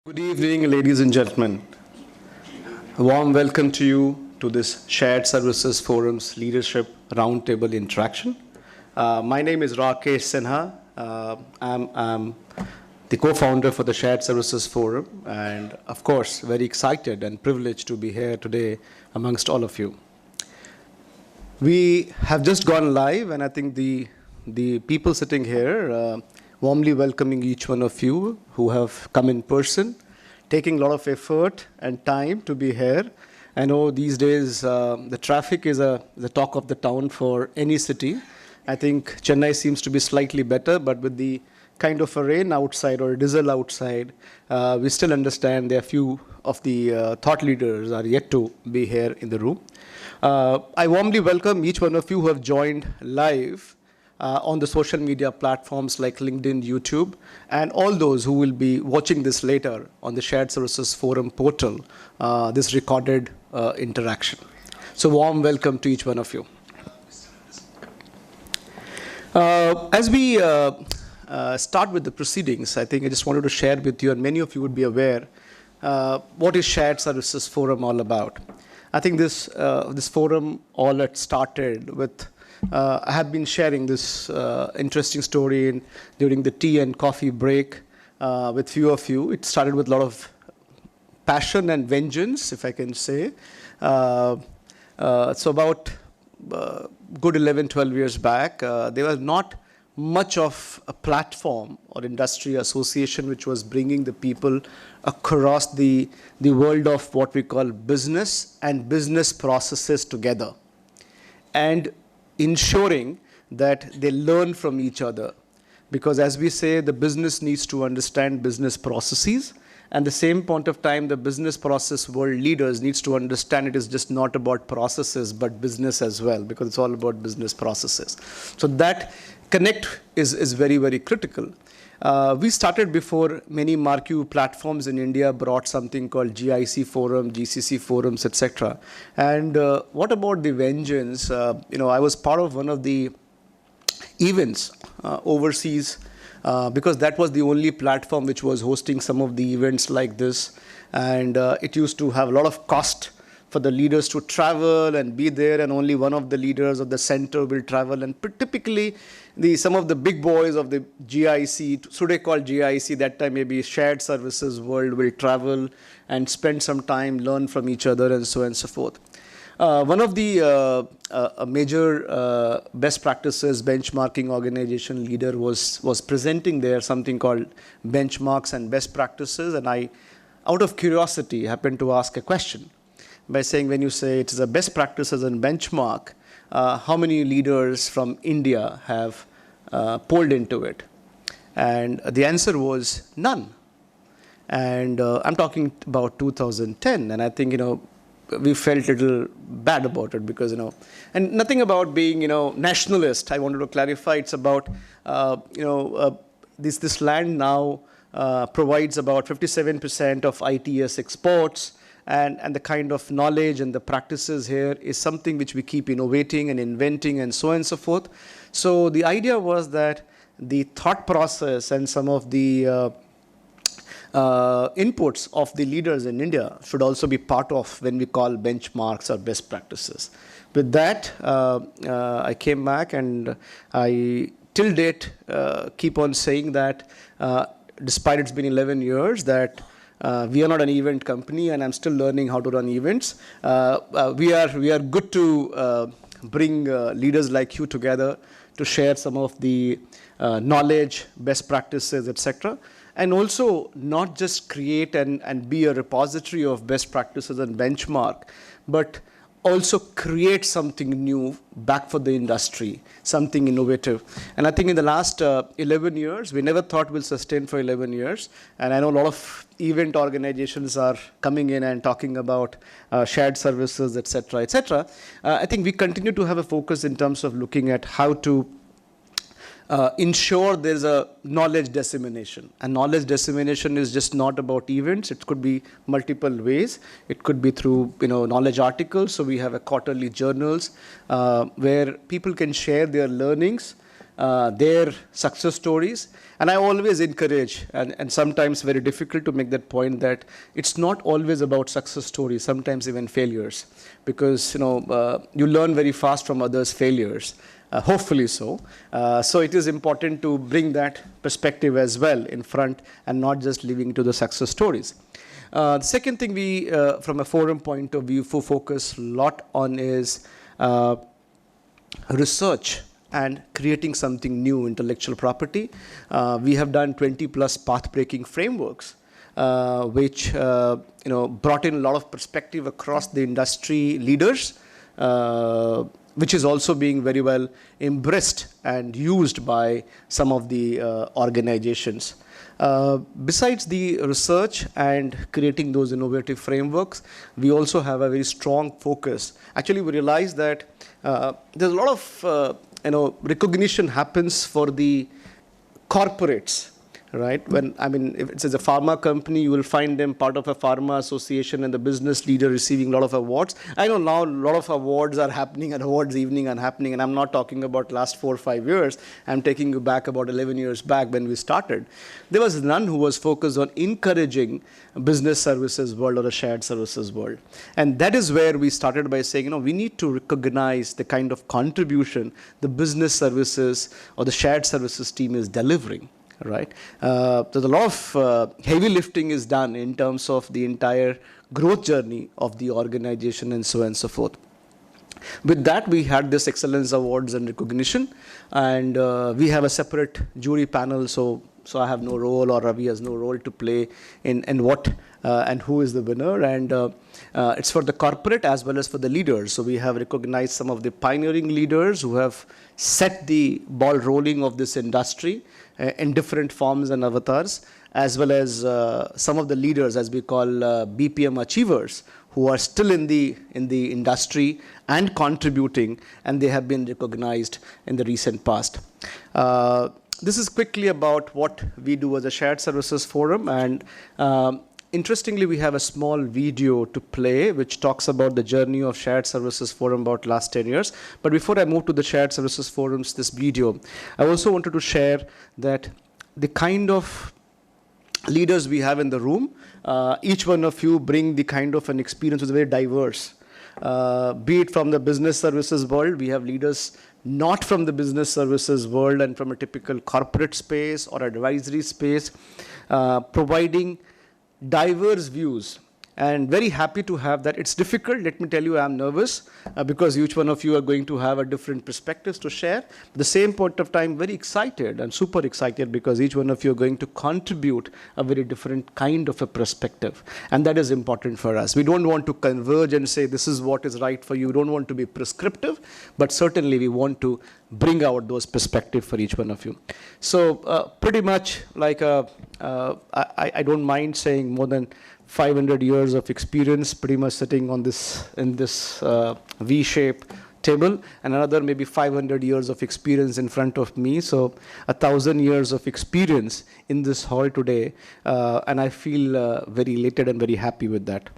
Good evening, ladies and gentlemen. A warm welcome to you to this Shared Services Forum's Leadership Roundtable interaction. My name is Rakesh Sinha. I'm the co-founder for the Shared Services Forum, and of course, very excited and privileged to be here today amongst all of you. We have just gone live, and I think the people sitting here warmly welcoming each one of you who have come in person, taking a lot of effort and time to be here. I know these days the traffic is the talk of the town for any city. I think Chennai seems to be slightly better, but with the kind of a rain outside or a drizzle outside, we still understand there are few of the thought leaders are yet to be here in the room. I warmly welcome each one of you who have joined live on the social media platforms like LinkedIn, YouTube, and all those who will be watching this later on the Shared Services Forum portal, this recorded interaction. So warm welcome to each one of you. As we start with the proceedings, I think I just wanted to share with you, and many of you would be aware, what is Shared Services Forum all about. I think this forum all had started with I have been sharing this interesting story during the tea and coffee break with few of you. It started with a lot of passion and vengeance, if I can say. So about good 11, 12 years back, there was not much of a platform or industry association which was bringing the people across the world of what we call business and business processes together, and ensuring that they learn from each other. Because as we say, the business needs to understand business processes, and the same point of time, the business process world leaders needs to understand it is just not about processes, but business as well, because it's all about business processes. So that connect is very, very critical. We started before many marquee platforms in India brought something called GIC forum, GCC forums, etc. And what about the vengeance? I was part of one of the events overseas because that was the only platform which was hosting some of the events like this. And it used to have a lot of cost for the leaders to travel and be there, and only one of the leaders of the center will travel. And typically, some of the big boys of the GIC, today called GIC, that time maybe Shared Services World, will travel and spend some time, learn from each other, and so on and so forth. One of the major best practices benchmarking organization leader was presenting there something called benchmarks and best practices, and I, out of curiosity, happened to ask a question by saying, when you say it is a best practices and benchmark, how many leaders from India have polled into it? And the answer was none. And I'm talking about 2010, and I think, we felt a little bad about it because, and nothing about being, nationalist. I wanted to clarify it's about, this land now provides about 57% of ITS exports. And the kind of knowledge and the practices here is something which we keep innovating and inventing and so on and so forth. So the idea was that the thought process and some of the inputs of the leaders in India should also be part of when we call benchmarks or best practices. With that, I came back and I, till date, keep on saying that despite it's been 11 years, that we are not an event company, and I'm still learning how to run events. We are good to bring leaders like you together to share some of the knowledge, best practices, etc. And also not just create and be a repository of best practices and benchmark, but also create something new back for the industry, something innovative. And I think in the last 11 years, we never thought we'll sustain for 11 years. And I know a lot of event organizations are coming in and talking about shared services, et cetera, et cetera. I think we continue to have a focus in terms of looking at how to ensure there's a knowledge dissemination. And knowledge dissemination is just not about events. It could be multiple ways. It could be through knowledge articles. So we have a quarterly journals where people can share their learnings their success stories. And I always encourage, and sometimes very difficult to make that point, that it's not always about success stories, sometimes even failures, because you learn very fast from others' failures. Hopefully so. So it is important to bring that perspective as well in front and not just leaving to the success stories. The second thing we, from a forum point of view, focus a lot on is research and creating something new, intellectual property. We have done 20 plus path-breaking frameworks, which brought in a lot of perspective across the industry leaders, which is also being very well embraced and used by some of the organizations. Besides the research and creating those innovative frameworks, we also have a very strong focus. Actually, we realize that there's a lot of recognition happens for the corporates. Right? If it's a pharma company, you will find them part of a pharma association and the business leader receiving a lot of awards. I know now a lot of awards are happening and awards evening are happening, and I'm not talking about last 4 or 5 years. I'm taking you back about 11 years back when we started. There was none who was focused on encouraging business services world or a shared services world. And that is where we started by saying, we need to recognize the kind of contribution the business services or the shared services team is delivering. Right? There's a lot of heavy lifting is done in terms of the entire growth journey of the organization and so on and so forth. With that, we had this Excellence Awards and recognition, and we have a separate jury panel, so I have no role, or Ravi has no role to play in what and who is the winner, and it's for the corporate as well as for the leaders. So we have recognized some of the pioneering leaders who have set the ball rolling of this industry in different forms and avatars, as well as some of the leaders, as we call BPM achievers, who are still in the industry and contributing, and they have been recognized in the recent past. This is quickly about what we do as a shared services forum, and interestingly, we have a small video to play which talks about the journey of shared services forum about last 10 years. But before I move to the shared services forums, this video, I also wanted to share that the kind of leaders we have in the room, each one of you bring the kind of an experience which is very diverse. Be it from the business services world, we have leaders not from the business services world and from a typical corporate space or advisory space, providing diverse views, and very happy to have that. It's difficult, let me tell you, I'm nervous because each one of you are going to have a different perspectives to share. At the same point of time, very excited and super excited because each one of you are going to contribute a very different kind of a perspective, and that is important for us. We don't want to converge and say this is what is right for you. We don't want to be prescriptive, but certainly we want to bring out those perspectives for each one of you. So pretty much like I don't mind saying more than 500 years of experience pretty much sitting on this in this V-shaped table, and another maybe 500 years of experience in front of me. So 1,000 years of experience in this hall today, and I feel very elated and very happy with that.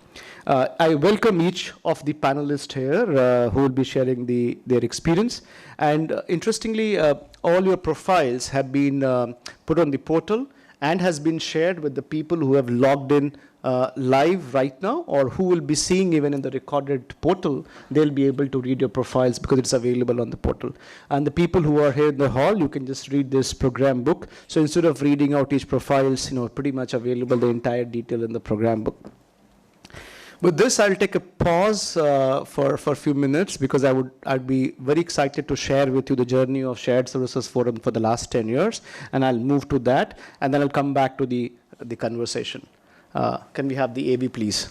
I welcome each of the panelists here who will be sharing their experience. And interestingly, all your profiles have been put on the portal and has been shared with the people who have logged in live right now, or who will be seeing even in the recorded portal. They'll be able to read your profiles because it's available on the portal. And the people who are here in the hall, you can just read this program book. So instead of reading out each profiles, pretty much available the entire detail in the program book. With this, I'll take a pause for a few minutes because I'd be very excited to share with you the journey of Shared Services Forum for the last 10 years, and I'll move to that, and then I'll come back to the conversation. Can we have the AV, please?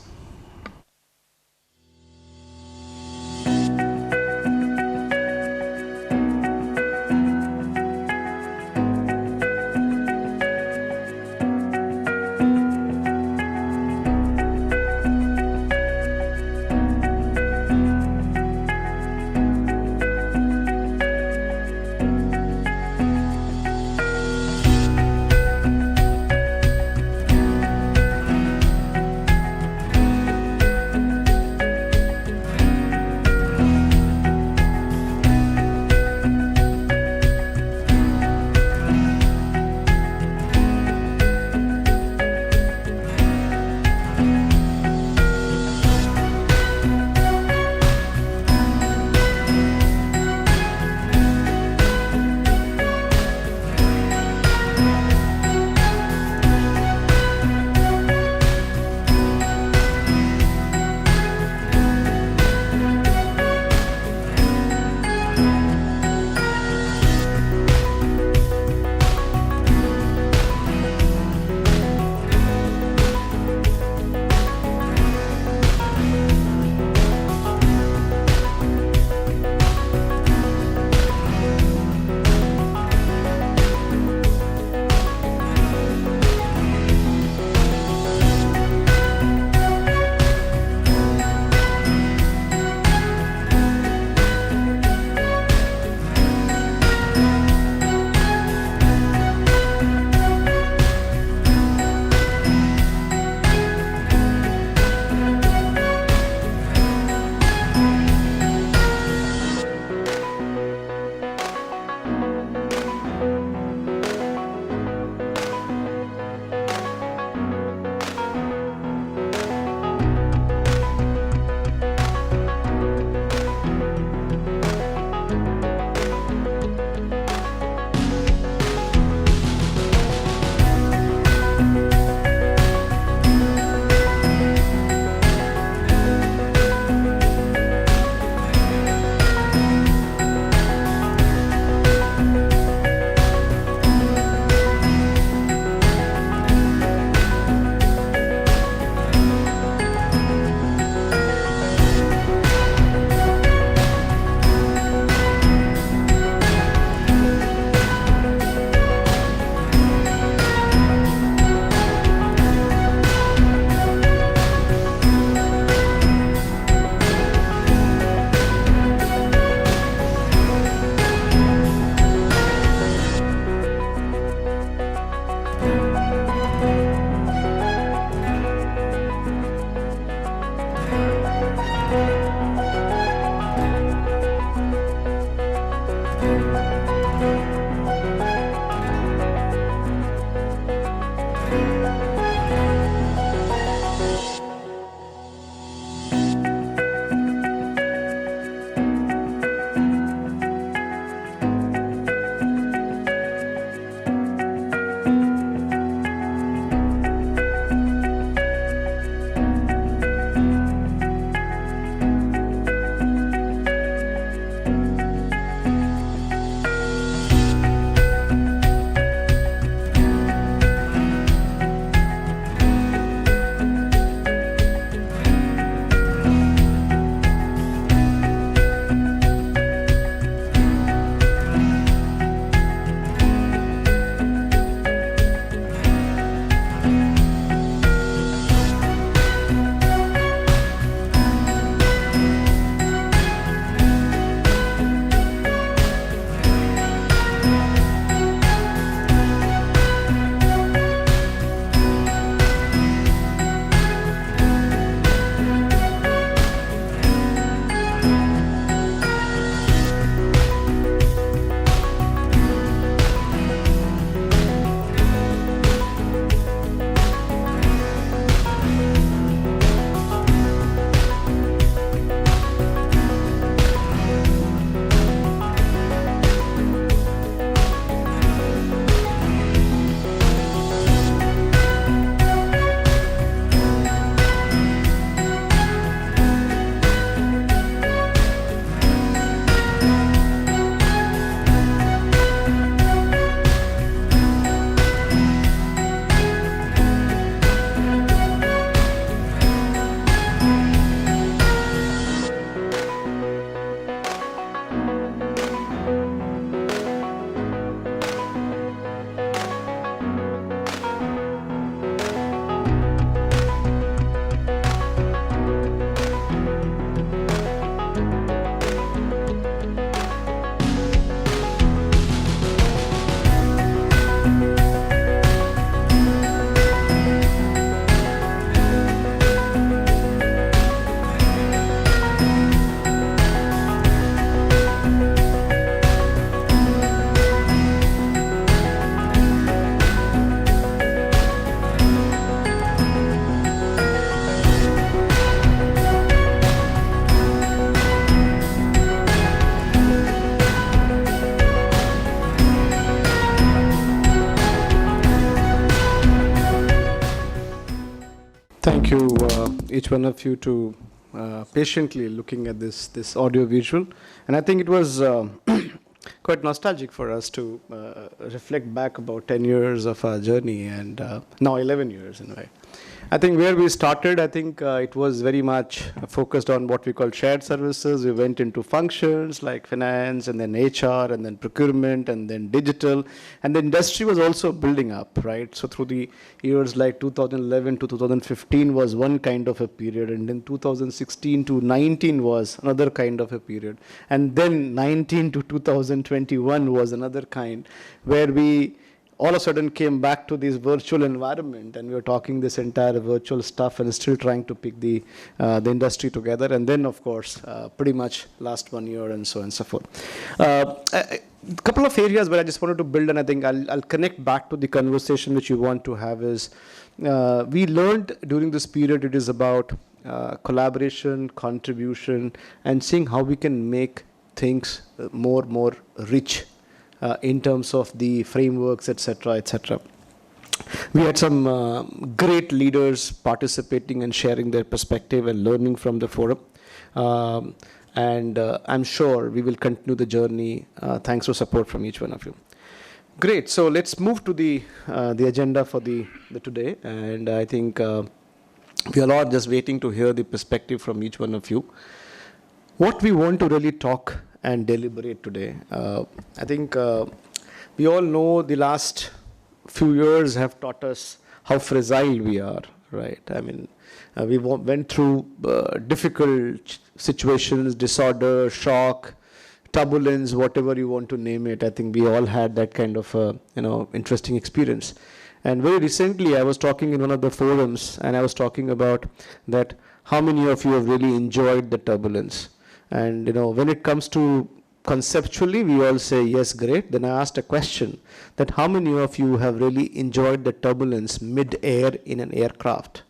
Thank you, each one of you, to patiently looking at this audio visual. And I think it was quite nostalgic for us to reflect back about 10 years of our journey, and now 11 years in a way. I think where we started, I think it was very much focused on what we call shared services. We went into functions like finance, and then HR, and then procurement, and then digital. And the industry was also building up, right? So through the years like 2011 to 2015 was one kind of a period, and then 2016 to 19 was another kind of a period. And then 19 to 2021 was another kind, where we all of a sudden came back to this virtual environment, and we were talking this entire virtual stuff and still trying to pick the industry together. And then, of course, pretty much last 1 year and so on and so forth. A couple of areas where I just wanted to build, and I think I'll connect back to the conversation which you want to have is, we learned during this period it is about collaboration, contribution, and seeing how we can make things more rich in terms of the frameworks, etc., etc. We had some great leaders participating and sharing their perspective and learning from the forum. And I'm sure we will continue the journey thanks to support from each one of you. Great. So let's move to the agenda for the today. And I think we are all just waiting to hear the perspective from each one of you. What we want to really talk and deliberate today. I think we all know the last few years have taught us how fragile we are, right? I mean, we went through difficult situations, disorder, shock, turbulence, whatever you want to name it. I think we all had that kind of interesting experience. And very recently, I was talking in one of the forums, and I was talking about that how many of you have really enjoyed the turbulence. And when it comes to conceptually, we all say, yes, great. Then I asked a question that how many of you have really enjoyed the turbulence mid-air in an aircraft?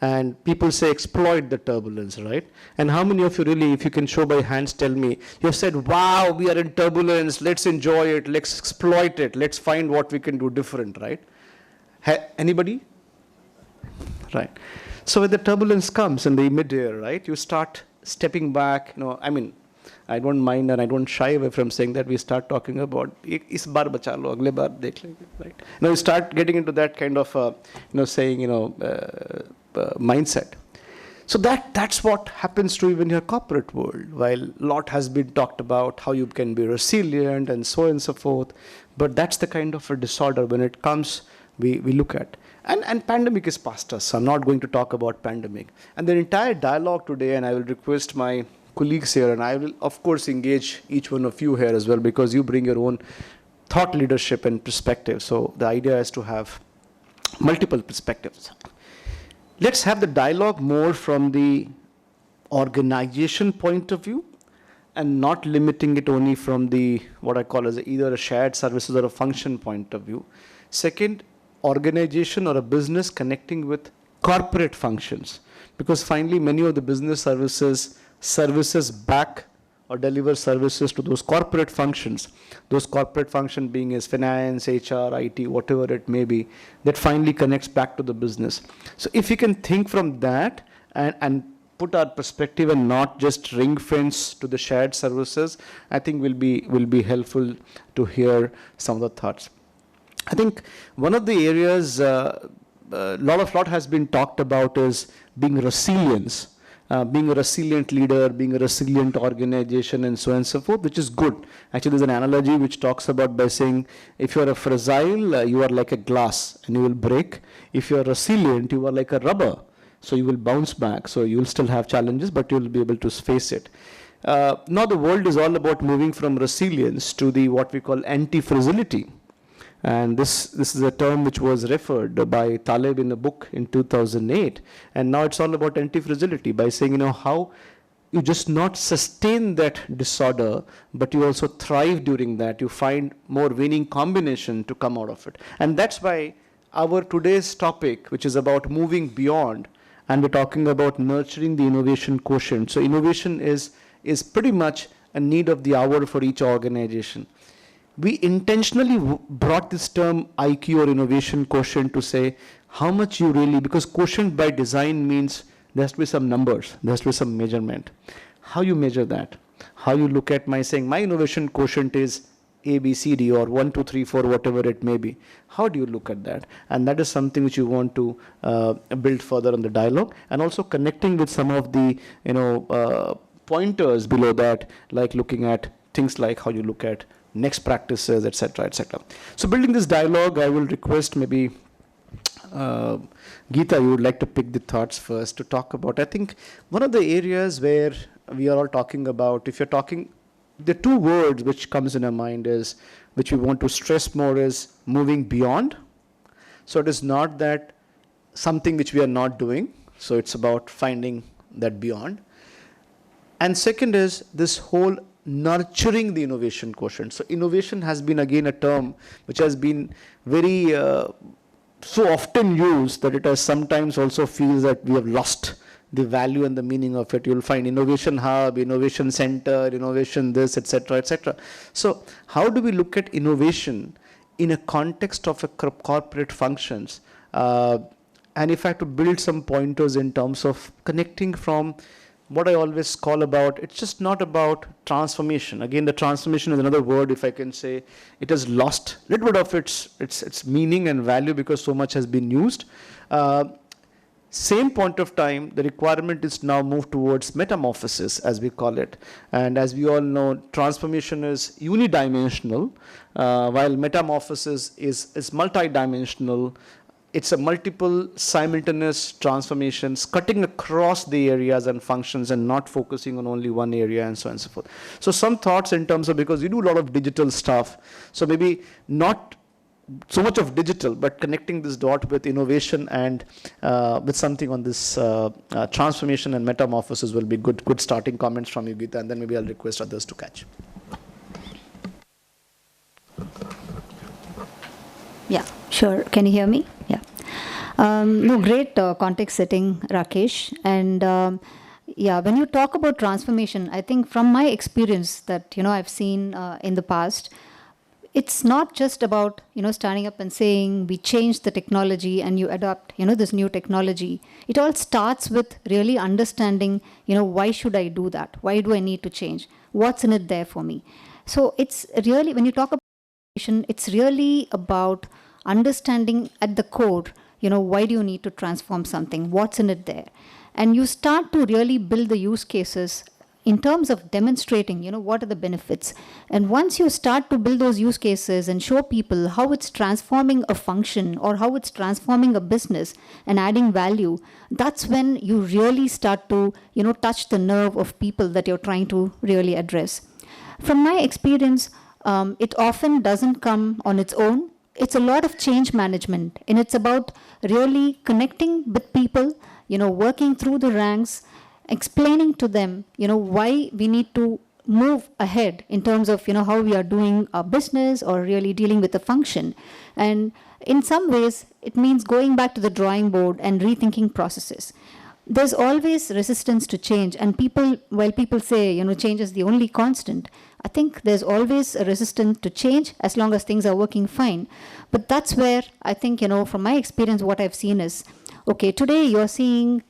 And people say exploit the turbulence, right? And how many of you really, if you can show by hands, tell me, you've said, wow, we are in turbulence, let's enjoy it, let's exploit it, let's find what we can do different, right? Anybody? Right. So when the turbulence comes in the mid-air, right, you start stepping back, I mean, I don't mind and I don't shy away from saying that we start talking about, is baar bacha lo, agle baar dekh lenge, right? You start getting into that kind of, saying, mindset. So that's what happens to even your corporate world. While a lot has been talked about how you can be resilient and so on and so forth, but that's the kind of a disorder when it comes, we look at. And pandemic is past us, so I'm not going to talk about pandemic. And the entire dialogue today, and I will request my colleagues here, and I will, of course, engage each one of you here as well, because you bring your own thought leadership and perspective. So the idea is to have multiple perspectives. Let's have the dialogue more from the organization point of view, and not limiting it only from the, what I call as either a shared services or a function point of view. Second, organization or a business connecting with corporate functions, because finally many of the business services back or deliver services to those corporate functions, those corporate function being as finance, HR, IT, whatever it may be, that finally connects back to the business. So if you can think from that and put our perspective and not just ring fence to the shared services, I think will be helpful to hear some of the thoughts. I think one of the areas lot has been talked about is being resilience, being a resilient leader, being a resilient organization, and so on and so forth, which is good. Actually, there's an analogy which talks about by saying, if you're a fragile, you are like a glass and you will break. If you're resilient, you are like a rubber, so you will bounce back. So you will still have challenges, but you'll be able to face it. Now the world is all about moving from resilience to the what we call anti-fragility. And this is a term which was referred by Taleb in a book in 2008. And now it's all about anti-fragility by saying, how you just not sustain that disorder, but you also thrive during that. You find more winning combination to come out of it. And that's why our today's topic, which is about moving beyond, and we're talking about nurturing the innovation quotient. So innovation is pretty much a need of the hour for each organization. We intentionally brought this term IQ or innovation quotient to say how much you really, because quotient by design means there has to be some numbers, there has to be some measurement. How you measure that? How you look at my saying, my innovation quotient is A, B, C, D, or 1, 2, 3, 4, whatever it may be. How do you look at that? And that is something which you want to build further on the dialogue, and also connecting with some of the, pointers below that, like looking at things like how you look at next practices, etc., etc. So building this dialogue, I will request maybe Geetha, you would like to pick the thoughts first to talk about. I think one of the areas where we are all talking about, if you're talking, the two words which comes in our mind is, which we want to stress more, is moving beyond. So it is not that something which we are not doing. So it's about finding that beyond. And second is this whole nurturing the innovation quotient. So innovation has been again a term which has been very so often used that it has sometimes also feels that we have lost the value and the meaning of it. You'll find innovation hub, innovation center, innovation this, etc., etc. So how do we look at innovation in a context of a corporate functions? And if I have to build some pointers in terms of connecting from what I always call about, it's just not about transformation. Again, the transformation is another word, if I can say. It has lost a little bit of its meaning and value because so much has been used. Same point of time, the requirement is now moved towards metamorphosis, as we call it. And as we all know, transformation is unidimensional, while metamorphosis is multidimensional. It's a multiple simultaneous transformations cutting across the areas and functions and not focusing on only one area and so on and so forth. So some thoughts in terms of, because you do a lot of digital stuff, so maybe not so much of digital, but connecting this dot with innovation and with something on this transformation and metamorphosis will be good starting comments from you, Geetha, and then maybe I'll request others to catch. Yeah, sure. Can you hear me? Yeah. No, great context setting, Rakesh. And yeah, when you talk about transformation, I think from my experience that, I've seen in the past, it's not just about, standing up and saying we change the technology and you adopt, this new technology. It all starts with really understanding, why should I do that? Why do I need to change? What's in it there for me? So it's really, when you talk about transformation, it's really about understanding at the core, why do you need to transform something? What's in it there? And you start to really build the use cases in terms of demonstrating, what are the benefits. And once you start to build those use cases and show people how it's transforming a function or how it's transforming a business and adding value, that's when you really start to, touch the nerve of people that you're trying to really address. From my experience, it often doesn't come on its own. It's a lot of change management, and it's about really connecting with people, working through the ranks, explaining to them, why we need to move ahead in terms of, how we are doing our business or really dealing with a function. And in some ways, it means going back to the drawing board and rethinking processes. There's always resistance to change, and while people say, change is the only constant, I think there's always a resistance to change as long as things are working fine. But that's where I think, from my experience, what I've seen is, okay, today you're seeing,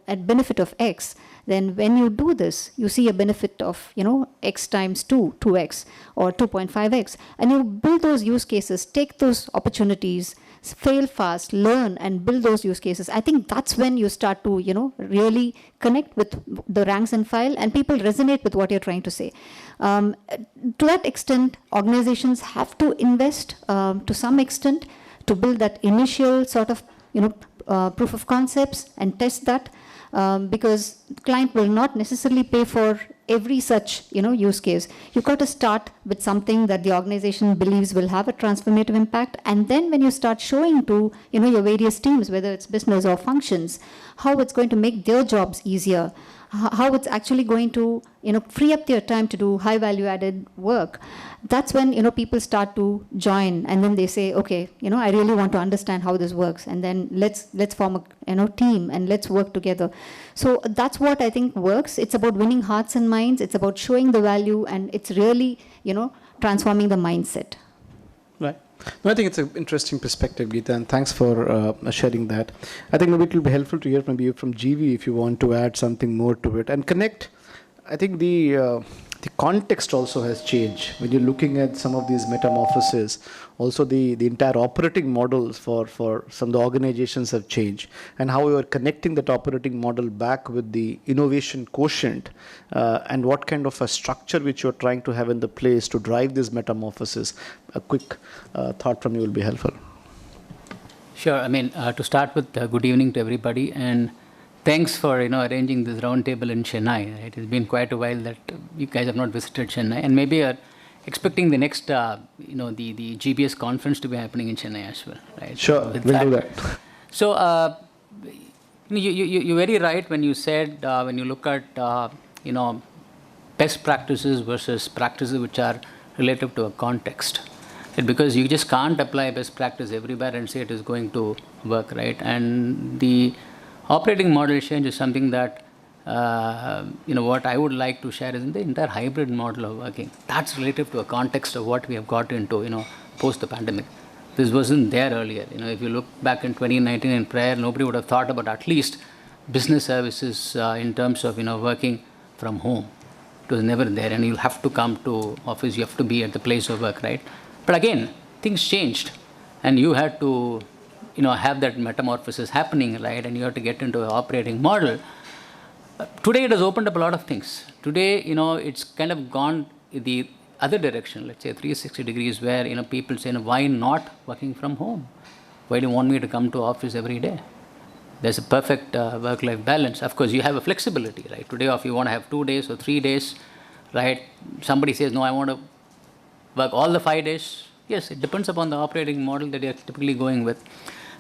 a benefit of X. Then when you do this, you see a benefit of, X times 2x, or 2.5x. And you build those use cases, take those opportunities, fail fast, learn, and build those use cases. I think that's when you start to, really connect with the ranks and file, and people resonate with what you're trying to say. To that extent, organizations have to invest to some extent to build that initial sort of, proof of concepts and test that. Because the client will not necessarily pay for every such, use case. You've got to start with something that the organization believes will have a transformative impact. And then when you start showing to, your various teams, whether it's business or functions, how it's going to make their jobs easier, how it's actually going to, free up their time to do high value added work. That's when, people start to join, and then they say, okay, I really want to understand how this works, and then let's form a, team, and let's work together. So that's what I think works. It's about winning hearts and minds. It's about showing the value, and it's really, transforming the mindset. Right. No, I think it's an interesting perspective, Geetha, and thanks for sharing that. I think maybe it will be helpful to hear maybe from GV if you want to add something more to it and connect. I think the context also has changed when you're looking at some of these metamorphoses. Also, the entire operating models for some of the organizations have changed, and how you are connecting that operating model back with the innovation quotient, and what kind of a structure which you're trying to have in the place to drive this metamorphosis. A quick thought from you will be helpful. Sure. I mean, to start with, good evening to everybody, and thanks for arranging this roundtable in Chennai. It has been quite a while that you guys have not visited Chennai, and maybe are expecting the next the GBS conference to be happening in Chennai as well, right? Sure, we'll do that. So you're very right when you said when you look at best practices versus practices which are relative to a context. Because you just can't apply best practice everywhere and say it is going to work, right? And the operating model change is something that, what I would like to share is the entire hybrid model of working. That's relative to a context of what we have got into, post the pandemic. This wasn't there earlier. If you look back in 2019 and prior, nobody would have thought about at least business services in terms of, working from home. It was never there, and you'll have to come to office, you have to be at the place of work, right? But again, things changed, and you had to, have that metamorphosis happening, right? And you have to get into an operating model. Today, it has opened up a lot of things. Today, it's kind of gone the other direction, let's say 360 degrees, where, people say, why not working from home? Why do you want me to come to office every day? There's a perfect work-life balance. Of course, you have a flexibility, right? Today, if you want to have 2 days or 3 days, right? Somebody says, no, I want to work all the 5 days. Yes, it depends upon the operating model that you're typically going with.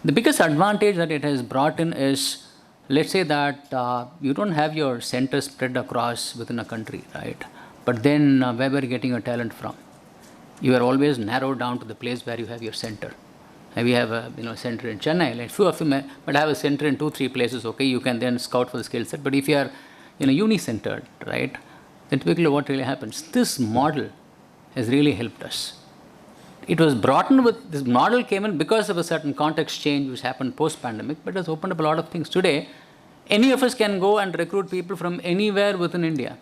The biggest advantage that it has brought in is, let's say that you don't have your center spread across within a country, right? But then where were you getting your talent from? You are always narrowed down to the place where you have your center. We have a center in Chennai. Like few of you might have a center in 2-3 places. Okay, you can then scout for the skill set. But if you are uni-centered, right, then typically what really happens? This model has really helped us. It was brought in with, this model came in because of a certain context change which happened post-pandemic, but it has opened up a lot of things. Today, any of us can go and recruit people from anywhere within India.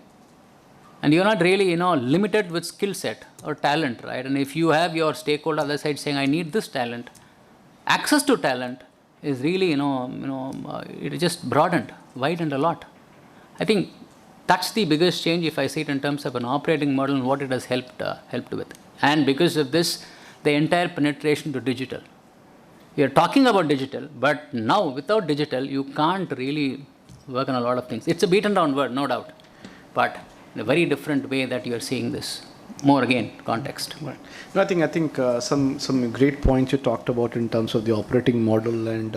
And you're not really, limited with skill set or talent, right? And if you have your stakeholder on the other side saying, I need this talent, access to talent is really, it just widened a lot. I think that's the biggest change if I see it in terms of an operating model and what it has helped with. And because of this, the entire penetration to digital. We are talking about digital, but now without digital, you can't really work on a lot of things. It's a beaten down word, no doubt, but in a very different way that you are seeing this. More again, context. Right. No, I think some great points you talked about in terms of the operating model and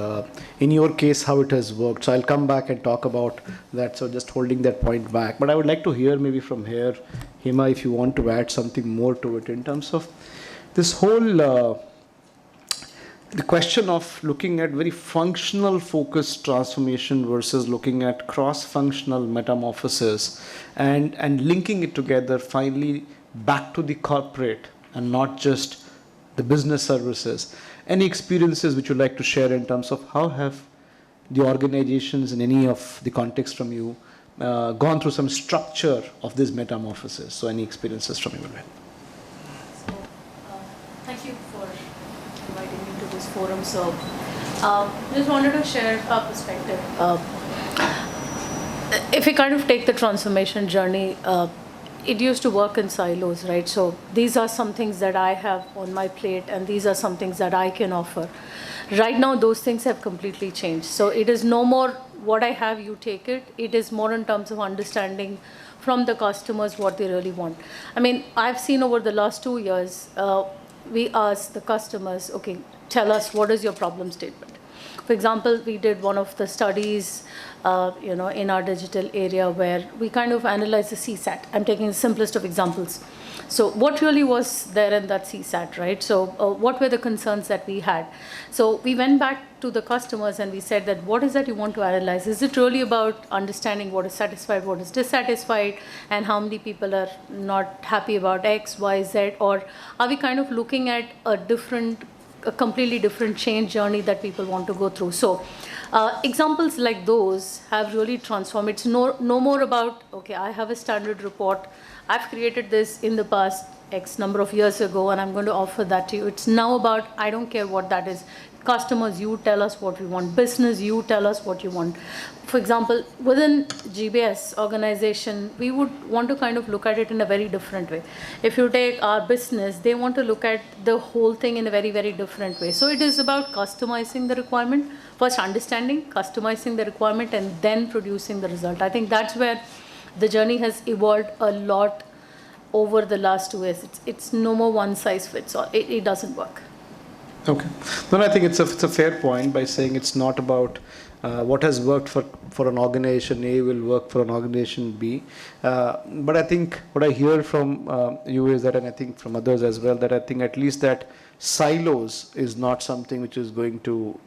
in your case how it has worked. So I'll come back and talk about that. So just holding that point back. But I would like to hear maybe from here, Hema, if you want to add something more to it in terms of this whole the question of looking at very functional focused transformation versus looking at cross-functional metamorphosis and linking it together finally back to the corporate and not just the business services. Any experiences which you'd like to share in terms of how have the organizations in any of the context from you gone through some structure of this metamorphosis? So any experiences from you? So, thank you for inviting me to this forum. So just wanted to share our perspective. If we kind of take the transformation journey, it used to work in silos, right? So these are some things that I have on my plate, and these are some things that I can offer. Right now, those things have completely changed. So it is no more what I have, you take it. It is more in terms of understanding from the customers what they really want. I mean, I've seen over the last 2 years, we ask the customers, okay, tell us what is your problem statement. For example, we did one of the studies, in our digital area where we kind of analyzed the CSAT. I'm taking the simplest of examples. So what really was there in that CSAT, right? So what were the concerns that we had? So we went back to the customers and we said that what is that you want to analyze? Is it really about understanding what is satisfied, what is dissatisfied, and how many people are not happy about X, Y, Z, or are we kind of looking at a completely different change journey that people want to go through? So examples like those have really transformed. It's no more about, okay, I have a standard report, I've created this in the past X number of years ago and I'm going to offer that to you. It's now about, I don't care what that is. Customers, you tell us what we want. Business, you tell us what you want. For example, within GBS organization, we would want to kind of look at it in a very different way. If you take our business, they want to look at the whole thing in a very, very different way. So it is about customizing the requirement, first understanding, customizing the requirement, and then producing the result. I think that's where the journey has evolved a lot over the last 2 years. It's no more one size fits all. It doesn't work. Okay. Then I think it's a fair point by saying it's not about what has worked for an organization A will work for an organization B. But I think what I hear from you is that, and I think from others as well, that I think at least that silos is not something which is going to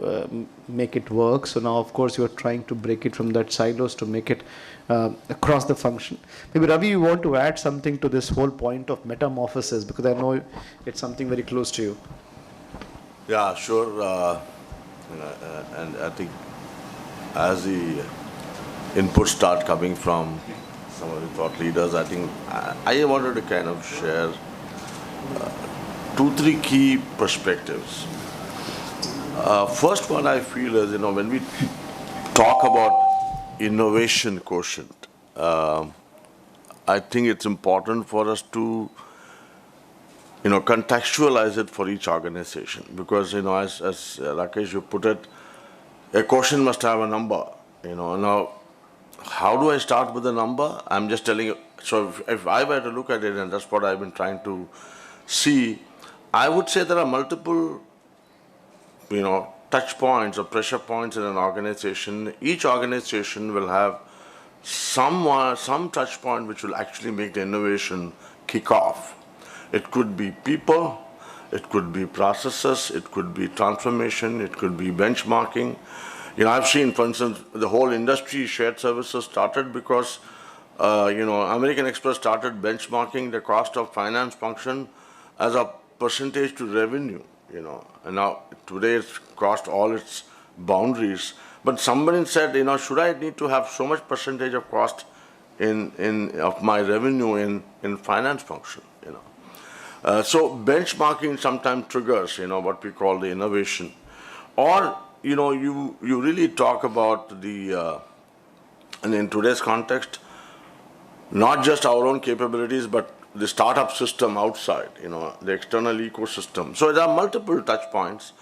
make it work. So now, of course, you're trying to break it from that silos to make it across the function. Maybe Ravi, you want to add something to this whole point of metamorphosis, because I know it's something very close to you. Yeah, sure. And I think as the inputs start coming from some of the thought leaders, I think I wanted to kind of share 2-3 key perspectives. First one I feel is, when we talk about innovation quotient, I think it's important for us to contextualize it for each organization, because, as Rakesh, you put it, a quotient must have a number, Now, how do I start with a number? I'm just telling you. So if I were to look at it, and that's what I've been trying to see, I would say there are multiple, touch points or pressure points in an organization. Each organization will have some touch point which will actually make the innovation kick off. It could be people, it could be processes, it could be transformation, it could be benchmarking. I've seen, for instance, the whole industry shared services started because, American Express started benchmarking the cost of finance function as a percentage to revenue, And now, today it's crossed all its boundaries. But somebody said, should I need to have so much percentage of cost of my revenue in finance function, So benchmarking sometimes triggers, what we call the innovation. Or, you really talk about and in today's context, not just our own capabilities, but the startup system outside, the external ecosystem. So there are multiple touch points.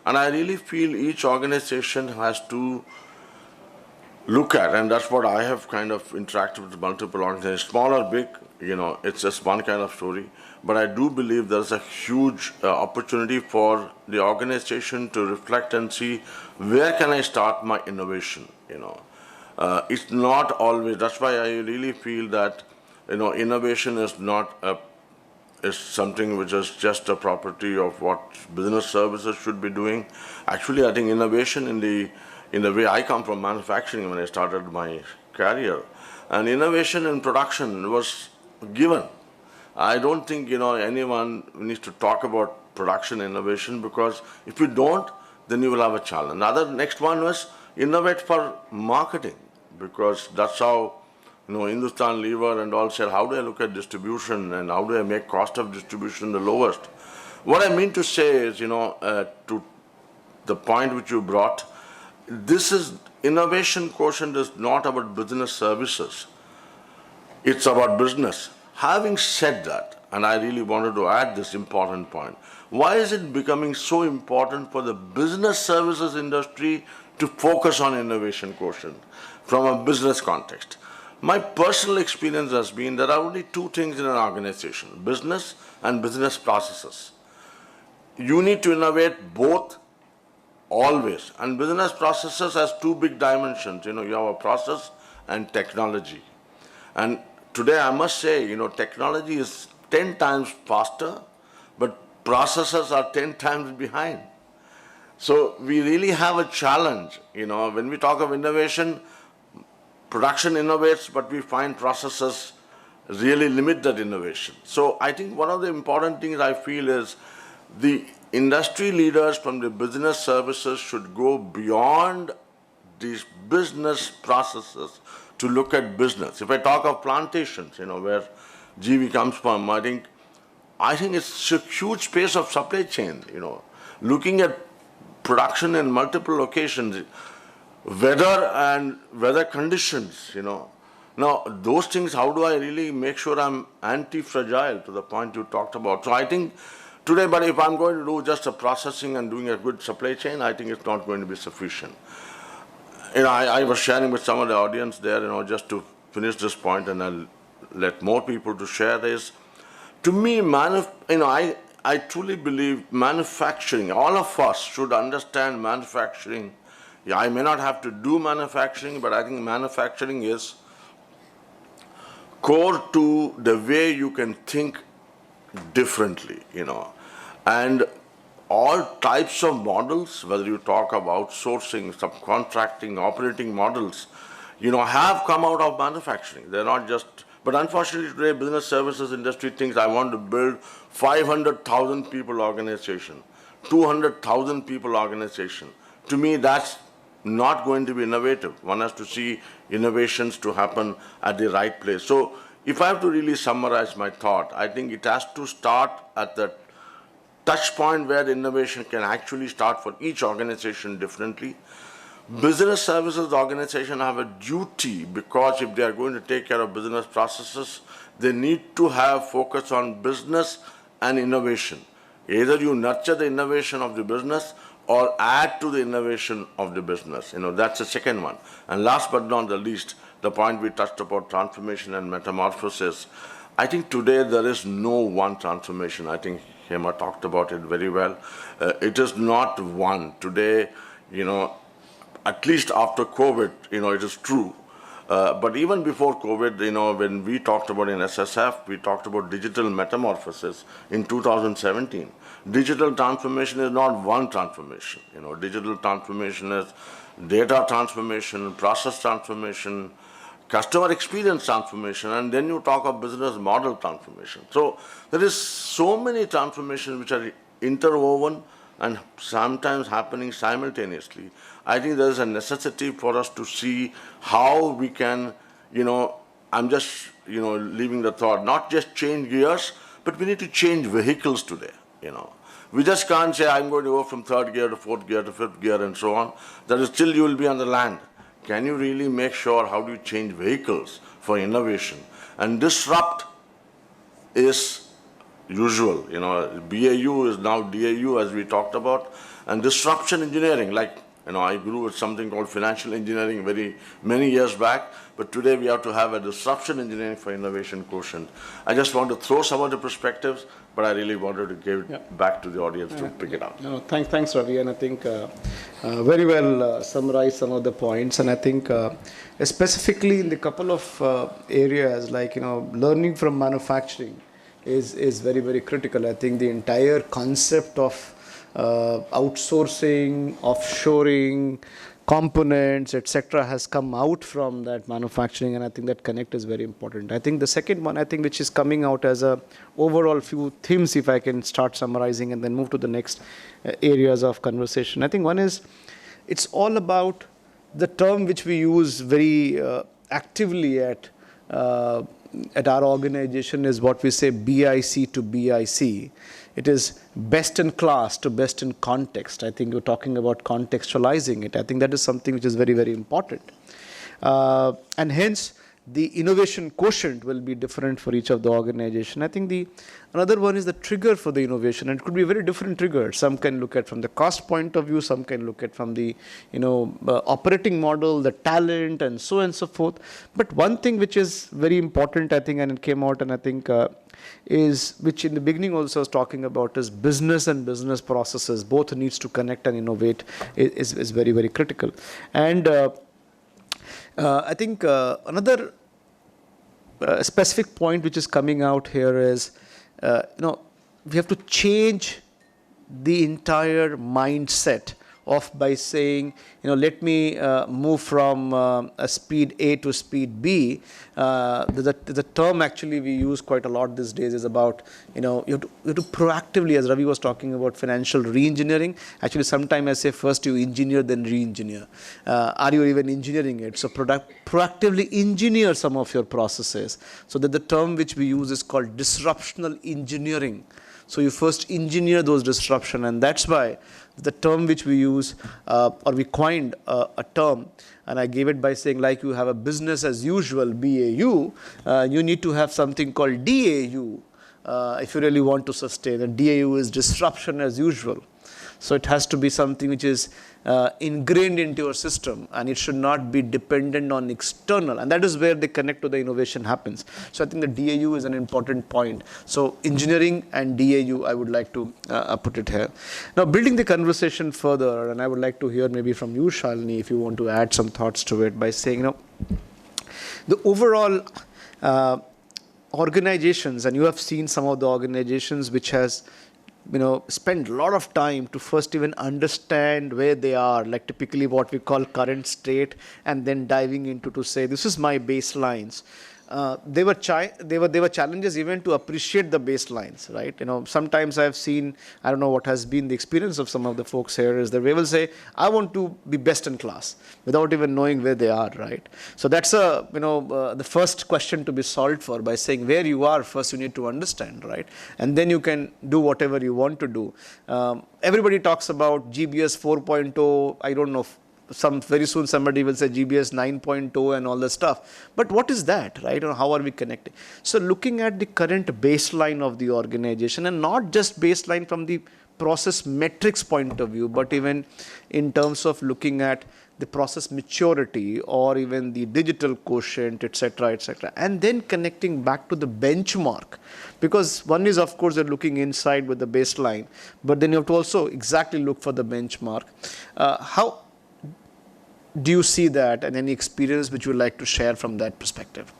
And I really feel each organization has to look at, and that's what I have kind of interacted with multiple organizations, small or big, it's just one kind of story. But I do believe there's a huge opportunity for the organization to reflect and see where can I start my innovation, It's not always, that's why I really feel that, innovation is not is something which is just a property of what business services should be doing. Actually, I think innovation in the way I come from manufacturing when I started my career, and innovation in production was given. I don't think, anyone needs to talk about production innovation, because if you don't, then you will have a challenge. Next one was innovate for marketing, because that's how, Hindustan Lever and all said, how do I look at distribution and how do I make cost of distribution the lowest? What I mean to say is, to the point which you brought, this is innovation quotient is not about business services. It's about business. Having said that, and I really wanted to add this important point, why is it becoming so important for the business services industry to focus on innovation quotient from a business context? My personal experience has been there are only two things in an organization, business and business processes. You need to innovate both always. And business processes has two big dimensions. You have a process and technology. And today I must say, technology is 10 times faster, but processes are 10 times behind. So we really have a challenge. When we talk of innovation, production innovates, but we find processes really limit that innovation. So I think one of the important things I feel is the industry leaders from the business services should go beyond these business processes to look at business. If I talk of plantations, where GV comes from, I think it's a huge space of supply chain, looking at production in multiple locations, weather conditions, Now, those things, how do I really make sure I'm anti-fragile, to the point you talked about? So I think today, but if I'm going to do just a processing and doing a good supply chain, I think it's not going to be sufficient. I was sharing with some of the audience there, just to finish this point, and I'll let more people to share this. To me, I truly believe manufacturing, all of us should understand manufacturing. Yeah, I may not have to do manufacturing, but I think manufacturing is core to the way you can think differently, And all types of models, whether you talk about outsourcing, subcontracting, operating models, have come out of manufacturing. They're not just, but unfortunately today business services industry thinks I want to build 500,000 people organization, 200,000 people organization. To me, that's not going to be innovative. One has to see innovations to happen at the right place. So if I have to really summarize my thought, I think it has to start at the touch point where the innovation can actually start for each organization differently. Business services organizations have a duty, because if they are going to take care of business processes, they need to have focus on business and innovation. Either you nurture the innovation of the business or add to the innovation of the business. That's the second one. And last but not the least, the point we touched about transformation and metamorphosis. I think today there is no one transformation. I think Hema talked about it very well. It is not one. Today, at least after COVID, it is true. But even before COVID, when we talked about in SSF, we talked about digital metamorphosis in 2017. Digital transformation is not one transformation. Digital transformation is data transformation, process transformation, customer experience transformation, and then you talk of business model transformation. So there is so many transformations which are interwoven and sometimes happening simultaneously. I think there is a necessity for us to see how we can, I'm just, leaving the thought, not just change gears, but we need to change vehicles today, We just can't say, I'm going to go from third gear to fourth gear to fifth gear and so on. That is still you will be on the land. Can you really make sure how do you change vehicles for innovation? And disrupt is usual. BAU is now DAU, as we talked about. And disruption engineering, I grew with something called financial engineering many years back, but today we have to have a disruption engineering for innovation quotient. I just want to throw some of the perspectives, but I really wanted to give it back to the audience to pick it up. Thanks, Ravi, and I think very well summarized some of the points, and I think specifically in the couple of areas, learning from manufacturing is very, very critical. I think the entire concept of outsourcing, offshoring, components, etc., has come out from that manufacturing, and I think that connect is very important. I think the second one, which is coming out as a overall few themes, if I can start summarizing and then move to the next areas of conversation. I think one is, it's all about the term which we use very actively at our organization is what we say BIC to BIC. It is best in class to best in context. I think you're talking about contextualizing it. I think that is something which is very, very important. And hence, the innovation quotient will be different for each of the organization. I think another one is the trigger for the innovation, and it could be a very different trigger. Some can look at from the cost point of view, some can look at from the operating model, the talent, and so on and so forth. But one thing which is very important, I think, and it came out, and I think is, which in the beginning also I was talking about, is business and business processes. Both needs to connect and innovate is very, very critical. And I think another a specific point which is coming out here is, we have to change the entire mindset of by saying, let me move from a speed A to speed B. The term actually we use quite a lot these days is about, you have to proactively, as Ravi was talking about financial re-engineering. Actually, sometimes I say first you engineer, then re-engineer. Are you even engineering it? So proactively engineer some of your processes. So that the term which we use is called disruptional engineering. So you first engineer those disruption, and that's why the term which we use, or we coined a term, and I gave it by saying, like you have a business as usual, BAU, you need to have something called DAU if you really want to sustain. And DAU is disruption as usual. So it has to be something which is ingrained into your system, and it should not be dependent on external. And that is where the connect to the innovation happens. So I think the DAU is an important point. So engineering and DAU, I would like to put it here. Now, building the conversation further, and I would like to hear maybe from you, Shalini, if you want to add some thoughts to it by saying, the overall organizations, and you have seen some of the organizations which has spend a lot of time to first even understand where they are, like typically what we call current state, and then diving into to say, this is my baselines. They were challenges even to appreciate the baselines, right? Sometimes I've seen, I don't know what has been the experience of some of the folks here, is that they will say, I want to be best in class without even knowing where they are, right? So that's the first question to be solved for by saying where you are first you need to understand, right? And then you can do whatever you want to do. Everybody talks about GBS 4.0, I don't know, very soon somebody will say GBS 9.0 and all the stuff. But what is that, right? Or how are we connecting? So looking at the current baseline of the organization, and not just baseline from the process metrics point of view, but even in terms of looking at the process maturity or even the digital quotient, etc., and then connecting back to the benchmark. Because one is, of course, you're looking inside with the baseline, but then you have to also exactly look for the benchmark. How do you see that, and any experience which you would like to share from that perspective?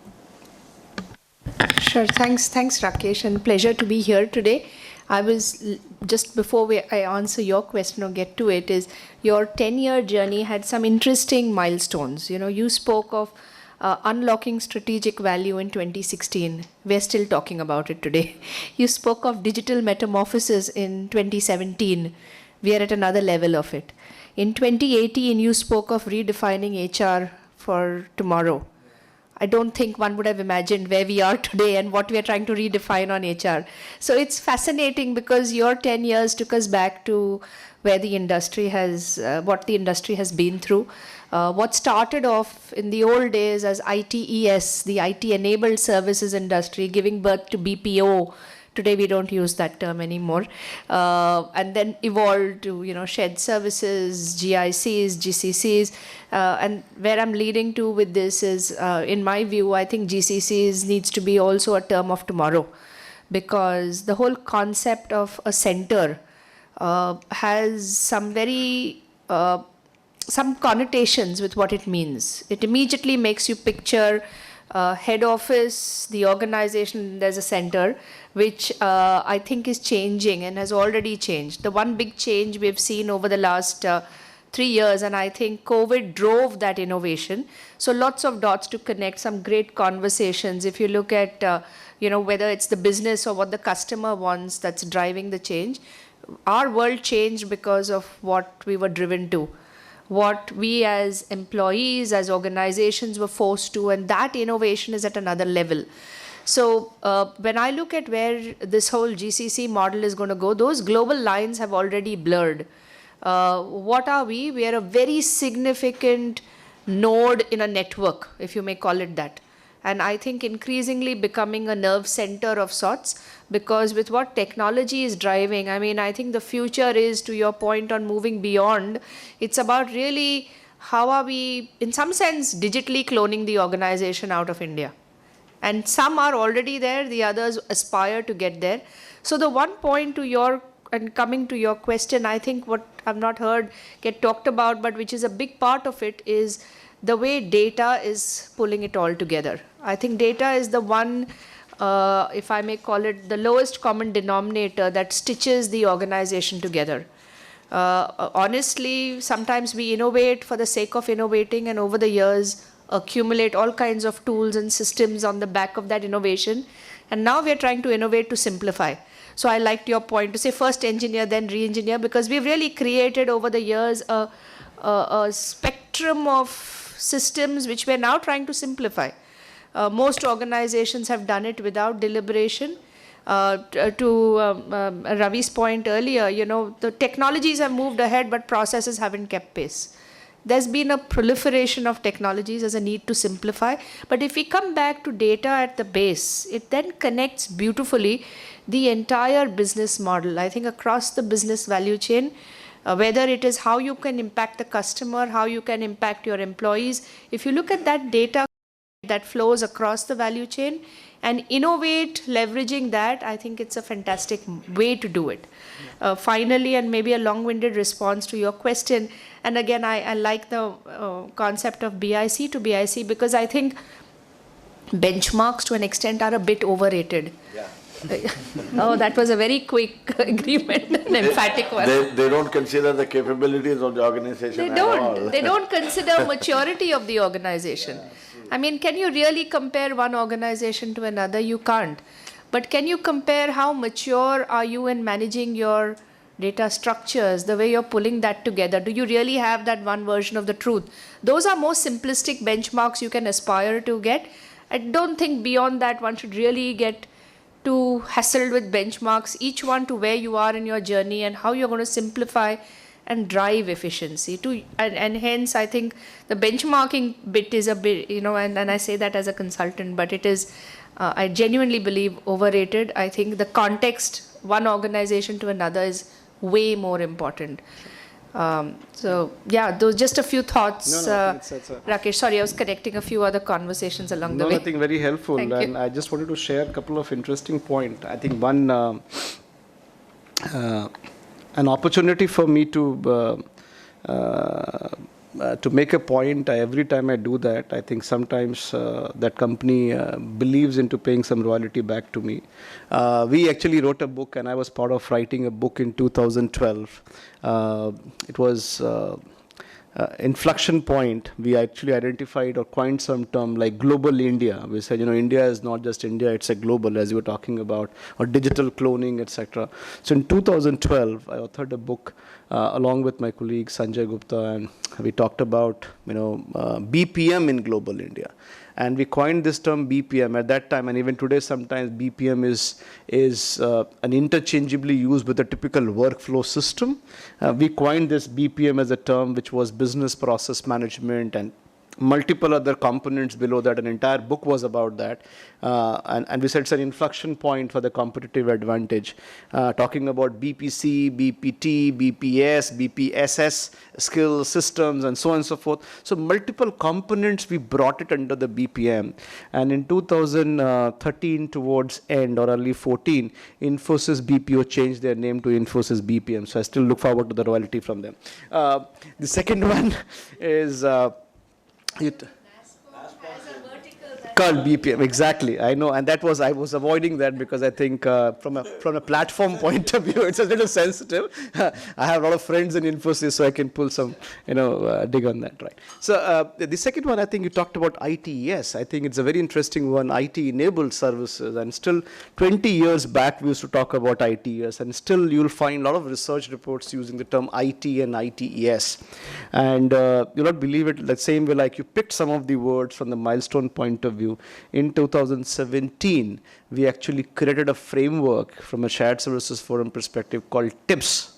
Sure. Thanks, Rakesh, and pleasure to be here today. I was, just before I answer your question or get to it, is your 10-year journey had some interesting milestones. You spoke of unlocking strategic value in 2016. We're still talking about it today. You spoke of digital metamorphosis in 2017. We are at another level of it. In 2018, you spoke of redefining HR for tomorrow. I don't think one would have imagined where we are today and what we are trying to redefine on HR. So it's fascinating because your 10 years took us back to where the industry has, what the industry has been through. What started off in the old days as ITES, the IT-enabled services industry, giving birth to BPO. Today we don't use that term anymore. And then evolved to shared services, GICs, GCCs. And where I'm leading to with this is, in my view, I think GCCs needs to be also a term of tomorrow, because the whole concept of a center has some very some connotations with what it means. It immediately makes you picture head office, the organization, there's a center, which I think is changing and has already changed. The one big change we've seen over the last 3 years, and I think COVID drove that innovation. So lots of dots to connect, some great conversations. If you look at, whether it's the business or what the customer wants that's driving the change, our world changed because of what we were driven to, what we as employees, as organizations were forced to, and that innovation is at another level. So when I look at where this whole GCC model is going to go, those global lines have already blurred. What are we? We are a very significant node in a network, if you may call it that. And I think increasingly becoming a nerve center of sorts, because with what technology is driving, I think the future is, to your point on moving beyond, it's about really how are we, in some sense, digitally cloning the organization out of India. And some are already there, the others aspire to get there. So the one point to your, and coming to your question, I think what I've not heard get talked about, but which is a big part of it, is the way data is pulling it all together. I think data is the one, if I may call it, the lowest common denominator that stitches the organization together. Honestly, sometimes we innovate for the sake of innovating, and over the years accumulate all kinds of tools and systems on the back of that innovation. And now we are trying to innovate to simplify. So I liked your point to say first engineer, then re-engineer, because we've really created over the years a spectrum of systems which we're now trying to simplify. Most organizations have done it without deliberation. To Ravi's point earlier, the technologies have moved ahead, but processes haven't kept pace. There's been a proliferation of technologies as a need to simplify. But if we come back to data at the base, it then connects beautifully the entire business model. I think across the business value chain, whether it is how you can impact the customer, how you can impact your employees, if you look at that data that flows across the value chain and innovate leveraging that, I think it's a fantastic way to do it. Finally, and maybe a long-winded response to your question, and again, I like the concept of BIC to BIC, because I think benchmarks to an extent are a bit overrated. Yeah. Oh, that was a very quick agreement, an emphatic one. They don't consider the capabilities of the organization at all. They don't consider maturity of the organization. I mean, can you really compare one organization to another? You can't. But can you compare how mature are you in managing your data structures, the way you're pulling that together? Do you really have that one version of the truth? Those are more simplistic benchmarks you can aspire to get. I don't think beyond that one should really get too hassled with benchmarks, each one to where you are in your journey and how you're going to simplify and drive efficiency. And hence, I think the benchmarking bit is a bit, and I say that as a consultant, but it is, I genuinely believe, overrated. I think the context, one organization to another, is way more important. So, yeah, those just a few thoughts. Rakesh, sorry, I was connecting a few other conversations along the way. I think very helpful. Thank and you. I just wanted to share a couple of interesting points. I think one, an opportunity for me to make a point. Every time I do that, I think sometimes that company believes into paying some royalty back to me. We actually wrote a book, and I was part of writing a book in 2012. It was inflection point. We actually identified or coined some term like global India. We said, India is not just India, it's a global, as you were talking about, or digital cloning, etc. So in 2012, I authored a book along with my colleague Sanjay Gupta, and we talked about, BPM in global India. And we coined this term BPM at that time, and even today sometimes BPM is an interchangeably used with a typical workflow system. We coined this BPM as a term which was business process management and multiple other components below that. An entire book was about that. And we said it's an inflection point for the competitive advantage. Talking about BPC, BPT, BPS, BPSS, skill systems, and so on and so forth. So multiple components, we brought it under the BPM. And in 2013 towards end or early 14, Infosys BPO changed their name to Infosys BPM. So I still look forward to the royalty from them. The second one is... called BPM, exactly. I know, and I was avoiding that because I think from a platform point of view, it's a little sensitive. I have a lot of friends in Infosys, so I can pull some, dig on that, right? So the second one, I think you talked about ITES. I think it's a very interesting one, IT-enabled services, and still 20 years back we used to talk about ITES, and still you'll find a lot of research reports using the term IT and ITES. And you'll not believe it, the same way like you picked some of the words from the milestone point of view. In 2017, we actually created a framework from a shared services forum perspective called TIBS.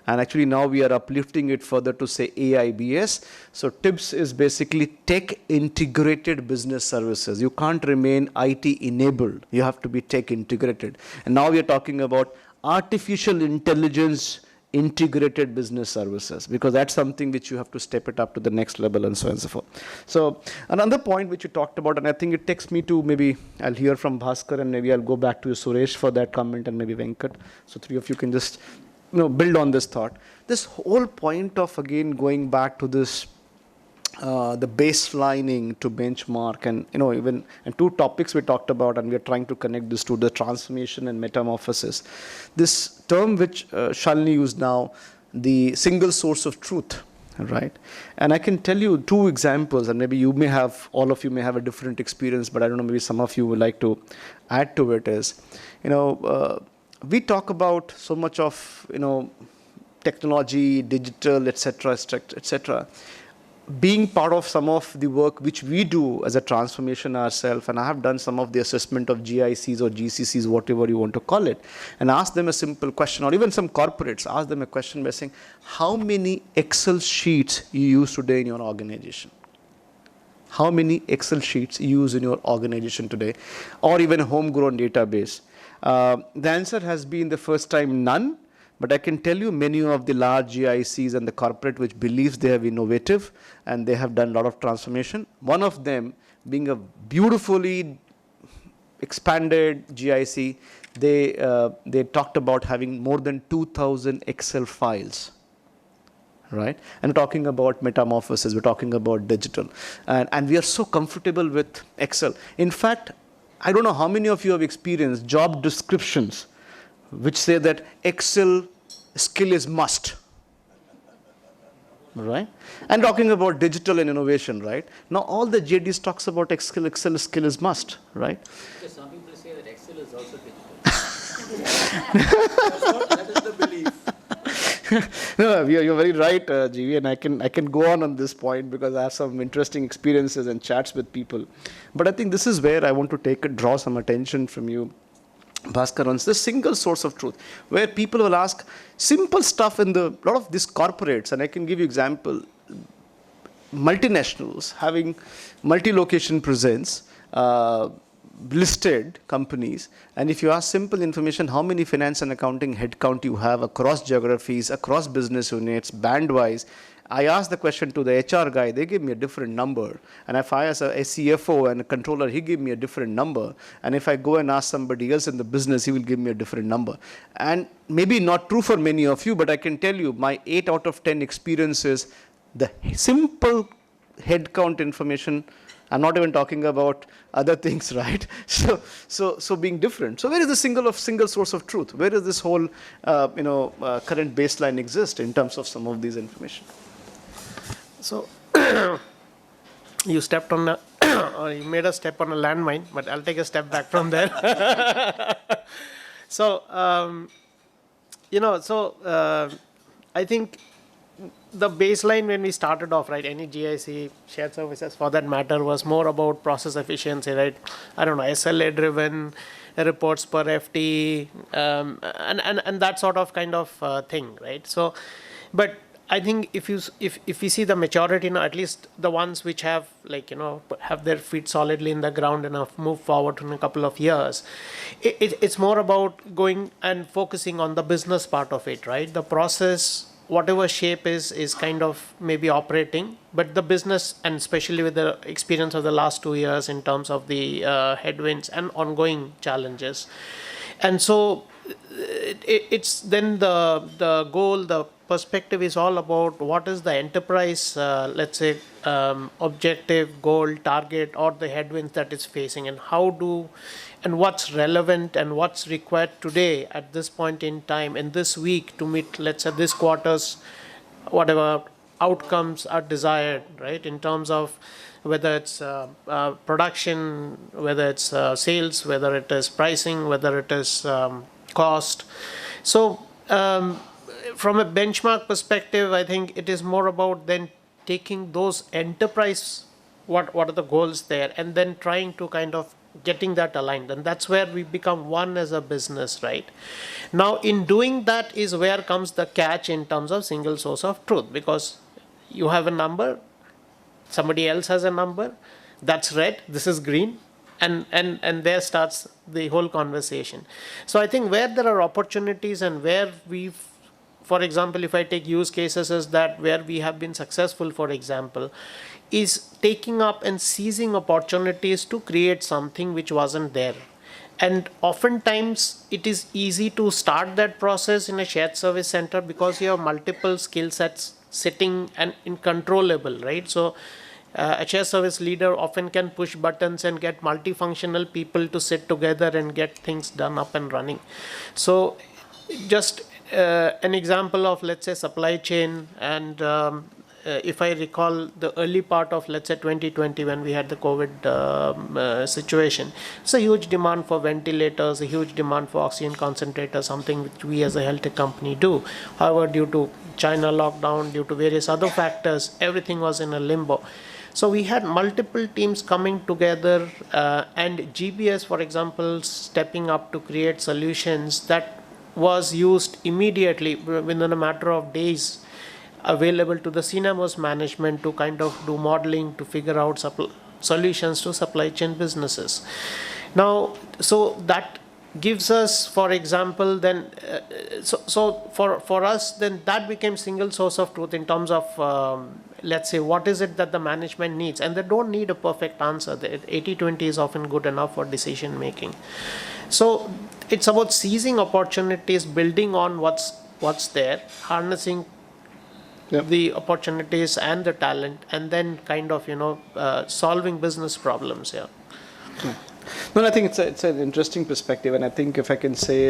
And actually now we are uplifting it further to say AIBS. So TIBS is basically tech integrated business services. You can't remain IT enabled. You have to be tech integrated. And now we are talking about artificial intelligence integrated business services, because that's something which you have to step it up to the next level, and so on and so forth. So another point which you talked about, and I think it takes me to, maybe I'll hear from Bhaskar, and maybe I'll go back to you, Suresh, for that comment, and maybe Venkat. So three of you can just build on this thought. This whole point of, again, going back to this the baselining to benchmark, and even and two topics we talked about, and we are trying to connect this to the transformation and metamorphosis. This term which Shalini used now, the single source of truth, right? And I can tell you two examples, and maybe all of you may have a different experience, but I don't know, maybe some of you would like to add to it. Is, we talk about so much of technology, digital, etc., etc. Being part of some of the work which we do as a transformation ourselves, and I have done some of the assessment of GICs or GCCs, whatever you want to call it, and ask them a simple question, or even some corporates, ask them a question by saying, how many Excel sheets you use today in your organization? How many Excel sheets you use in your organization today, or even a homegrown database? The answer has been the first time none. But I can tell you many of the large GICs and the corporate which believes they have innovative and they have done a lot of transformation. One of them being a beautifully expanded GIC, they talked about having more than 2,000 Excel files, right? And we're talking about metamorphosis, we're talking about digital. And we are so comfortable with Excel. In fact, I don't know how many of you have experienced job descriptions which say that Excel skill is must, right? And talking about digital and innovation, right? Now all the JDs talks about Excel skill is must, right? Because some people say that Excel is also digital. That is the belief. No, you're very right, GV, and I can go on this point because I have some interesting experiences and chats with people. But I think this is where I want to draw some attention from you, Bhaskar, on the single source of truth, where people will ask simple stuff in a lot of these corporates, and I can give you example, multinationals having multi-location presence, listed companies, and if you ask simple information, how many finance and accounting headcount you have across geographies, across business units, band-wise, I asked the question to the HR guy, they gave me a different number. And if I ask a CFO and a controller, he gave me a different number. And if I go and ask somebody else in the business, he will give me a different number. And maybe not true for many of you, but I can tell you my 8 out of 10 experiences, the simple headcount information, I'm not even talking about other things, right? So being different. So where is the single source of truth? Where does this whole current baseline exist in terms of some of these information? So you stepped on or you made a step on a landmine, but I'll take a step back from there. So I think the baseline when we started off, right, any GIC, shared services for that matter, was more about process efficiency, right? I don't know, SLA driven, reports per FT, and that sort of kind of thing, right? So, but I think if we see the maturity, at least the ones which have have their feet solidly in the ground and have moved forward in a couple of years, it's more about going and focusing on the business part of it, right? The process, whatever shape is kind of maybe operating, but the business, and especially with the experience of the last 2 years in terms of the headwinds and ongoing challenges. And so it's then the goal, the perspective is all about what is the enterprise, let's say, objective, goal, target, or the headwinds that it's facing, and what's relevant and what's required today at this point in time, in this week, to meet, let's say, this quarter's whatever outcomes are desired, right, in terms of whether it's production, whether it's sales, whether it is pricing, whether it is cost. So from a benchmark perspective, I think it is more about then taking those enterprise, what are the goals there, and then trying to kind of getting that aligned. And that's where we become one as a business, right? Now, in doing that is where comes the catch in terms of single source of truth, because you have a number, somebody else has a number, that's red, this is green, and there starts the whole conversation. So I think where there are opportunities and where for example, if I take use cases as that where we have been successful, for example, is taking up and seizing opportunities to create something which wasn't there. And oftentimes it is easy to start that process in a shared service center because you have multiple skill sets sitting and incontrollable, right? So A shared service leader often can push buttons and get multifunctional people to sit together and get things done up and running. So just an example of, let's say, supply chain, and if I recall the early part of, let's say, 2020 when we had the COVID situation, it's a huge demand for ventilators, a huge demand for oxygen concentrators, something which we as a health tech company do. However, due to China lockdown, due to various other factors, everything was in a limbo. So we had multiple teams coming together and GBS, for example, stepping up to create solutions that was used immediately within a matter of days, available to the Sinha's management to kind of do modeling to figure out solutions to supply chain businesses. Now, so that gives us, for example, then, so for us, then that became single source of truth in terms of, let's say, what is it that the management needs? And they don't need a perfect answer. The 80-20 is often good enough for decision making. So it's about seizing opportunities, building on what's there, harnessing the opportunities and the talent, and then kind of, solving business problems. Yeah. No, I think it's an interesting perspective, and I think if I can say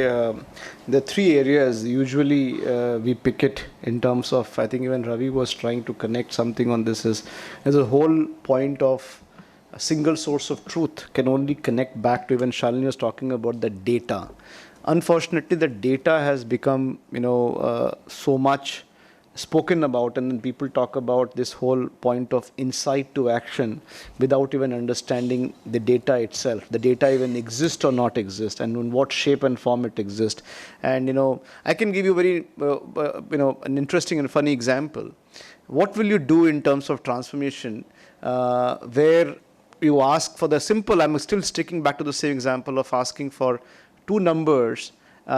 the three areas usually we pick it in terms of, I think even Ravi was trying to connect something on this, is a whole point of a single source of truth can only connect back to, even Shalini was talking about the data. Unfortunately, the data has become so much spoken about, and then people talk about this whole point of insight to action without even understanding the data itself. The data even exists or not exist, and in what shape and form it exists. And I can give you very an interesting and funny example. What will you do in terms of transformation where you ask for the simple, I'm still sticking back to the same example of asking for two numbers.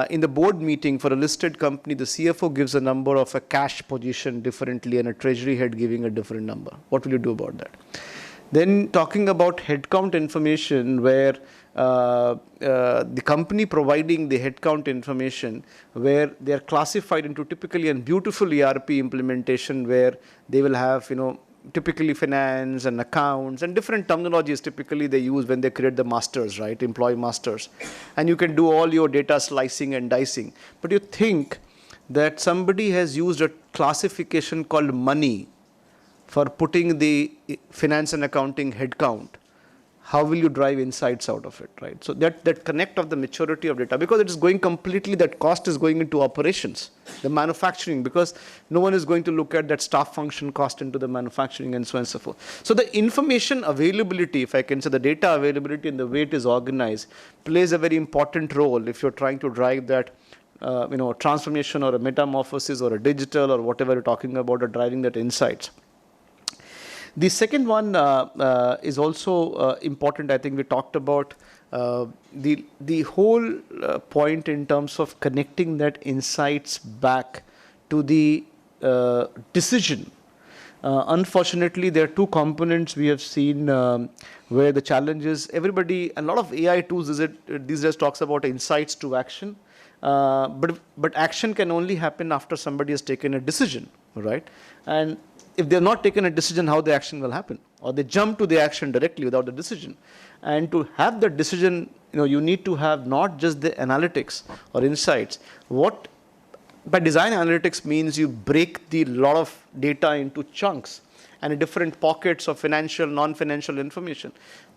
In the board meeting for a listed company, the CFO gives a number of a cash position differently and a treasury head giving a different number. What will you do about that? Then talking about headcount information, where the company providing the headcount information, where they are classified into typically and beautiful ERP implementation, where they will have, typically finance and accounts and different terminologies typically they use when they create the masters, right? Employee masters. And you can do all your data slicing and dicing. But you think that somebody has used a classification called money for putting the finance and accounting headcount. How will you drive insights out of it, right? So that connect of the maturity of data, because it is going completely, that cost is going into operations, the manufacturing, because no one is going to look at that staff function cost into the manufacturing and so on and so forth. So the information availability, if I can say, the data availability and the way it is organized plays a very important role if you're trying to drive that transformation or a metamorphosis or a digital or whatever you're talking about, or driving that insights. The second one is also important. I think we talked about the whole point in terms of connecting that insights back to the decision. Unfortunately, there are two components we have seen where the challenge is everybody, a lot of AI tools these days talks about insights to action, but action can only happen after somebody has taken a decision, right? And if they're not taken a decision, how the action will happen? Or they jump to the action directly without the decision. And to have the decision, you need to have not just the analytics or insights. What by design analytics means you break the lot of data into chunks and different pockets of financial, non-financial information.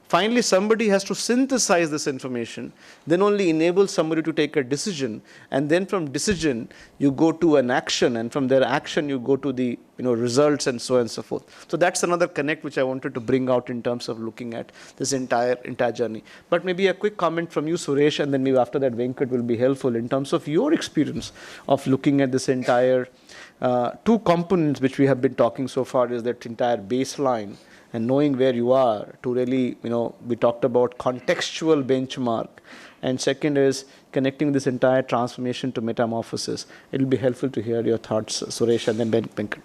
Finally, somebody has to synthesize this information, then only enable somebody to take a decision, and then from decision you go to an action, and from their action you go to the results and so on and so forth. So that's another connect which I wanted to bring out in terms of looking at this entire journey. But maybe a quick comment from you, Suresh, and then maybe after that Venkat will be helpful in terms of your experience of looking at this entire two components which we have been talking so far, is that entire baseline and knowing where you are to really, we talked about contextual benchmark. And second is connecting this entire transformation to metamorphosis. It will be helpful to hear your thoughts, Suresh, and then Venkat.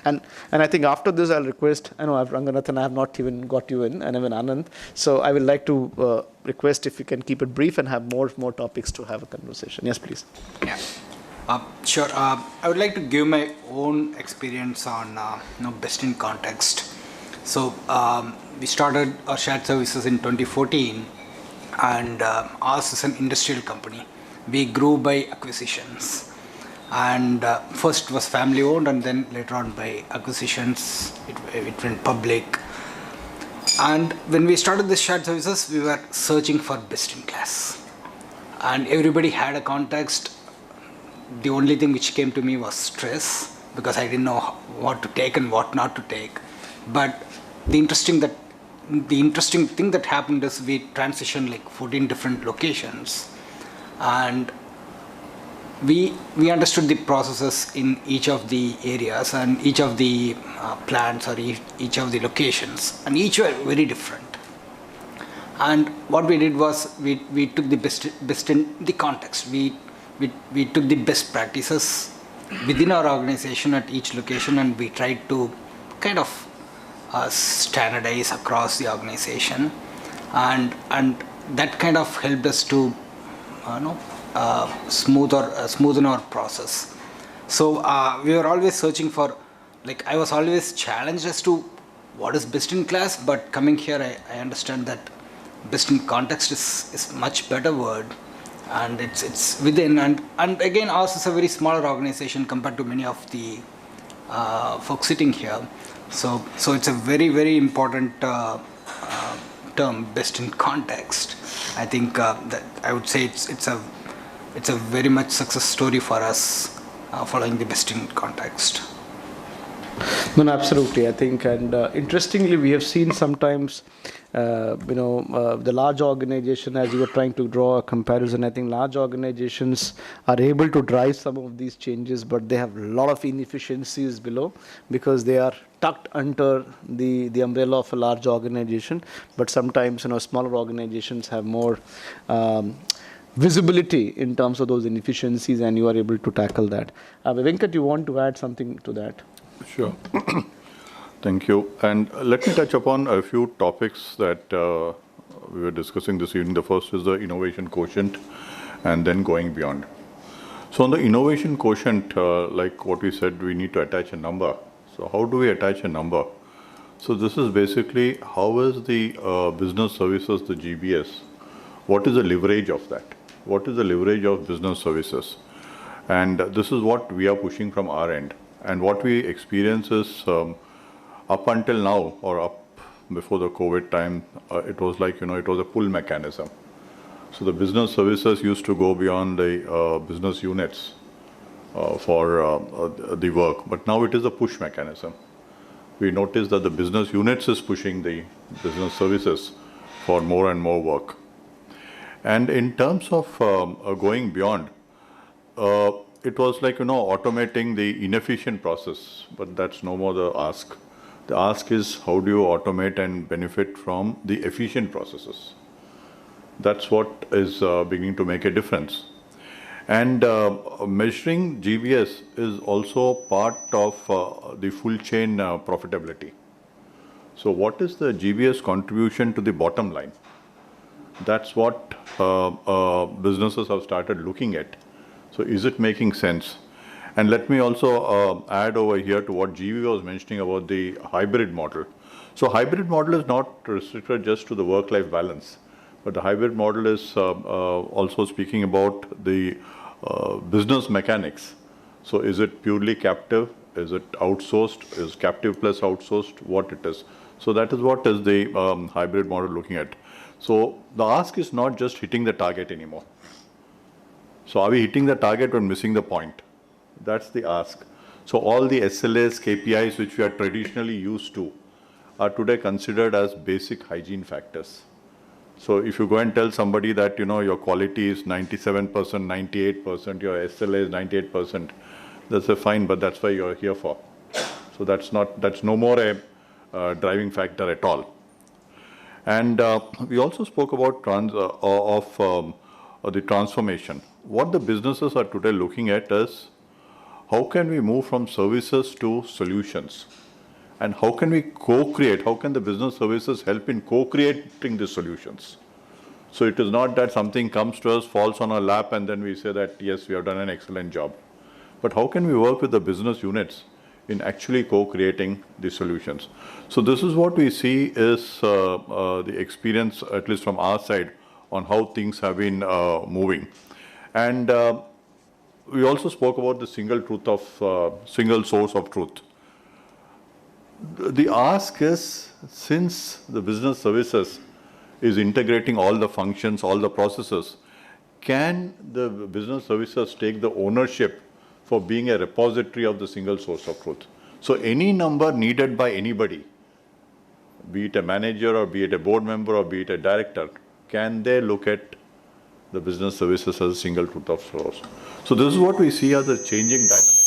And I think after this I'll request, I know Ranganathan, I have not even got you in, and even Anand. So I would like to request if you can keep it brief and have more topics to have a conversation. Yes, please. Yeah. Sure. I would like to give my own experience on best in context. So we started our shared services in 2014, and ours is an industrial company. We grew by acquisitions, and first was family owned, and then later on by acquisitions it went public. And when we started the shared services, we were searching for best in class, and everybody had a context. The only thing which came to me was stress, because I didn't know what to take and what not to take. But the interesting thing that happened is we transitioned like 14 different locations, and we understood the processes in each of the areas and each of the plants or each of the locations, and each were very different. And what we did was we took the best in the context. We took the best practices within our organization at each location, and we tried to kind of standardize across the organization, and that kind of helped us to smoothen our process. So we were always searching for, like, I was always challenged as to what is best in class, but coming here I understand that best in context is much better word, and it's within, and again ours is a very smaller organization compared to many of the folks sitting here. So it's a very, very important term, best in context. I think that I would say it's a very much success story for us following the best in context. No, absolutely. I think, and interestingly, we have seen sometimes, the large organization, as you were trying to draw a comparison, I think large organizations are able to drive some of these changes, but they have a lot of inefficiencies below because they are tucked under the umbrella of a large organization. But sometimes, smaller organizations have more visibility in terms of those inefficiencies, and you are able to tackle that. Venkat, you want to add something to that? Sure. Thank you. And let me touch upon a few topics that we were discussing this evening. The first is the innovation quotient, and then going beyond. So on the innovation quotient, like what we said, we need to attach a number. So how do we attach a number? So this is basically how is the business services, the GBS, what is the leverage of that? What is the leverage of business services? And this is what we are pushing from our end. And what we experience is up until now, or up before the COVID time, it was like, it was a pull mechanism. So the business services used to go beyond the business units for the work, but now it is a push mechanism. We notice that the business units is pushing the business services for more and more work. And in terms of going beyond, it was like, automating the inefficient process, but that's no more the ask. The ask is how do you automate and benefit from the efficient processes? That's what is beginning to make a difference. And measuring GBS is also part of the full chain profitability. So what is the GBS contribution to the bottom line? That's what businesses have started looking at. So is it making sense? And let me also add over here to what GV was mentioning about the hybrid model. So hybrid model is not restricted just to the work-life balance, but the hybrid model is also speaking about the business mechanics. So is it purely captive? Is it outsourced? Is captive plus outsourced? What it is? So that is what is the hybrid model looking at. So the ask is not just hitting the target anymore. So are we hitting the target or missing the point? That's the ask. So all the SLAs, KPIs which we are traditionally used to are today considered as basic hygiene factors. So if you go and tell somebody that, your quality is 97%, 98%, your SLA is 98%, that's a fine, but that's why you're here for. So that's no more a driving factor at all. And we also spoke about the transformation. What the businesses are today looking at is how can we move from services to solutions? And how can we co-create? How can the business services help in co-creating the solutions? So it is not that something comes to us, falls on our lap, and then we say that, yes, we have done an excellent job. But how can we work with the business units in actually co-creating the solutions. So this is what we see is the experience, at least from our side, on how things have been moving. And we also spoke about the single source of truth. The ask is, since the business services is integrating all the functions, all the processes, can the business services take the ownership for being a repository of the single source of truth? So any number needed by anybody, be it a manager or be it a board member or be it a director, can they look at the business services as a single truth of source? So this is what we see as the changing dynamic.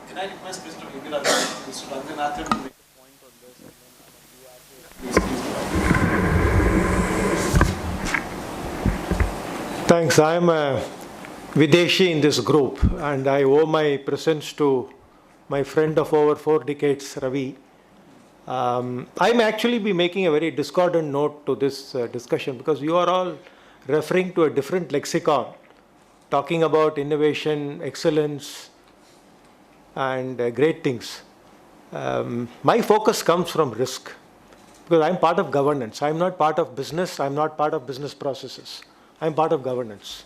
Can I request Mr. Ranganathan to make a point on this? Thanks. I am a Videshi in this group, and I owe my presence to my friend of over 4 decades, Ravi. I may actually be making a very discordant note to this discussion because you are all referring to a different lexicon, talking about innovation, excellence, and great things. My focus comes from risk because I'm part of governance. I'm not part of business. I'm not part of business processes. I'm part of governance.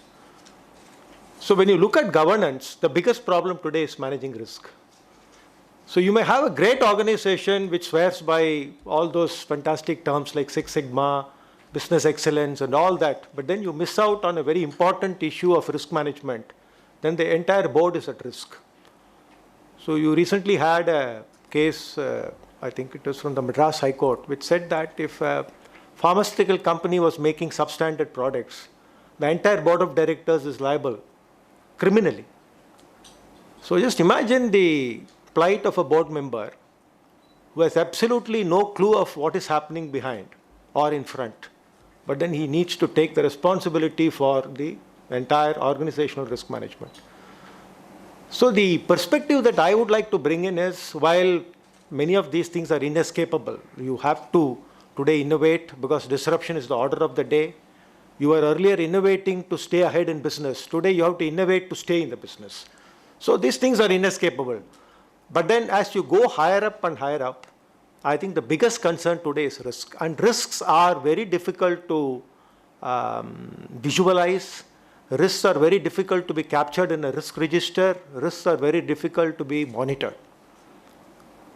So when you look at governance, the biggest problem today is managing risk. So you may have a great organization which swears by all those fantastic terms like Six Sigma, business excellence and all that, but then you miss out on a very important issue of risk management. Then the entire board is at risk. So you recently had a case, I think it was from the Madras High Court, which said that if a pharmaceutical company was making substandard products, the entire board of directors is liable criminally. So just imagine the plight of a board member who has absolutely no clue of what is happening behind or in front, but then he needs to take the responsibility for the entire organizational risk management. So the perspective that I would like to bring in is, while many of these things are inescapable, you have to today innovate because disruption is the order of the day. You were earlier innovating to stay ahead in business. Today you have to innovate to stay in the business. So these things are inescapable. But then as you go higher up and higher up, I think the biggest concern today is risk. And risks are very difficult to visualize. Risks are very difficult to be captured in a risk register. Risks are very difficult to be monitored.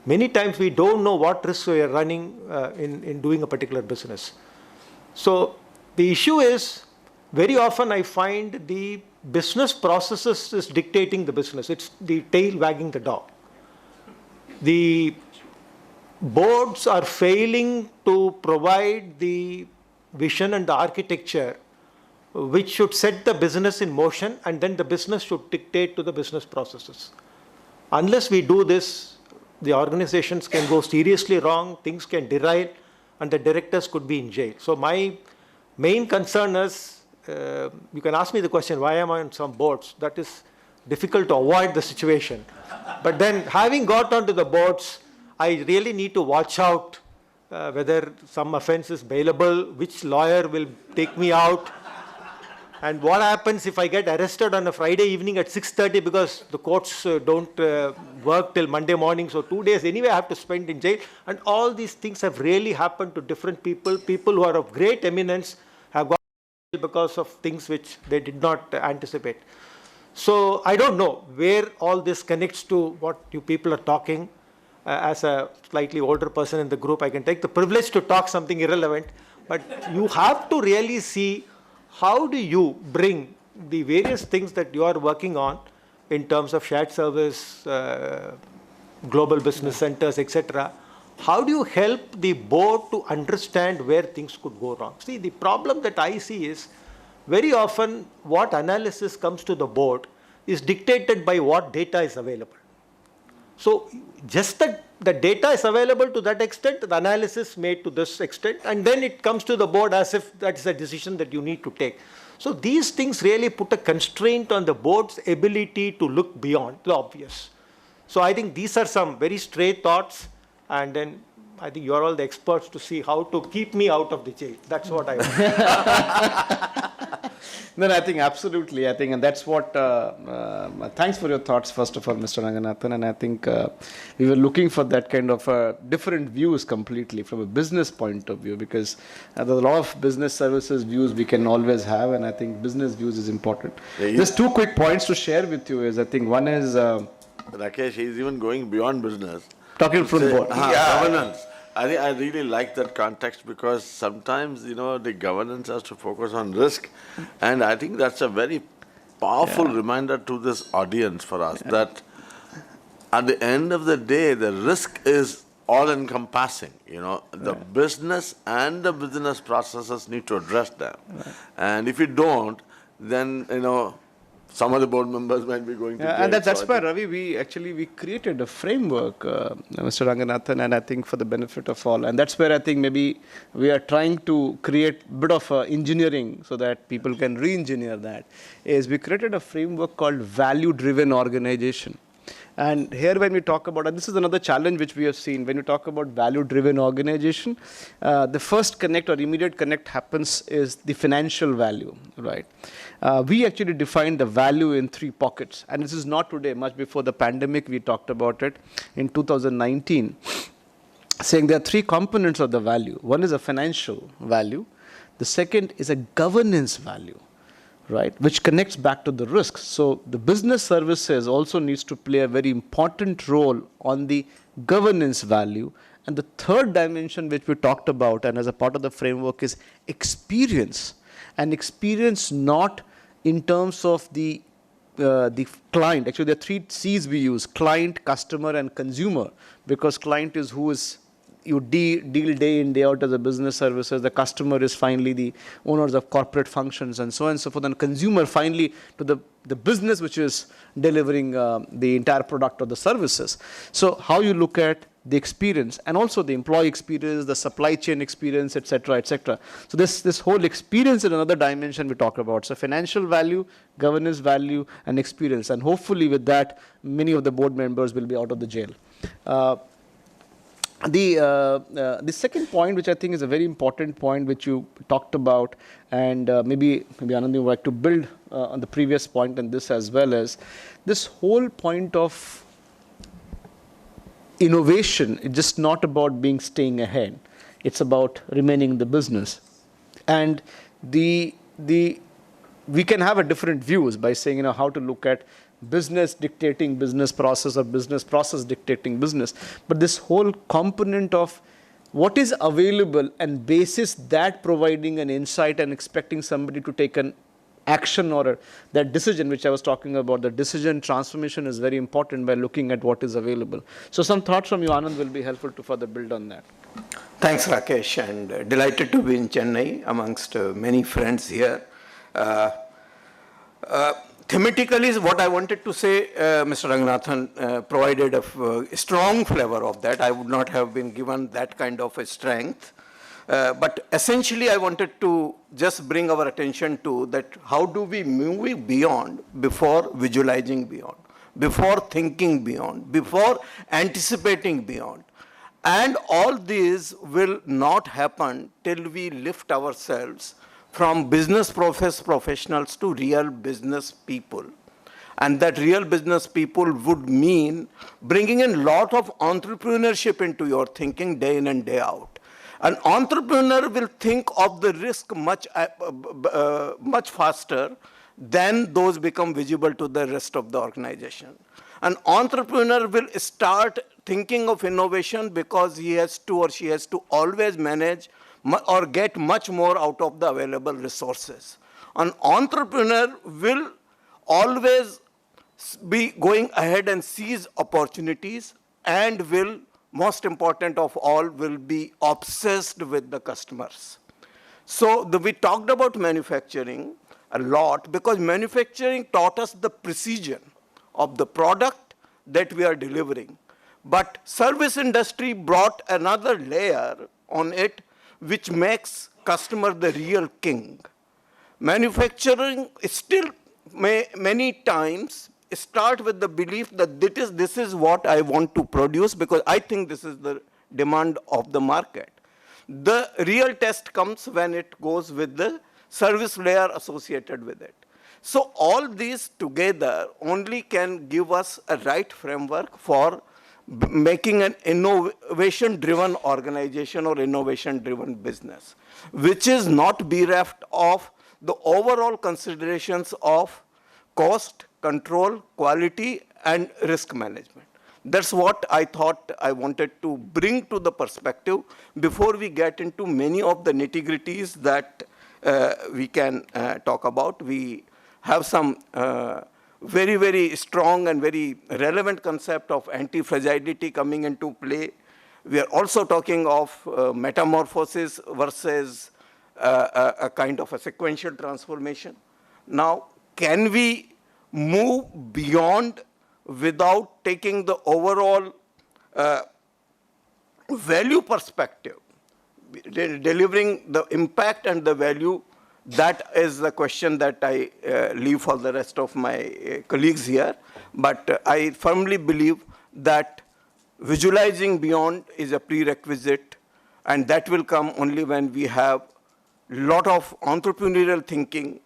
Many times we don't know what risks we are running in doing a particular business. So the issue is, very often I find the business processes is dictating the business. It's the tail wagging the dog. The boards are failing to provide the vision and the architecture which should set the business in motion, and then the business should dictate to the business processes. Unless we do this, the organizations can go seriously wrong, things can derail, and the directors could be in jail. So my main concern is, you can ask me the question, why am I on some boards? That is difficult to avoid the situation. But then having got onto the boards, I really need to watch out whether some offense is bailable, which lawyer will take me out, and what happens if I get arrested on a Friday evening at 6:30 because the courts don't work till Monday morning, so 2 days anyway I have to spend in jail. And all these things have really happened to different people. People who are of great eminence have got because of things which they did not anticipate. So I don't know where all this connects to what you people are talking. As a slightly older person in the group, I can take the privilege to talk something irrelevant, but you have to really see how do you bring the various things that you are working on in terms of shared service, global business centers, etc. How do you help the board to understand where things could go wrong? See, the problem that I see is very often what analysis comes to the board is dictated by what data is available. So just that the data is available to that extent, the analysis made to this extent, and then it comes to the board as if that is a decision that you need to take. So these things really put a constraint on the board's ability to look beyond the obvious. So I think these are some very stray thoughts, and then I think you are all the experts to see how to keep me out of the jail. That's what I want. No, I think absolutely. I think, and that's what. Thanks for your thoughts, first of all, Mr. Ranganathan. And I think we were looking for that kind of different views completely from a business point of view, because there's a lot of business services views we can always have, and I think business views is important. Yeah, Just 2 quick points to share with you. Is I think one is Rakesh, he's even going beyond business. talking from board. Governance. I really like that context, because sometimes, the governance has to focus on risk. And I think that's a very powerful reminder to this audience for us, that at the end of the day, the risk is all-encompassing. The business and the business processes need to address them. Right. And if you don't, then, some of the board members might be going to jail. And that's why, Ravi, we created a framework, Mr. Ranganathan, and I think for the benefit of all. And that's where I think maybe we are trying to create a bit of engineering so that people can re-engineer that, is we created a framework called value-driven organization. And here when we talk about, and this is another challenge which we have seen, when you talk about value-driven organization, the first connect or immediate connect happens is the financial value, right? We actually defined the value in 3 pockets. And this is not today, much before the pandemic we talked about it in 2019, saying there are 3 components of the value. One is a financial value. The second is a governance value, right, which connects back to the risks. So the business services also needs to play a very important role on the governance value. And the third dimension which we talked about, and as a part of the framework, is experience. And experience not in terms of the client. Actually, there are 3 C's we use: client, customer, and consumer, because client is who is you deal day in, day out as a business services. The customer is finally the owners of corporate functions and so on and so forth. And consumer finally to the business which is delivering the entire product or the services. So how you look at the experience, and also the employee experience, the supply chain experience, etc., etc. So this whole experience is another dimension we talk about. So financial value, governance value, and experience. And hopefully with that, many of the board members will be out of the jail. The second point, which I think is a very important point, which you talked about, and maybe Anand, you would like to build on the previous point and this as well, as this whole point of innovation is just not about staying ahead. It's about remaining in the business. And we can have a different views by saying, how to look at business dictating business process or business process dictating business. But this whole component of what is available and basis that providing an insight and expecting somebody to take an action or that decision which I was talking about, the decision transformation is very important by looking at what is available. So some thoughts from you, Anand, will be helpful to further build on that. Thanks, Rakesh, and delighted to be in Chennai amongst many friends here. Thematically, what I wanted to say, Mr. Ranganathan provided a strong flavor of that. I would not have been given that kind of a strength. But essentially, I wanted to just bring our attention to that how do we move beyond before visualizing beyond, before thinking beyond, before anticipating beyond. And all these will not happen till we lift ourselves from business professionals to real business people. And that real business people would mean bringing in a lot of entrepreneurship into your thinking day in and day out. An entrepreneur will think of the risk much faster than those become visible to the rest of the organization. An entrepreneur will start thinking of innovation because he has to or she has to always manage or get much more out of the available resources. An entrepreneur will always be going ahead and seize opportunities and will, most important of all, will be obsessed with the customers. So we talked about manufacturing a lot because manufacturing taught us the precision of the product that we are delivering. But service industry brought another layer on it which makes customer the real king. Manufacturing still many times start with the belief that this is what I want to produce because I think this is the demand of the market. The real test comes when it goes with the service layer associated with it. So all these together only can give us a right framework for making an innovation-driven organization or innovation-driven business, which is not bereft of the overall considerations of cost, control, quality, and risk management. That's what I thought I wanted to bring to the perspective before we get into many of the nitty-gritties that we can talk about. We have some very, very strong and very relevant concept of anti-fragility coming into play. We are also talking of metamorphosis versus a kind of a sequential transformation. Now, can we move beyond without taking the overall value perspective, delivering the impact and the value? That is the question that I leave for the rest of my colleagues here. But I firmly believe that visualizing beyond is a prerequisite, and that will come only when we have a lot of entrepreneurial thinking.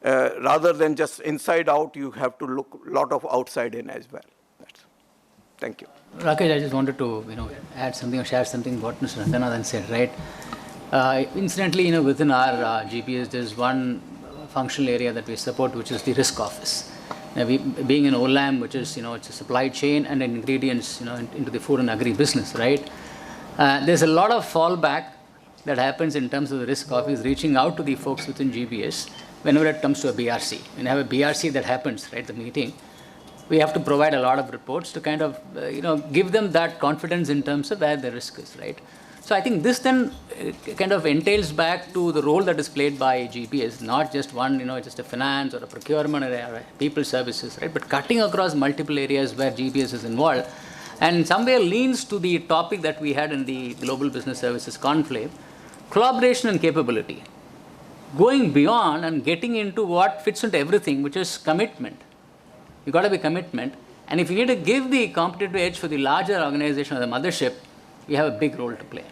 Rather than just inside out, you have to look a lot of outside in as well. Thank you. Rakesh, I just wanted to add something or share something what Mr. Ranganathan said, right? Incidentally, within our GPS, there's one functional area that we support, which is the risk office. We, being an Olam, which is, it's a supply chain and ingredients, into the food and agri business, right? There's a lot of fallback that happens in terms of the risk office reaching out to the folks within GPS whenever it comes to a BRC. When you have a BRC that happens, right, the meeting, we have to provide a lot of reports to kind of, give them that confidence in terms of where the risk is, right? So I think this then kind of entails back to the role that is played by GPS, not just one, just a finance or a procurement or a people services, right? But cutting across multiple areas where GPS is involved, and in some way leans to the topic that we had in the Global Business Services Conclave, collaboration and capability. Going beyond and getting into what fits into everything, which is commitment. You got to be commitment. And if you need to give the competitive edge for the larger organization or the mothership, we have a big role to play.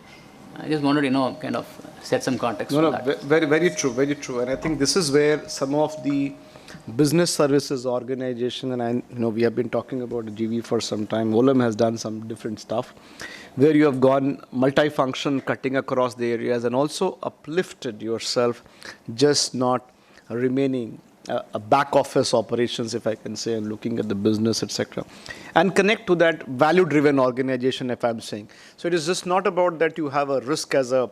I just wanted to, kind of set some context for that. Very, very true, very true. And I think this is where some of the business services organization, and we have been talking about the GV for some time. Olam has done some different stuff, where you have gone multi-function, cutting across the areas, and also uplifted yourself, just not remaining a back office operations, if I can say, and looking at the business, etc. And connect to that value-driven organization, if I'm saying. So it is just not about that you have a risk as a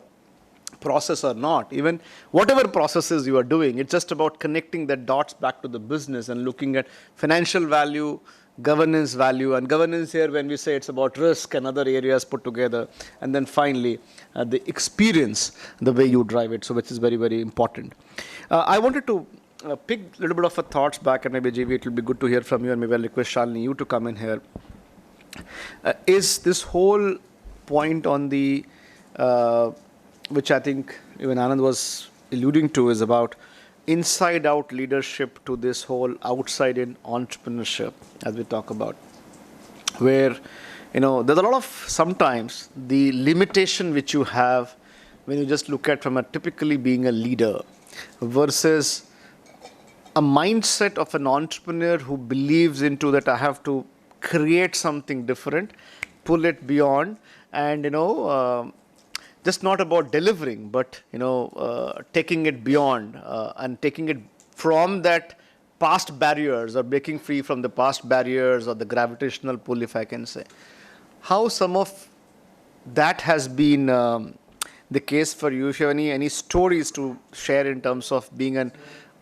process or not. Even whatever processes you are doing, it's just about connecting the dots back to the business and looking at financial value, governance value, and governance here when we say it's about risk and other areas put together, and then finally the experience, the way you drive it, so which is very, very important. I wanted to pick a little bit of a thoughts back, and maybe JV, it will be good to hear from you, and maybe I'll request Shalini, you to come in here. Is this whole point on the, which I think even Anand was alluding to, is about inside-out leadership to this whole outside-in entrepreneurship, as we talk about, where, there's a lot of, sometimes, the limitation which you have when you just look at from a typically being a leader versus a mindset of an entrepreneur who believes into that I have to create something different, pull it beyond, and, just not about delivering, but, taking it beyond and taking it from that past barriers or breaking free from the past barriers or the gravitational pull, if I can say. How some of that has been the case for you? If you have any stories to share in terms of being an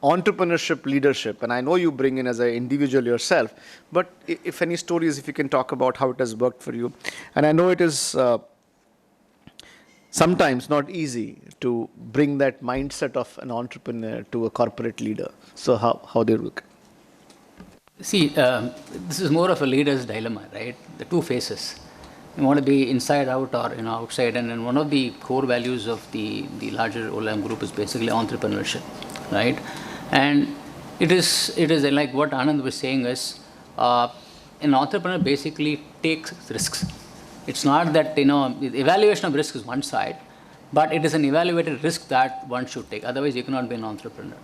entrepreneurship leadership, and I know you bring in as an individual yourself, but if any stories, if you can talk about how it has worked for you. And I know it is sometimes not easy to bring that mindset of an entrepreneur to a corporate leader. So how they look? See, this is more of a leader's dilemma, right? The two faces. You want to be inside out or outside, and then one of the core values of the larger Olam group is basically entrepreneurship, right? And it is like what Anand was saying is, an entrepreneur basically takes risks. It's not that, the evaluation of risk is one side, but it is an evaluated risk that one should take. Otherwise, you cannot be an entrepreneur.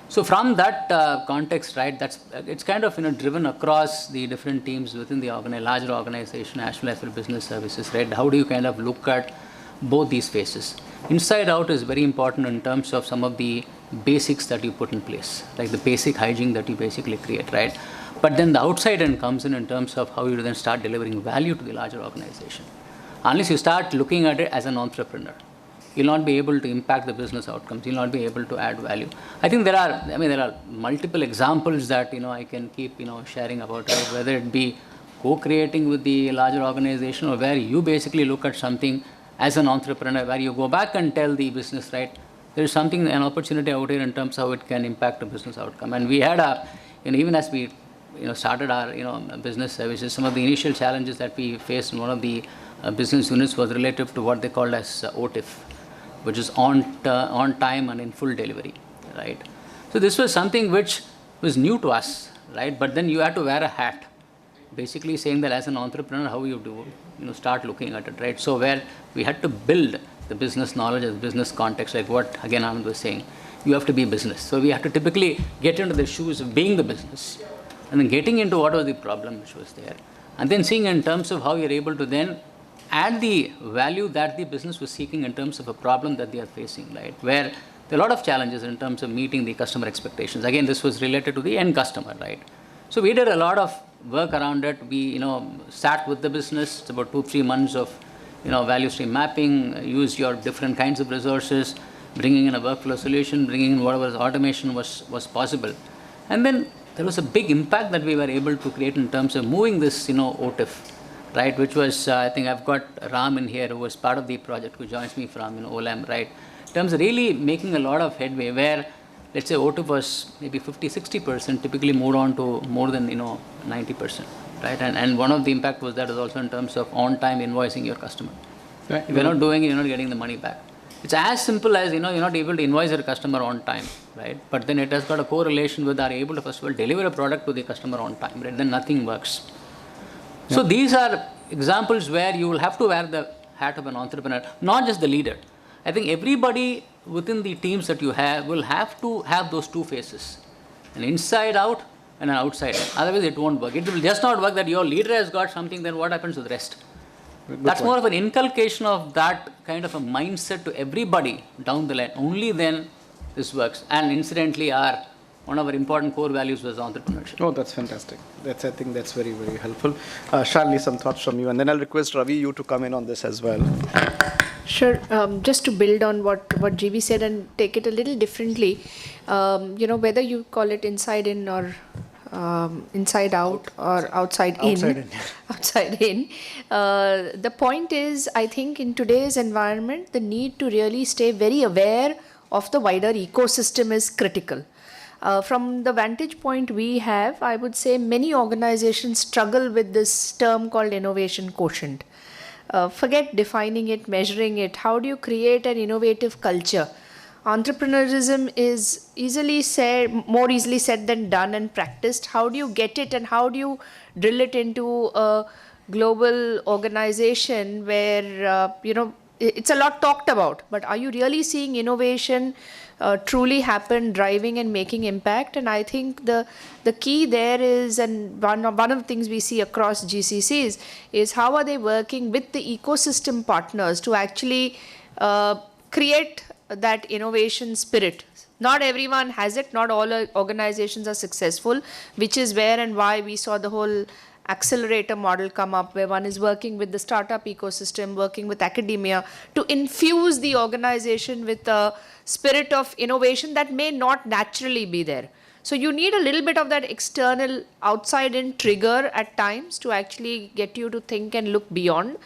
So from that context, right, it's kind of driven across the different teams within the larger organization as well as for business services, right? How do you kind of look at both these phases? Inside out is very important in terms of some of the basics that you put in place, like the basic hygiene that you basically create, right? But then the outside end comes in terms of how you then start delivering value to the larger organization. Unless you start looking at it as an entrepreneur, you'll not be able to impact the business outcomes. You'll not be able to add value. I think there are multiple examples that I can keep sharing about, right? Whether it be co-creating with the larger organization or where you basically look at something as an entrepreneur, where you go back and tell the business, right? There is an opportunity out here in terms of how it can impact the business outcome. And we had even as we started our business services, some of the initial challenges that we faced in one of the business units was related to what they called as OTIF, which is on time and in full delivery, right? So this was something which was new to us, right? But then you had to wear a hat, basically saying that as an entrepreneur, how you do start looking at it, right? So where we had to build the business knowledge as business context, like what again Anand was saying, you have to be business. So we have to typically get into the shoes of being the business, and then getting into what was the problem which was there, and then seeing in terms of how you're able to then add the value that the business was seeking in terms of a problem that they are facing, right? Where there are a lot of challenges in terms of meeting the customer expectations. Again, this was related to the end customer, right? So we did a lot of work around it. We, sat with the business. It's about 2-3 months of, value stream mapping, used your different kinds of resources, bringing in a workflow solution, bringing in whatever automation was possible. And then there was a big impact that we were able to create in terms of moving this, OTIF, right, which was, I think I've got Ram in here, who was part of the project, who joins me from Olam, right, in terms of really making a lot of headway where, let's say, OTIF was maybe 50-60%, typically moved on to more than, 90%, right, and one of the impact was that is also in terms of on-time invoicing your customer. Right. If you're not doing it, you're not getting the money back. It's as simple as, you're not able to invoice your customer on time, right, but then it has got a correlation with are able to, first of all, deliver a product to the customer on time, right, then nothing works. So these are examples where you will have to wear the hat of an entrepreneur, not just the leader. I think everybody within the teams that you have will have to have those two faces, an inside out and an outside in. Otherwise, it won't work. It will just not work that your leader has got something, then what happens to the rest? That's more of an inculcation of that kind of a mindset to everybody down the line. Only then this works. And incidentally, one of our important core values was entrepreneurship. Oh, that's fantastic. I think that's very, very helpful. Shalini, some thoughts from you, and then I'll request Ravi, you to come in on this as well. Sure. Just to build on what GB said and take it a little differently, whether you call it inside in or inside out or outside in. Outside in. The point is, I think in today's environment, the need to really stay very aware of the wider ecosystem is critical. From the vantage point we have, I would say many organizations struggle with this term called innovation quotient. Forget defining it, measuring it. How do you create an innovative culture? Entrepreneurism is more easily said than done and practiced. How do you get it and how do you drill it into a global organization where, it's a lot talked about, but are you really seeing innovation truly happen, driving and making impact? And I think the key there is, and one of the things we see across GCCs is how are they working with the ecosystem partners to actually create that innovation spirit. Not everyone has it, not all organizations are successful, which is where and why we saw the whole accelerator model come up, where one is working with the startup ecosystem, working with academia to infuse the organization with a spirit of innovation that may not naturally be there. So you need a little bit of that external outside in trigger at times to actually get you to think and look beyond.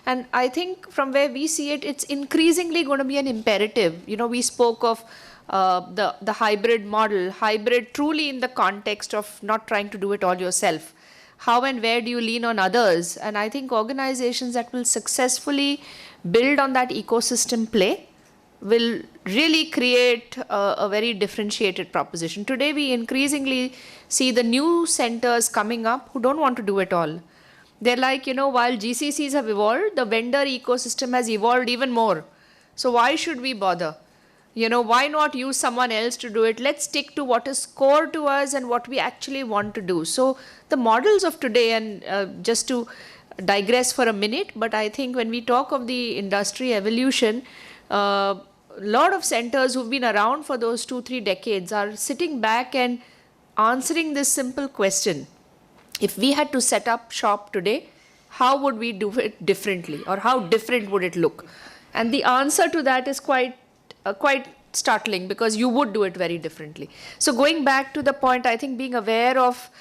And I think from where we see it, it's increasingly going to be an imperative. We spoke of the hybrid model, hybrid truly in the context of not trying to do it all yourself. How and where do you lean on others? And I think organizations that will successfully build on that ecosystem play will really create a very differentiated proposition. Today, we increasingly see the new centers coming up who don't want to do it all. They're like, while GCCs have evolved, the vendor ecosystem has evolved even more. So why should we bother? Why not use someone else to do it? Let's stick to what is core to us and what we actually want to do. So the models of today, and just to digress for a minute, but I think when we talk of the industry evolution, a lot of centers who've been around for those 2-3 decades are sitting back and answering this simple question. If we had to set up shop today, how would we do it differently, or how different would it look? And the answer to that is quite startling, because you would do it very differently. So going back to the point, I think being aware of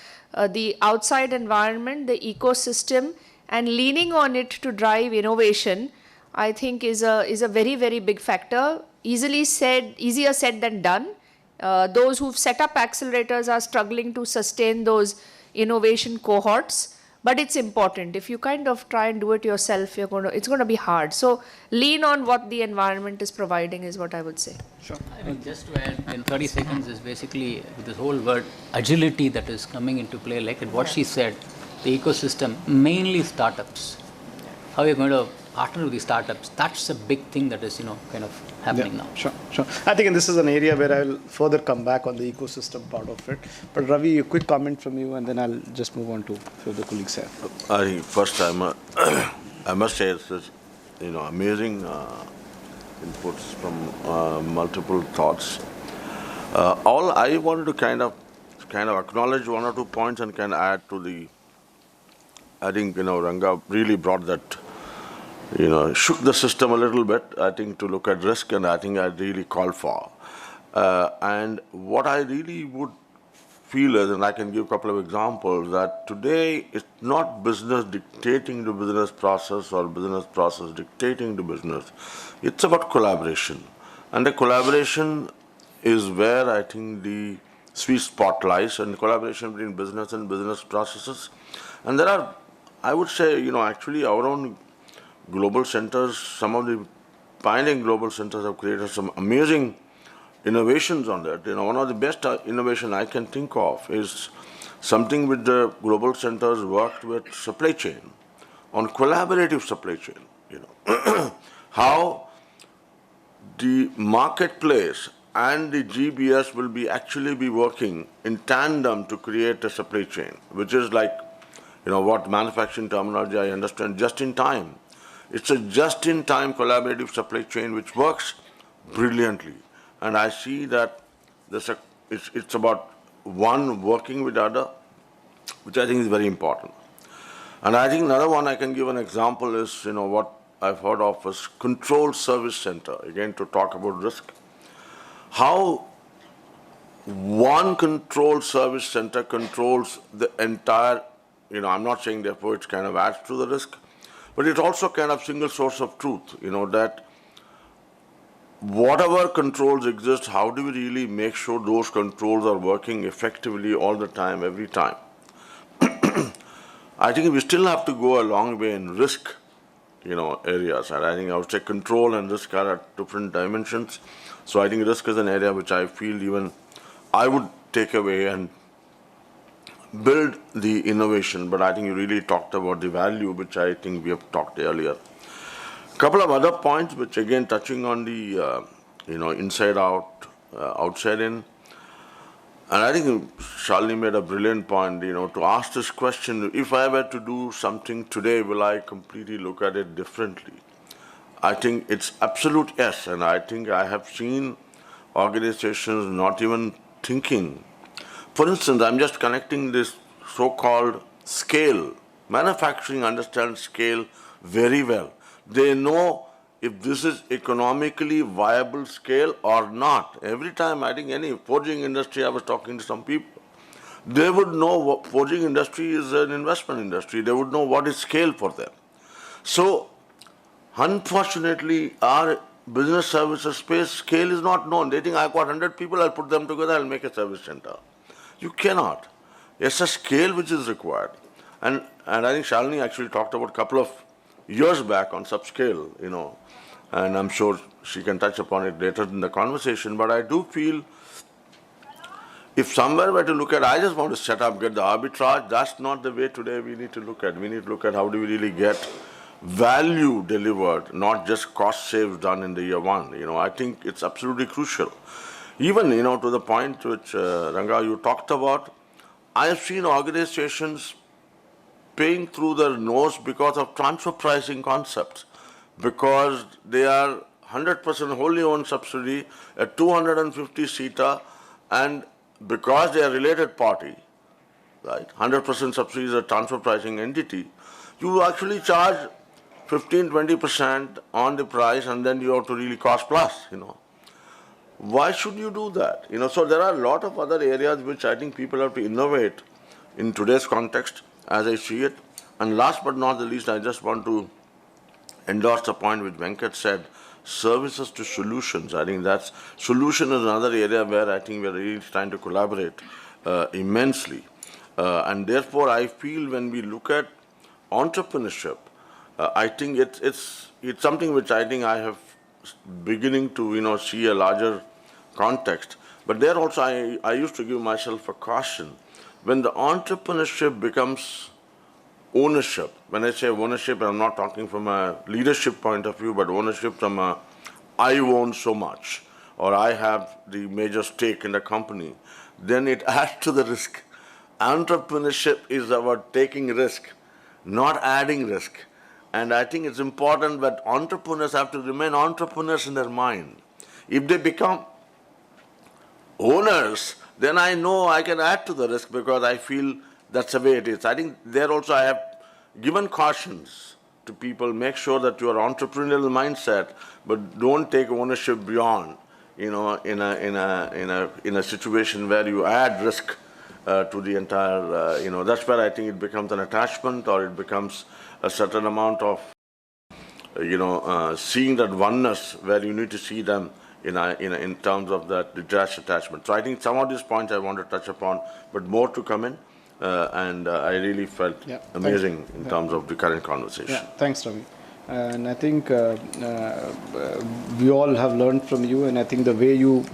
the outside environment, the ecosystem, and leaning on it to drive innovation, I think is a very, very big factor. Easier said than done. Those who've set up accelerators are struggling to sustain those innovation cohorts. But it's important. If you kind of try and do it yourself, it's going to be hard. So lean on what the environment is providing is what I would say. Sure. I mean, just to add in 30 seconds is basically this whole word agility that is coming into play. Like what she said, the ecosystem, mainly startups. How are you going to partner with the startups? That's a big thing that is, kind of happening now. Sure. I think this is an area where I will further come back on the ecosystem part of it. But Ravi, a quick comment from you, and then I'll just move on to the colleagues here. I think first I must say it's amazing inputs from multiple thoughts. All I wanted to kind of acknowledge one or two points and can add to the. I think Ranga really brought that. Shook the system a little bit, I think, to look at risk, and I think I really called for. And what I really would feel is, and I can give a couple of examples, that today it's not business dictating the business process or business process dictating the business. It's about collaboration. And the collaboration is where I think the sweet spot lies, and collaboration between business and business processes. And there are, I would say, actually our own global centers, some of the pioneering global centers have created some amazing innovations on that. One of the best innovation I can think of is something with the global centers worked with supply chain, on collaborative supply chain. How the marketplace and the GBS will actually be working in tandem to create a supply chain, which is like, what manufacturing terminology I understand, just in time. It's a just-in-time collaborative supply chain which works brilliantly. And I see that it's about one working with the other, which I think is very important. And I think another one I can give an example is, what I've heard of as control service center, again to talk about risk. How one control service center controls the entire, I'm not saying therefore it kind of adds to the risk, but it's also kind of single source of truth, that whatever controls exist, how do we really make sure those controls are working effectively all the time, every time? I think we still have to go a long way in risk, areas. And I think I would say control and risk are at different dimensions. So I think risk is an area which I feel even I would take away and build the innovation, but I think you really talked about the value, which I think we have talked earlier. A couple of other points, which again touching on the, inside out, outside in. And I think Shalini made a brilliant point, to ask this question, if I were to do something today, will I completely look at it differently? I think it's absolute yes, and I think I have seen organizations not even thinking. For instance, I'm just connecting this so-called scale. Manufacturing understands scale very well. They know if this is economically viable scale or not. Every time, I think any forging industry, I was talking to some people, they would know what forging industry is an investment industry. They would know what is scale for them. So, unfortunately, our business services space scale is not known. They think I've got 100 people, I'll put them together, I'll make a service center. You cannot. It's a scale which is required. And I think Shalini actually talked about a couple of years back on subscale, and I'm sure she can touch upon it later in the conversation, but I do feel if somewhere were to look at, I just want to get the arbitrage, that's not the way today we need to look at. We need to look at how do we really get value delivered, not just cost saves done in the year one. I think it's absolutely crucial. Even, to the point which Ranga, you talked about, I have seen organizations paying through their nose because of transfer pricing concepts, because they are 100% wholly owned subsidiary, a 250-seater, and because they are related party, right, 100% subsidy is a transfer pricing entity, you actually charge 15-20% on the price, and then you have to really cost plus, Why should you do that? So there are a lot of other areas which I think people have to innovate in today's context, as I see it. And last but not the least, I just want to endorse the point which Venkat said, services to solutions. I think that's solution is another area where I think we're really trying to collaborate immensely. And therefore, I feel when we look at entrepreneurship, I think it's something which I think I have beginning to see a larger context. But there also I used to give myself a caution. When the entrepreneurship becomes ownership, when I say ownership, I'm not talking from a leadership point of view, but ownership from a I own so much, or I have the major stake in the company, then it adds to the risk. Entrepreneurship is about taking risk, not adding risk. And I think it's important that entrepreneurs have to remain entrepreneurs in their mind. If they become owners, then I know I can add to the risk because I feel that's the way it is. I think there also I have given cautions to people, make sure that you are entrepreneurial mindset, but don't take ownership beyond, in a situation where you add risk to the entire, that's where I think it becomes an attachment, or it becomes a certain amount of, seeing that oneness where you need to see them in terms of that detached attachment. So I think some of these points I want to touch upon, but more to come in. And I really felt amazing in terms of the current conversation. Yeah, thanks, Ravi. And I think we all have learned from you, and I think the way you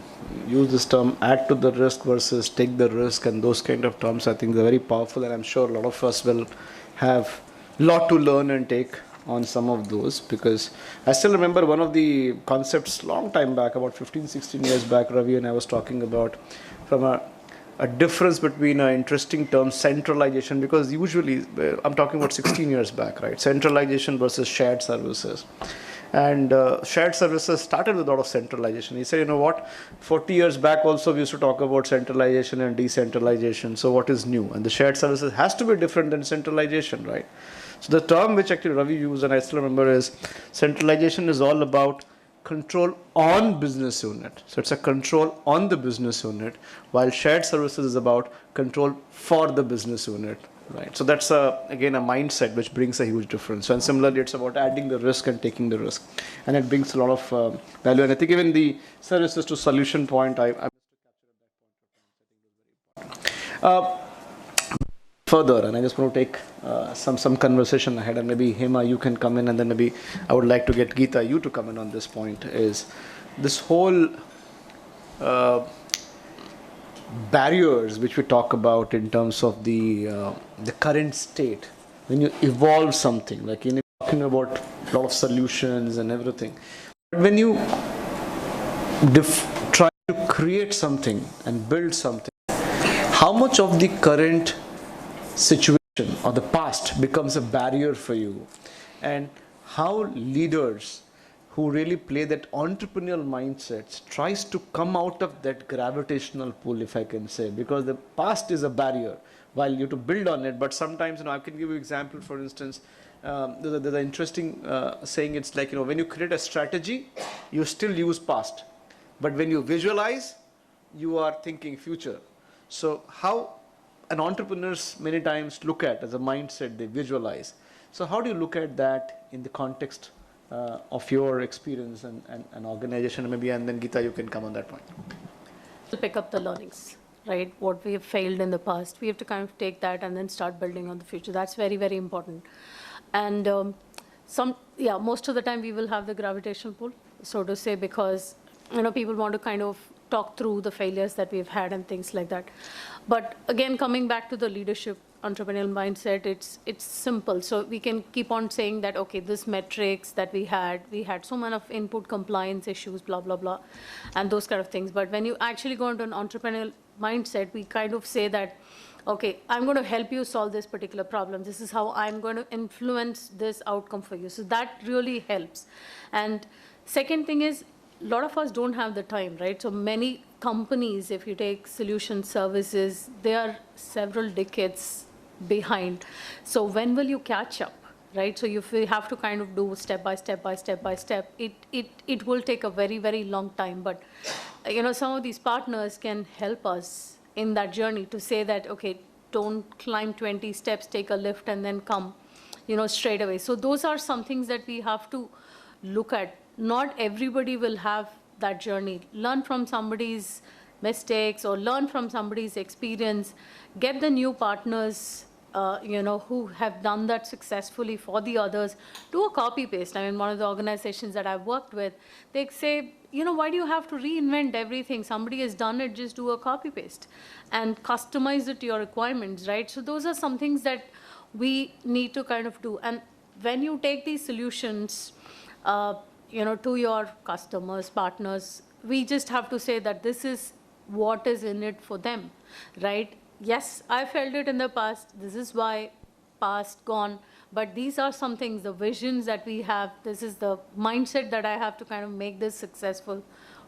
use this term, add to the risk versus take the risk, and those kind of terms, I think they're very powerful, and I'm sure a lot of us will have a lot to learn and take on some of those, because I still remember one of the concepts long time back, about 15-16 years back, Ravi and I was talking about from a difference between an interesting term, centralization, because usually, I'm talking about 16 years back, right? Centralization versus shared services. And shared services started with a lot of centralization. He said, you know what, 40 years back also we used to talk about centralization and decentralization. So what is new? And the shared services has to be different than centralization, right? So the term which actually Ravi used, and I still remember, is centralization is all about control on business unit. So it's a control on the business unit, while shared services is about control for the business unit, right? So that's again a mindset which brings a huge difference. And similarly, it's about adding the risk and taking the risk, and it brings a lot of value. And I think even the services to solution point, further, and I just want to take some conversation ahead, and maybe Hema, you can come in, and then maybe I would like to get Geetha, you to come in on this point, is this whole barriers which we talk about in terms of the current state. When you evolve something, like you're talking about a lot of solutions and everything, but when you try to create something and build something, how much of the current situation or the past becomes a barrier for you, and how leaders who really play that entrepreneurial mindset tries to come out of that gravitational pull, if I can say, because the past is a barrier while you have to build on it. But sometimes, I can give you an example. For instance, there's an interesting saying. It's like, when you create a strategy, you still use past, but when you visualize, you are thinking future. So how an entrepreneurs many times look at as a mindset, they visualize. So how do you look at that in the context of your experience and organization? Maybe, and then Geetha, you can come on that point. To pick up the learnings, right? What we have failed in the past, we have to kind of take that and then start building on the future. That's very, very important. And most of the time we will have the gravitational pull, so to say, because people want to kind of talk through the failures that we've had and things like that. But again, coming back to the leadership entrepreneurial mindset, it's simple. So we can keep on saying that, okay, this metrics that we had so many of input compliance issues, blah, blah, blah, and those kind of things. But when you actually go into an entrepreneurial mindset, we kind of say that, okay, I'm going to help you solve this particular problem. This is how I'm going to influence this outcome for you. So that really helps. And second thing is, a lot of us don't have the time, right? So many companies, if you take solution services, they are several decades behind. So when will you catch up, right? So if you have to kind of do step by step by step by step, it will take a very, very long time. But, some of these partners can help us in that journey to say that, okay, don't climb 20 steps, take a lift and then come, straight away. So those are some things that we have to look at. Not everybody will have that journey. Learn from somebody's mistakes or learn from somebody's experience. Get the new partners, who have done that successfully for the others. Do a copy paste. I mean, one of the organizations that I've worked with, they say, why do you have to reinvent everything? Somebody has done it, just do a copy paste and customize it to your requirements, right? So those are some things that we need to kind of do. And when you take these solutions, to your customers, partners, we just have to say that this is what is in it for them, right? Yes, I felt it in the past. This is why past, gone. But these are some things, the visions that we have. This is the mindset that I have to kind of make this successful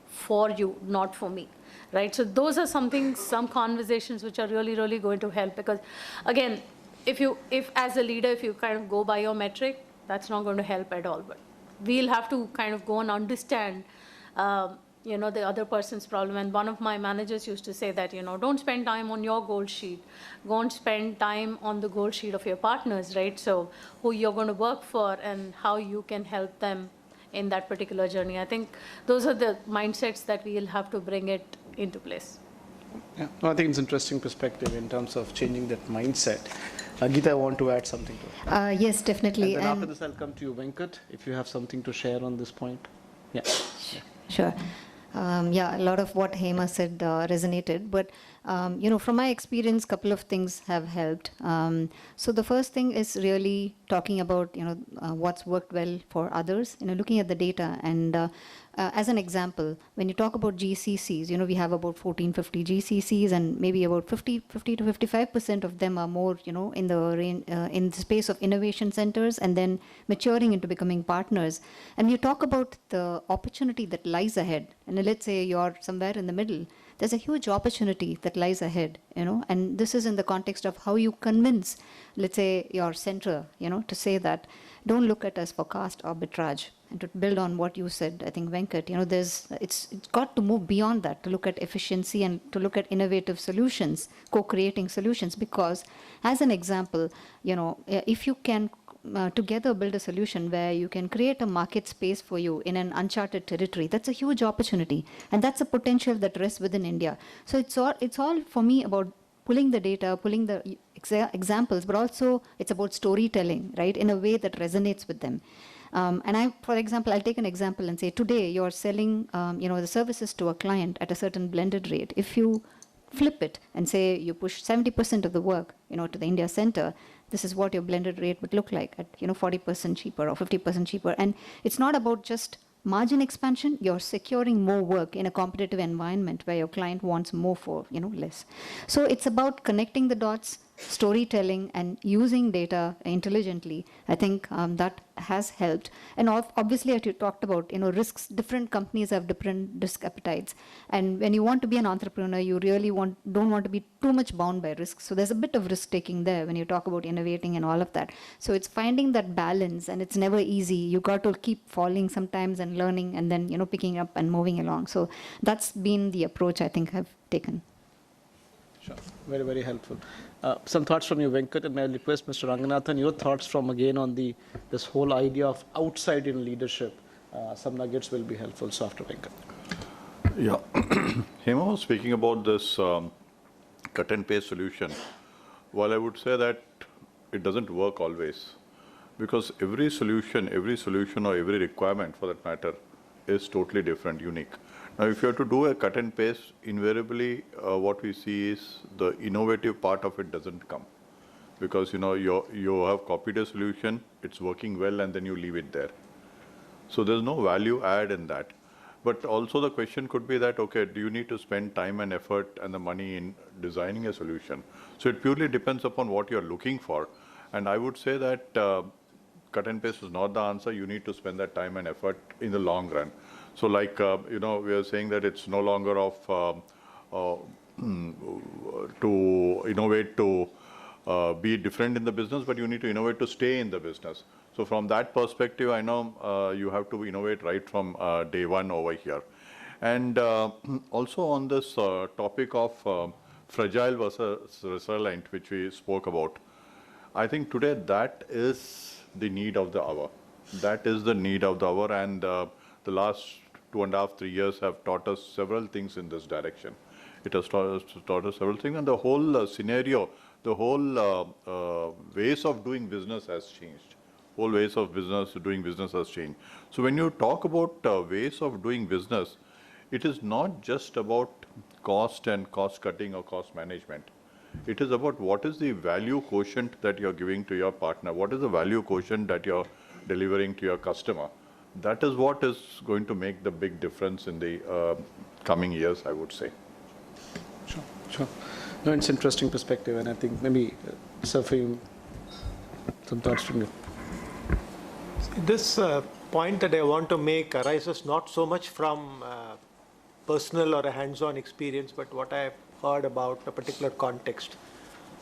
for you, not for me, right? So those are some conversations which are really, really going to help. Because again, if as a leader, if you kind of go by your metric, that's not going to help at all. But we'll have to kind of go and understand, the other person's problem. And one of my managers used to say that, don't spend time on your goal sheet. Go and spend time on the goal sheet of your partners, right? So who you're going to work for and how you can help them in that particular journey. I think those are the mindsets that we'll have to bring it into place. Yeah, no, I think it's an interesting perspective in terms of changing that mindset. Geetha, I want to add something to it. Yes, definitely. And then after this, I'll come to you, Venkat, if you have something to share on this point. Yeah. Sure. A lot of what Hema said resonated, but from my experience, couple of things have helped. So the first thing is really talking about what's worked well for others. Looking at the data, and as an example, when you talk about GCCs, we have about 1450 GCCs, and maybe about 50 to 55% of them are more in the range, in the space of innovation centers, and then maturing into becoming partners. And you talk about the opportunity that lies ahead, and let's say you're somewhere in the middle. There's a huge opportunity that lies ahead, and this is in the context of how you convince, let's say, your center, to say that don't look at us for cost arbitrage. And to build on what you said, I think, Venkat, it's got to move beyond that, to look at efficiency and to look at innovative solutions, co-creating solutions. Because, as an example, if you can together build a solution where you can create a market space for you in an uncharted territory, that's a huge opportunity, and that's a potential that rests within India. So it's all for me about pulling the data, pulling the examples, but also it's about storytelling, right, in a way that resonates with them. For example, I'll take an example and say, today you're selling, the services to a client at a certain blended rate. If you flip it and say you push 70% of the work, to the India center, this is what your blended rate would look like at, 40% cheaper or 50% cheaper. And it's not about just margin expansion. You're securing more work in a competitive environment where your client wants more for, less. So it's about connecting the dots, storytelling, and using data intelligently. I think that has helped. And obviously, as you talked about, risks, different companies have different risk appetites. And when you want to be an entrepreneur, you really don't want to be too much bound by risks. So there's a bit of risk taking there when you talk about innovating and all of that. So it's finding that balance, and it's never easy. You got to keep falling sometimes and learning, and then, picking up and moving along. So that's been the approach I think I've taken. Sure. Very, very helpful. Some thoughts from you, Venkat, and may I request Mr. Ranganathan, your thoughts from again on this whole idea of outside in leadership. Some nuggets will be helpful. So after Venkat. Yeah. Hema was speaking about this cut and paste solution. While I would say that it doesn't work always, because every solution or every requirement for that matter is totally different, unique. Now, if you have to do a cut and paste, invariably what we see is the innovative part of it doesn't come. because you have copied a solution, it's working well, and then you leave it there. So there's no value add in that. But also the question could be that, okay, do you need to spend time and effort and the money in designing a solution? So it purely depends upon what you're looking for. And I would say that cut and paste is not the answer. You need to spend that time and effort in the long run. So like, we are saying that it's no longer of to innovate to be different in the business, but you need to innovate to stay in the business. So from that perspective, I know you have to innovate right from day one over here. And also on this topic of fragile versus resilient, which we spoke about, I think today that is the need of the hour. That is the need of the hour, and the last 2.5, 3 years have taught us several things in this direction. It has taught us several things, and the whole scenario, the whole ways of doing business has changed. Whole ways of doing business has changed. So when you talk about ways of doing business, it is not just about cost and cost cutting or cost management. It is about what is the value quotient that you're giving to your partner. What is the value quotient that you're delivering to your customer? That is what is going to make the big difference in the coming years, I would say. Sure. No, it's an interesting perspective, and I think maybe, sir, for you, some thoughts from you. This point that I want to make arises not so much from personal or a hands-on experience, but what I have heard about a particular context.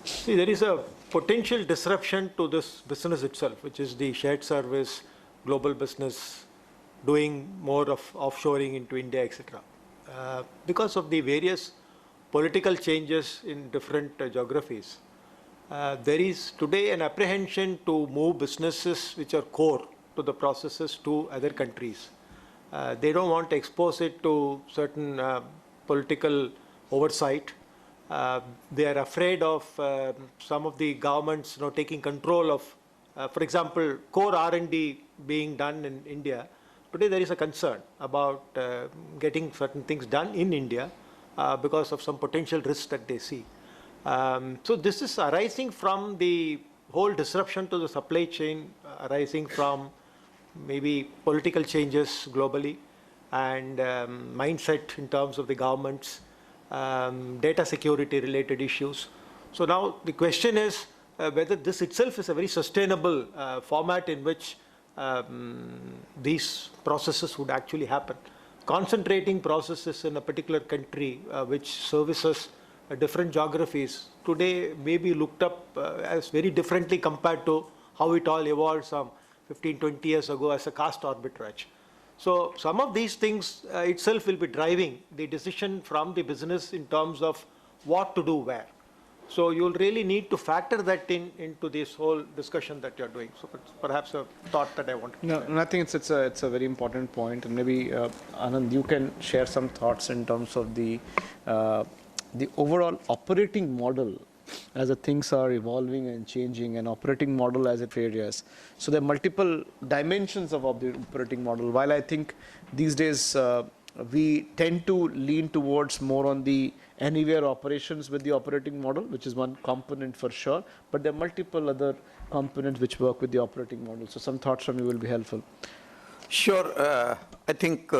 See, there is a potential disruption to this business itself, which is the shared service, global business, doing more of offshoring into India, etc. Because of the various political changes in different geographies, there is today an apprehension to move businesses which are core to the processes to other countries. They don't want to expose it to certain political oversight. They are afraid of some of the governments taking control of, for example, core R&D being done in India. Today there is a concern about getting certain things done in India because of some potential risks that they see. So this is arising from the whole disruption to the supply chain, arising from maybe political changes globally and mindset in terms of the governments, data security related issues. So now the question is whether this itself is a very sustainable format in which these processes would actually happen. Concentrating processes in a particular country which services different geographies today may be looked up as very differently compared to how it all evolved some 15, 20 years ago as a caste arbitrage. So some of these things itself will be driving the decision from the business in terms of what to do where. So you'll really need to factor that into this whole discussion that you're doing. So it's perhaps a thought that I want to share. No, I think it's a very important point, and maybe Anand, you can share some thoughts in terms of the overall operating model as the things are evolving and changing, and operating model as it varies. So there are multiple dimensions of the operating model. While I think these days we tend to lean towards more on the anywhere operations with the operating model, which is one component for sure, but there are multiple other components which work with the operating model. So some thoughts from you will be helpful. Sure. I think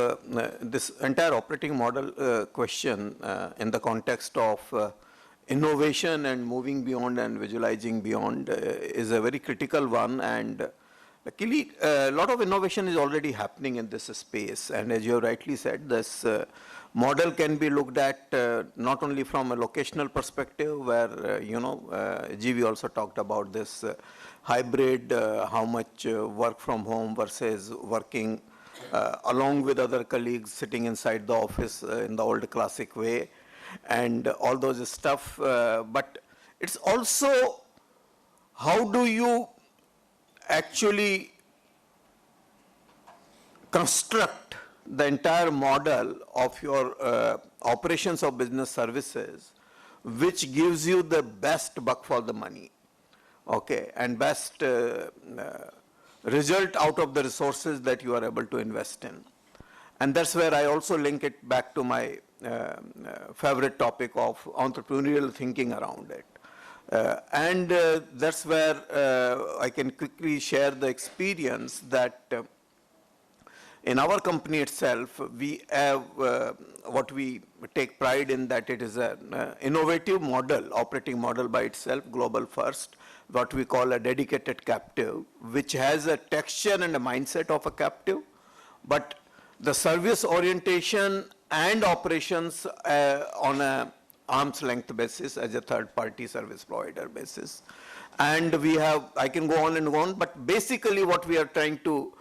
this entire operating model question in the context of innovation and moving beyond and visualizing beyond is a very critical one, and luckily a lot of innovation is already happening in this space. And as you rightly said, this model can be looked at not only from a locational perspective where, GV also talked about this hybrid, how much work from home versus working along with other colleagues sitting inside the office in the old classic way, and all those stuff. But it's also how do you actually construct the entire model of your operations of business services, which gives you the best buck for the money, okay, and best result out of the resources that you are able to invest in. And that's where I also link it back to my favorite topic of entrepreneurial thinking around it. That's where I can quickly share the experience that in our company itself, we have what we take pride in, that it is an innovative model, operating model by itself, global first, what we call a dedicated captive, which has a texture and a mindset of a captive, but the service orientation and operations on a arm's length basis as a third party service provider basis. And we have, I can go on and on, but basically what we are trying to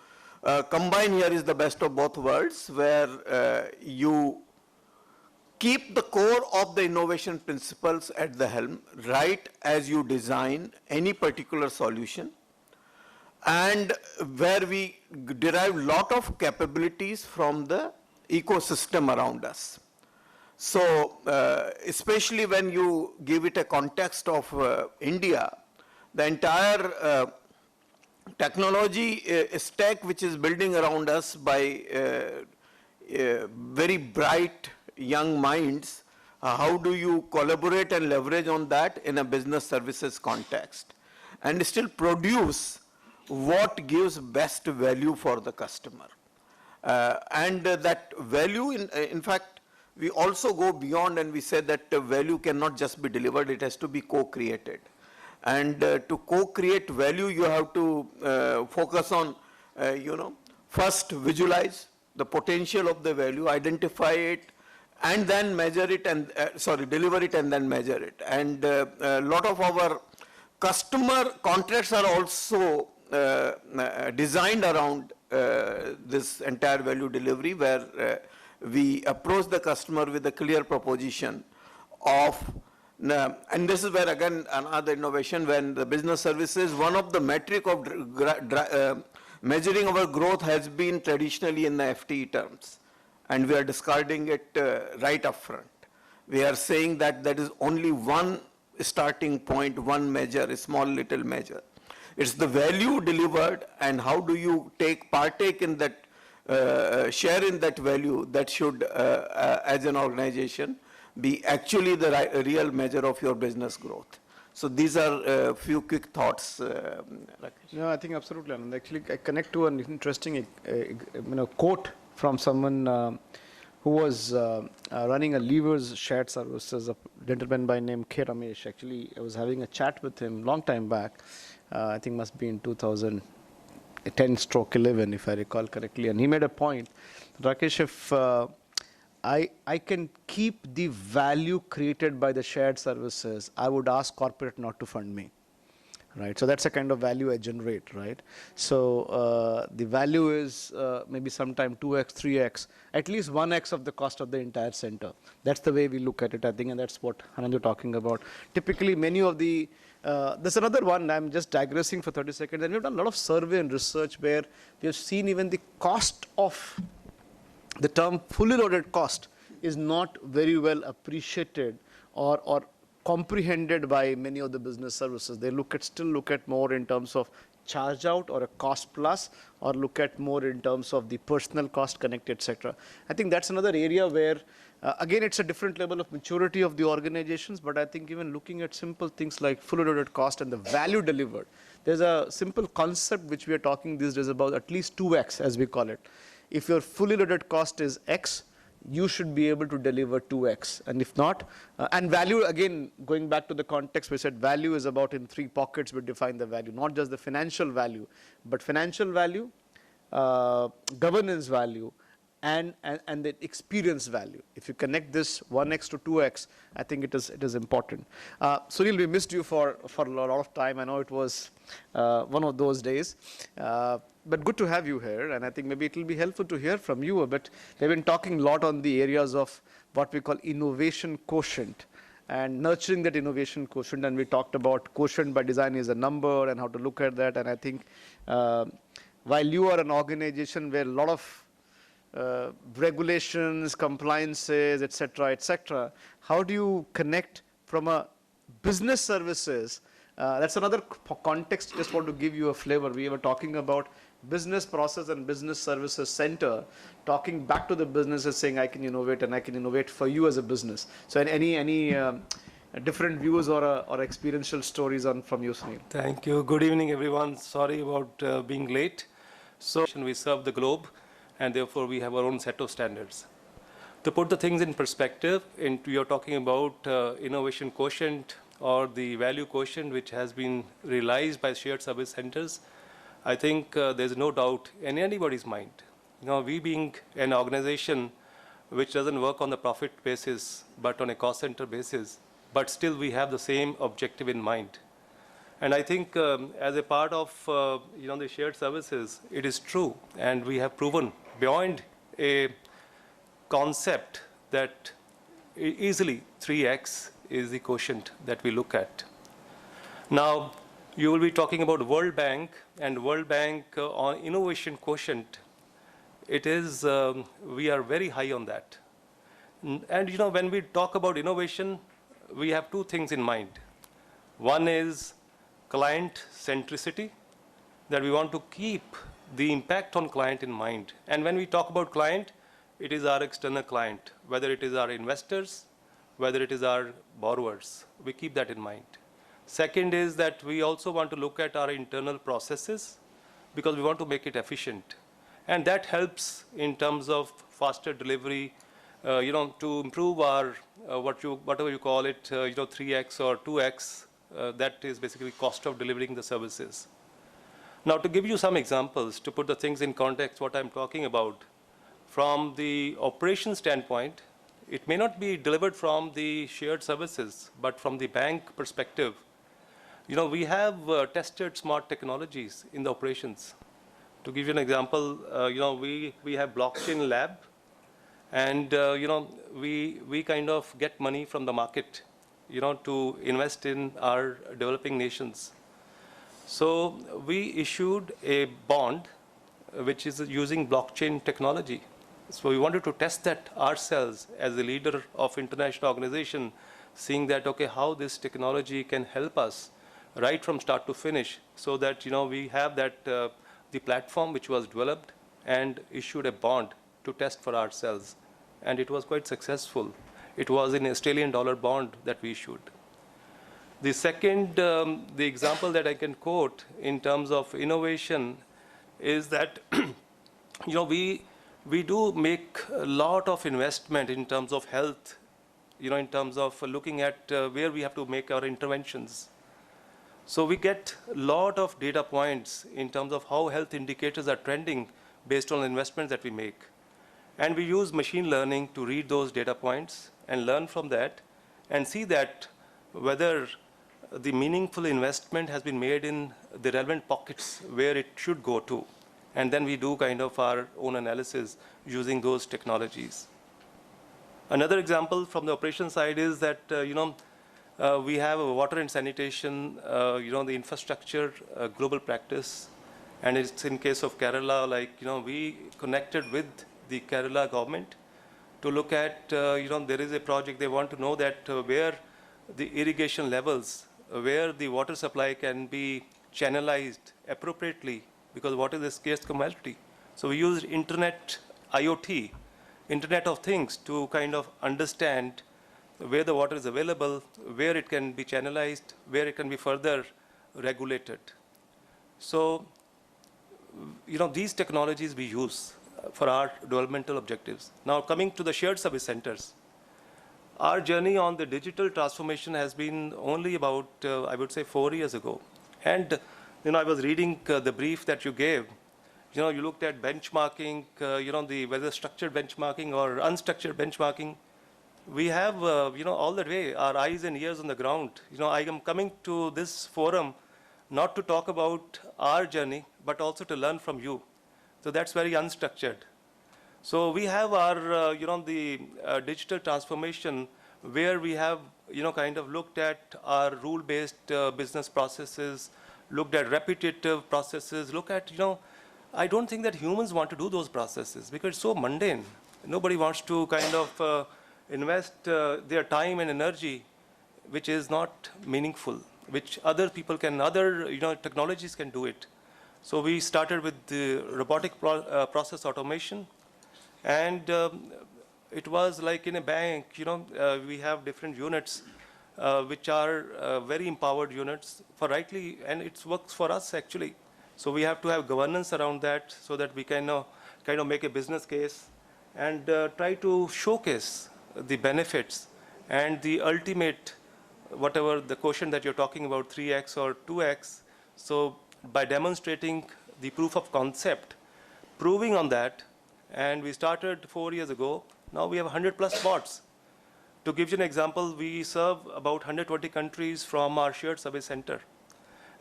combine here is the best of both worlds, where you keep the core of the innovation principles at the helm, right as you design any particular solution, and where we derive lot of capabilities from the ecosystem around us. So, especially when you give it a context of India, the entire technology stack which is building around us by very bright young minds, how do you collaborate and leverage on that in a business services context and still produce what gives best value for the customer. And that value, in fact, we also go beyond and we say that value cannot just be delivered, it has to be co-created. And to co-create value, you have to focus on, first visualize the potential of the value, identify it, and then measure it and, deliver it and then measure it. And a lot of our customer contracts are also designed around this entire value delivery, where we approach the customer with a clear proposition of, and this is where again another innovation, when the business services, one of the metric of measuring our growth has been traditionally in the FTE terms, and we are discarding it right up front. We are saying that there is only one starting point, one measure, a small little measure. It's the value delivered and how do you partake in that, share in that value that should, as an organization, be actually the real measure of your business growth. So these are a few quick thoughts, Rakesh. No, I think absolutely. And actually, I connect to an interesting quote from someone who was running a levers shared services, a gentleman by name K. Ramesh. Actually, I was having a chat with him long time back. I think must be in 2010/11, if I recall correctly. And he made a point, Rakesh, if I can keep the value created by the shared services, I would ask corporate not to fund me. Right, so that's a kind of value I generate, right? So the value is maybe sometime 2x, 3x, at least 1x of the cost of the entire center. That's the way we look at it, I think, and that's what Anand is talking about. Typically, many of the, there's another one, I'm just digressing for 30 seconds, and we've done a lot of survey and research where we have seen even the cost of, the term fully loaded cost is not very well appreciated or comprehended by many of the business services. They still look at more in terms of charge out or a cost plus, or look at more in terms of the personal cost connected, etc. I think that's another area where, again, it's a different level of maturity of the organizations, but I think even looking at simple things like fully loaded cost and the value delivered, there's a simple concept which we are talking these days about, at least 2x as we call it. If your fully loaded cost is X, you should be able to deliver 2x, and if not, and value, again, going back to the context, we said value is about in 3 pockets we define the value, not just the financial value, but financial value, governance value, and the experience value. If you connect this 1x to 2x, I think it is important. Sunil, we missed you for a lot of time. I know it was one of those days. But good to have you here, and I think maybe it will be helpful to hear from you a bit. We've been talking a lot on the areas of what we call innovation quotient and nurturing that innovation quotient, and we talked about quotient by design is a number and how to look at that. And I think while you are an organization where a lot of regulations, compliances, etc., how do you connect from a business services? That's another context, just want to give you a flavor. We were talking about business process and business services center, talking back to the businesses saying I can innovate and I can innovate for you as a business. So any different views or experiential stories from you, Sunil. Thank you. Good evening, everyone. Sorry about being late. So we serve the globe, and therefore we have our own set of standards. To put the things in perspective, you're talking about innovation quotient or the value quotient, which has been realized by shared service centers. I think there's no doubt in anybody's mind. We being an organization which doesn't work on the profit basis, but on a cost center basis, but still we have the same objective in mind. And I think as a part of the shared services, it is true, and we have proven beyond a concept that easily 3x is the quotient that we look at. Now, you will be talking about World Bank, and World Bank on innovation quotient. It is, we are very high on that. And when we talk about innovation, we have two things in mind. One is client centricity, that we want to keep the impact on client in mind. And when we talk about client, it is our external client, whether it is our investors, whether it is our borrowers. We keep that in mind. Second is that we also want to look at our internal processes because we want to make it efficient. And that helps in terms of faster delivery, to improve our, whatever you call it, 3x or 2x, that is basically cost of delivering the services. Now, to give you some examples, to put the things in context, what I'm talking about, from the operation standpoint, it may not be delivered from the shared services, but from the bank perspective. We have tested smart technologies in the operations. To give you an example, we have blockchain lab, and we kind of get money from the market, to invest in our developing nations. So we issued a bond, which is using blockchain technology. So we wanted to test that ourselves as a leader of international organization, seeing that, okay, how this technology can help us right from start to finish, so that, we have that, the platform which was developed and issued a bond to test for ourselves. And it was quite successful. It was an Australian dollar bond that we issued. The second, the example that I can quote in terms of innovation is that, we do make a lot of investment in terms of health, in terms of looking at where we have to make our interventions. So we get a lot of data points in terms of how health indicators are trending based on investments that we make. And we use machine learning to read those data points and learn from that and see that whether the meaningful investment has been made in the relevant pockets where it should go to. And then we do kind of our own analysis using those technologies. Another example from the operation side is that, we have a water and sanitation, the infrastructure global practice. And it's in case of Kerala, we connected with the Kerala government to look at, there is a project, they want to know that where the irrigation levels, where the water supply can be channelized appropriately, because water is a scarce commodity. So we used Internet, IoT, Internet of Things, to kind of understand where the water is available, where it can be channelized, where it can be further regulated. So, these technologies we use for our developmental objectives. Now, coming to the shared service centers, our journey on the digital transformation has been only about, I would say, 4 years ago. And I was reading the brief that you gave. You looked at benchmarking, whether structured benchmarking or unstructured benchmarking. We have, all the way, our eyes and ears on the ground. I am coming to this forum not to talk about our journey, but also to learn from you. So that's very unstructured. So we have our, digital transformation where we have, kind of looked at our rule-based business processes, looked at repetitive processes, look at, I don't think that humans want to do those processes because it's so mundane. Nobody wants to kind of invest their time and energy, which is not meaningful, which other people can, other technologies can do it. So we started with the robotic process automation, and it was like in a bank, we have different units. which are very empowered units for rightly, and it works for us actually. So we have to have governance around that so that we can kind of make a business case and try to showcase the benefits and the ultimate, whatever the quotient that you're talking about, 3x or 2x. So by demonstrating the proof of concept, proving on that, and we started 4 years ago, now we have 100 plus bots. To give you an example, we serve about 120 countries from our shared service center.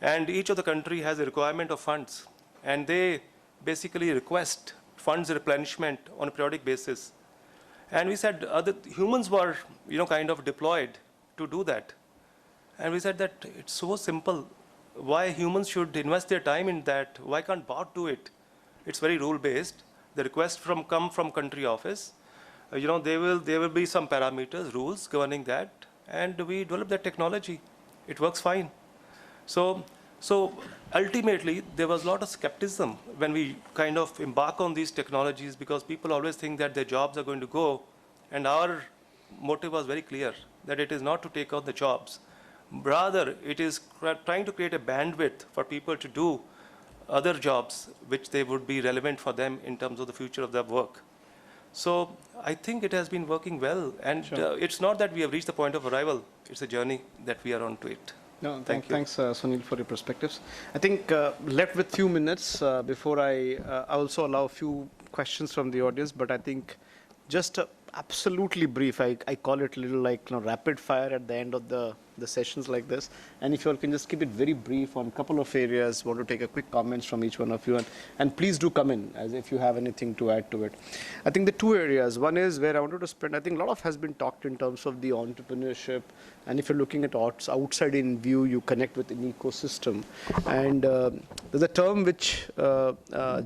And each of the country has a requirement of funds. And they basically request funds replenishment on a periodic basis. And we said other humans were, kind of deployed to do that. And we said that it's so simple. Why humans should invest their time in that? Why can't bot do it? It's very rule-based. The requests come from country office. There will be some parameters, rules governing that, and we develop that technology. It works fine. So ultimately, there was a lot of skepticism when we kind of embark on these technologies because people always think that their jobs are going to go, and our motive was very clear, that it is not to take out the jobs. Rather, it is trying to create a bandwidth for people to do other jobs which they would be relevant for them in terms of the future of their work. So I think it has been working well, and it's not that we have reached the point of arrival. It's a journey that we are on to it. No, Thank you. Thanks, Sunil, for your perspectives. I think left with few minutes before I also allow a few questions from the audience, but I think just absolutely brief. I call it a little like rapid fire at the end of the sessions like this. And if you all can just keep it very brief on a couple of areas, want to take a quick comments from each one of you. And please do come in as if you have anything to add to it. I think the two areas, one is where I wanted to spend, I think a lot of has been talked in terms of the entrepreneurship. And if you're looking at outside in view, you connect with an ecosystem. And there's a term which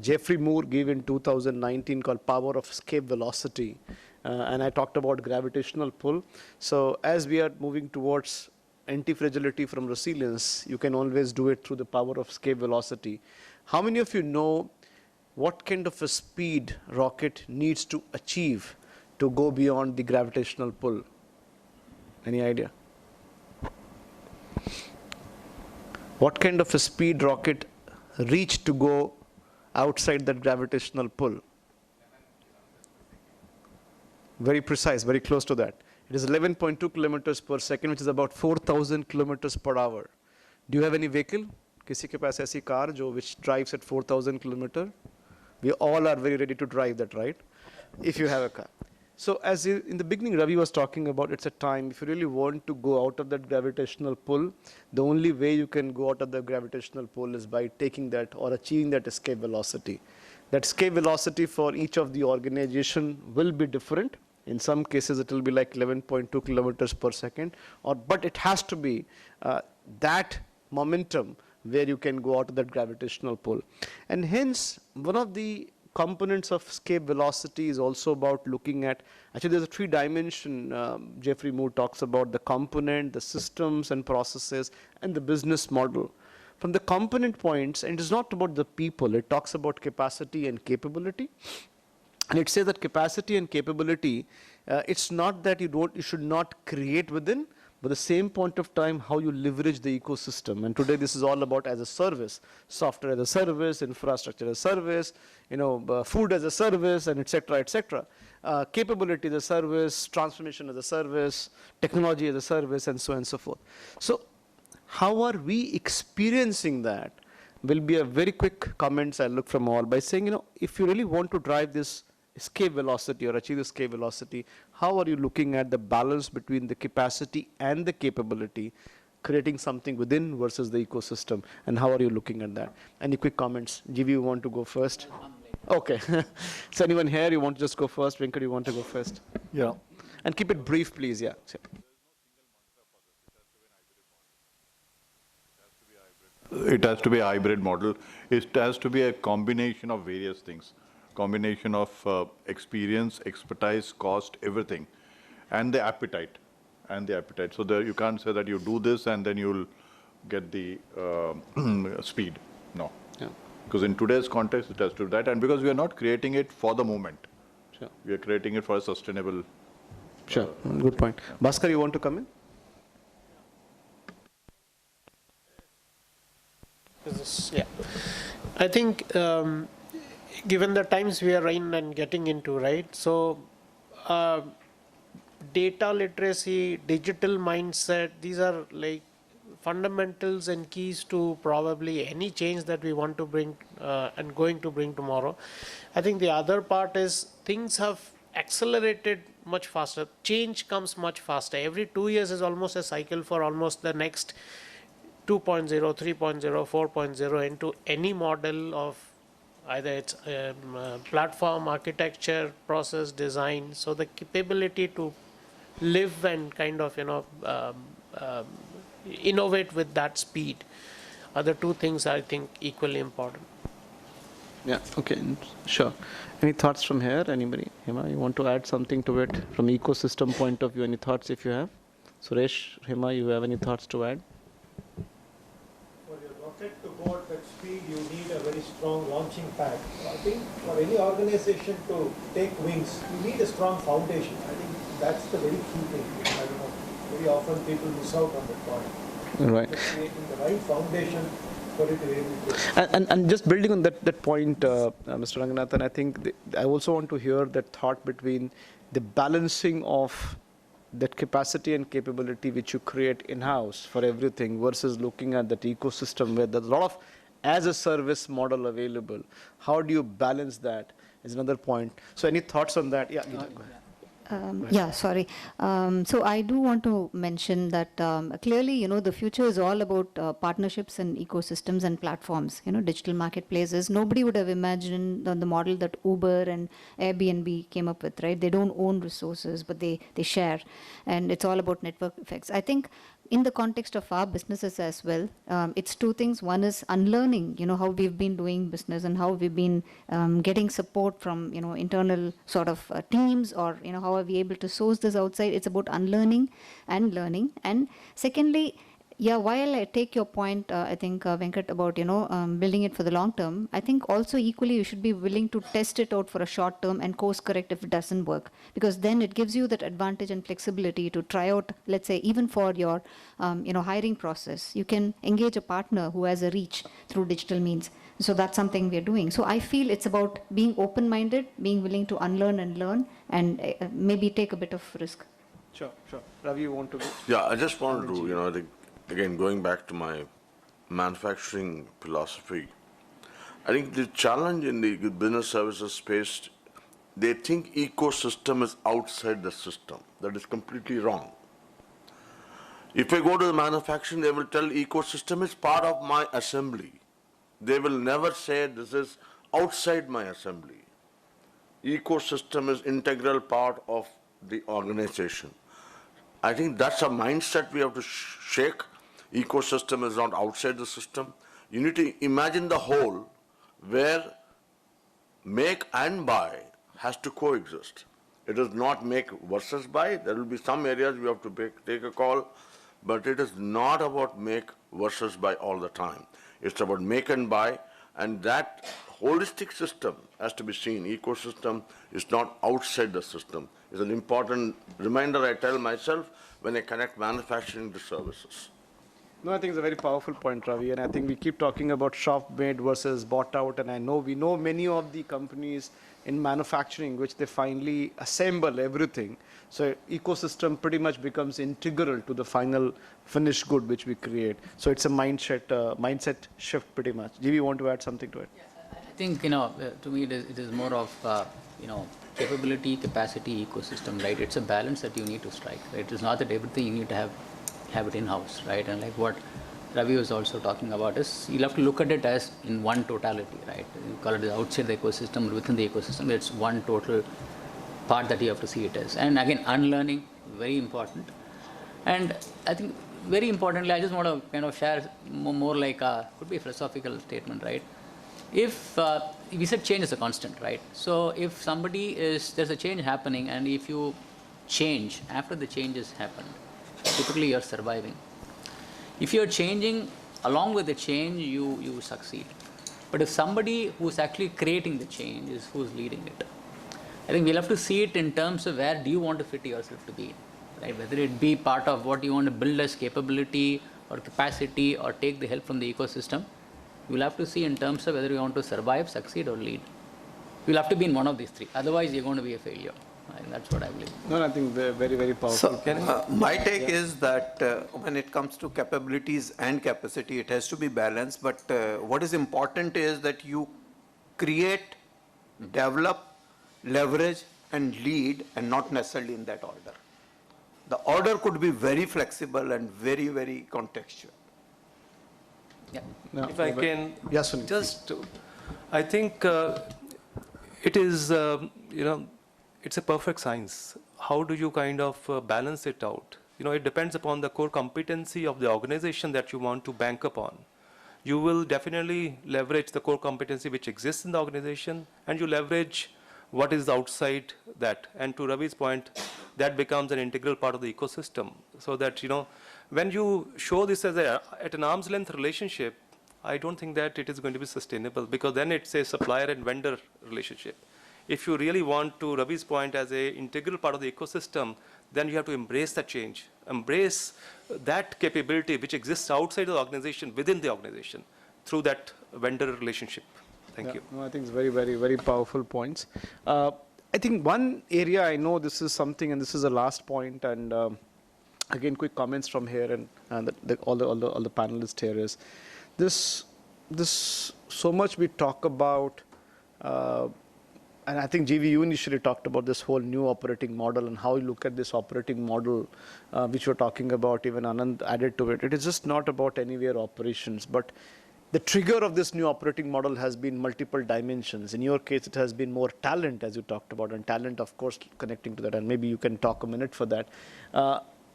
Geoffrey Moore gave in 2019 called power of escape velocity. And I talked about gravitational pull. So as we are moving towards anti-fragility from resilience, you can always do it through the power of escape velocity. How many of you know what kind of a speed rocket needs to achieve to go beyond the gravitational pull? Any idea? What kind of a speed rocket reach to go outside that gravitational pull? Very precise, very close to that. It is 11.2 kilometers per second, which is about 4,000 kilometers per hour. Do you have any vehicle? किसी के पास ऐसी car which drives at 4,000 kilometers? We all are very ready to drive that, right? If you have a car. So as in the beginning, Ravi was talking about, it's a time, if you really want to go out of that gravitational pull, the only way you can go out of the gravitational pull is by taking that or achieving that escape velocity. That escape velocity for each of the organization will be different. In some cases, it will be like 11.2 kilometers per second, but it has to be that momentum where you can go out of that gravitational pull. And hence, one of the components of escape velocity is also about looking at, actually there's a three-dimension, Geoffrey Moore talks about the component, the systems and processes, and the business model. From the component points, and it is not about the people, it talks about capacity and capability. And it says that capacity and capability, it's not that you should not create within, but the same point of time, how you leverage the ecosystem. And today this is all about as a service, software as a service, infrastructure as a service, food as a service, and et cetera, capability as a service, transformation as a service, technology as a service, and so on and so forth. So how are we experiencing that? Will be a very quick comments I look from all by saying, if you really want to drive this escape velocity or achieve escape velocity, how are you looking at the balance between the capacity and the capability, creating something within versus the ecosystem, and how are you looking at that? Any quick comments? GV, you want to go first? Okay. So anyone here, you want to just go first? Venkat, you want to go first? Yeah. And keep it brief, please. Yeah. It has to be a hybrid model. It has to be a combination of various things. Combination of experience, expertise, cost, everything, and the appetite. So you can't say that you do this and then you'll get the speed. No. Yeah. Because in today's context, it has to do that. And because we are not creating it for the moment. Sure. We are creating it for a sustainable. Sure. Good point. Bhaskar, you want to come in? process. Yeah. I think given the times we are in and getting into, right? So data literacy, digital mindset, these are like fundamentals and keys to probably any change that we want to bring and going to bring tomorrow. I think the other part is things have accelerated much faster. Change comes much faster. Every 2 years is almost a cycle for almost the next 2.0, 3.0, 4.0 into any model of either it's platform, architecture, process, design. So the capability to live and kind of, innovate with that speed are the two things I think equally important. Yeah, okay, sure. Any thoughts from here? Anybody? Hema, you want to add something to it from ecosystem point of view? Any thoughts if you have? Suresh, Hema, you have any thoughts to add? For your rocket to go at that speed, you need a very strong launching pad. So I think for any organization to take wings, you need a strong foundation. I think that's the very key thing. Very often people miss out on that point. Right. Just creating the right foundation for it to be able to. And just building on that point, Mr. Ranganathan, I think I also want to hear that thought between the balancing of that capacity and capability which you create in-house for everything versus looking at that ecosystem where there's a lot of as-a-service model available. How do you balance that is another point. So any thoughts on that? Yeah, Geetha, go ahead. Yeah, sorry. So I do want to mention that clearly, the future is all about partnerships and ecosystems and platforms, digital marketplaces. Nobody would have imagined the model that Uber and Airbnb came up with, right? They don't own resources, but they share. And it's all about network effects. I think in the context of our businesses as well, it's two things. One is unlearning, how we've been doing business and how we've been getting support from, internal sort of teams or, how are we able to source this outside. It's about unlearning and learning. And secondly, yeah, while I take your point, I think, Venkat, about, building it for the long term, I think also equally you should be willing to test it out for a short term and course correct if it doesn't work. Because then it gives you that advantage and flexibility to try out, let's say, even for your, hiring process. You can engage a partner who has a reach through digital means. So that's something we're doing. So I feel it's about being open-minded, being willing to unlearn and learn, and maybe take a bit of risk. Sure. Ravi, you want to go? Yeah, I just wanted to, again, going back to my manufacturing philosophy, I think the challenge in the business services space, they think ecosystem is outside the system. That is completely wrong. If I go to the manufacturing, they will tell ecosystem is part of my assembly. They will never say this is outside my assembly. Ecosystem is integral part of the organization. I think that's a mindset we have to shake. Ecosystem is not outside the system. You need to imagine the whole where make and buy has to coexist. It is not make versus buy. There will be some areas we have to take a call, but it is not about make versus buy all the time. It's about make and buy, and that holistic system has to be seen. Ecosystem is not outside the system. It's an important reminder I tell myself when I connect manufacturing to services. No, I think it's a very powerful point, Ravi, and I think we keep talking about shop-made versus bought-out, and we know many of the companies in manufacturing which they finally assemble everything. So ecosystem pretty much becomes integral to the final finished good which we create. So it's a mindset shift pretty much. GV, you want to add something to it? Yes, I think, to me it is more of, capability, capacity, ecosystem, right? It's a balance that you need to strike, right? It's not that everything you need to have it in-house, right? And like what Ravi was also talking about is you'll have to look at it as in one totality, right? You call it outside the ecosystem or within the ecosystem. It's one total part that you have to see it as. And again, unlearning, very important. And I think very importantly, I just want to kind of share more like could be a philosophical statement, right? If we said change is a constant, right? So if there's a change happening, and if you change after the change has happened, typically you're surviving. If you're changing along with the change, you succeed. But if somebody who's actually creating the change is who's leading it, I think we'll have to see it in terms of where do you want to fit yourself to be, right? Whether it be part of what you want to build as capability or capacity or take the help from the ecosystem, You'll have to see in terms of whether you want to survive, succeed, or lead. You'll have to be in one of these three. Otherwise, you're going to be a failure. And that's what I believe. No, I think they're very, very powerful. So, my take is that when it comes to capabilities and capacity, it has to be balanced. But what is important is that you create, develop, leverage, and lead, and not necessarily in that order. The order could be very flexible and very, very contextual. Yeah. No, If I can yes, Sunil, just, I think it is, it's a perfect science. How do you kind of balance it out? It depends upon the core competency of the organization that you want to bank upon. You will definitely leverage the core competency which exists in the organization, and you leverage what is outside that. And to Ravi's point, that becomes an integral part of the ecosystem. So that, when you show this as at an arm's length relationship, I don't think that it is going to be sustainable, because then it's a supplier and vendor relationship. If you really want to, Ravi's point, as an integral part of the ecosystem, then you have to embrace that change, embrace that capability which exists outside the organization, within the organization, through that vendor relationship. Thank you. No, I think it's very, very, very powerful points. I think one area I know this is something, and this is the last point, and again, quick comments from here, and all the panelists here is this so much we talk about, and I think GV, you initially talked about this whole new operating model and how you look at this operating model, which we're talking about, even Anand added to it. It is just not about anywhere operations, but the trigger of this new operating model has been multiple dimensions. In your case, it has been more talent, as you talked about, and talent, of course, connecting to that, and maybe you can talk a minute for that.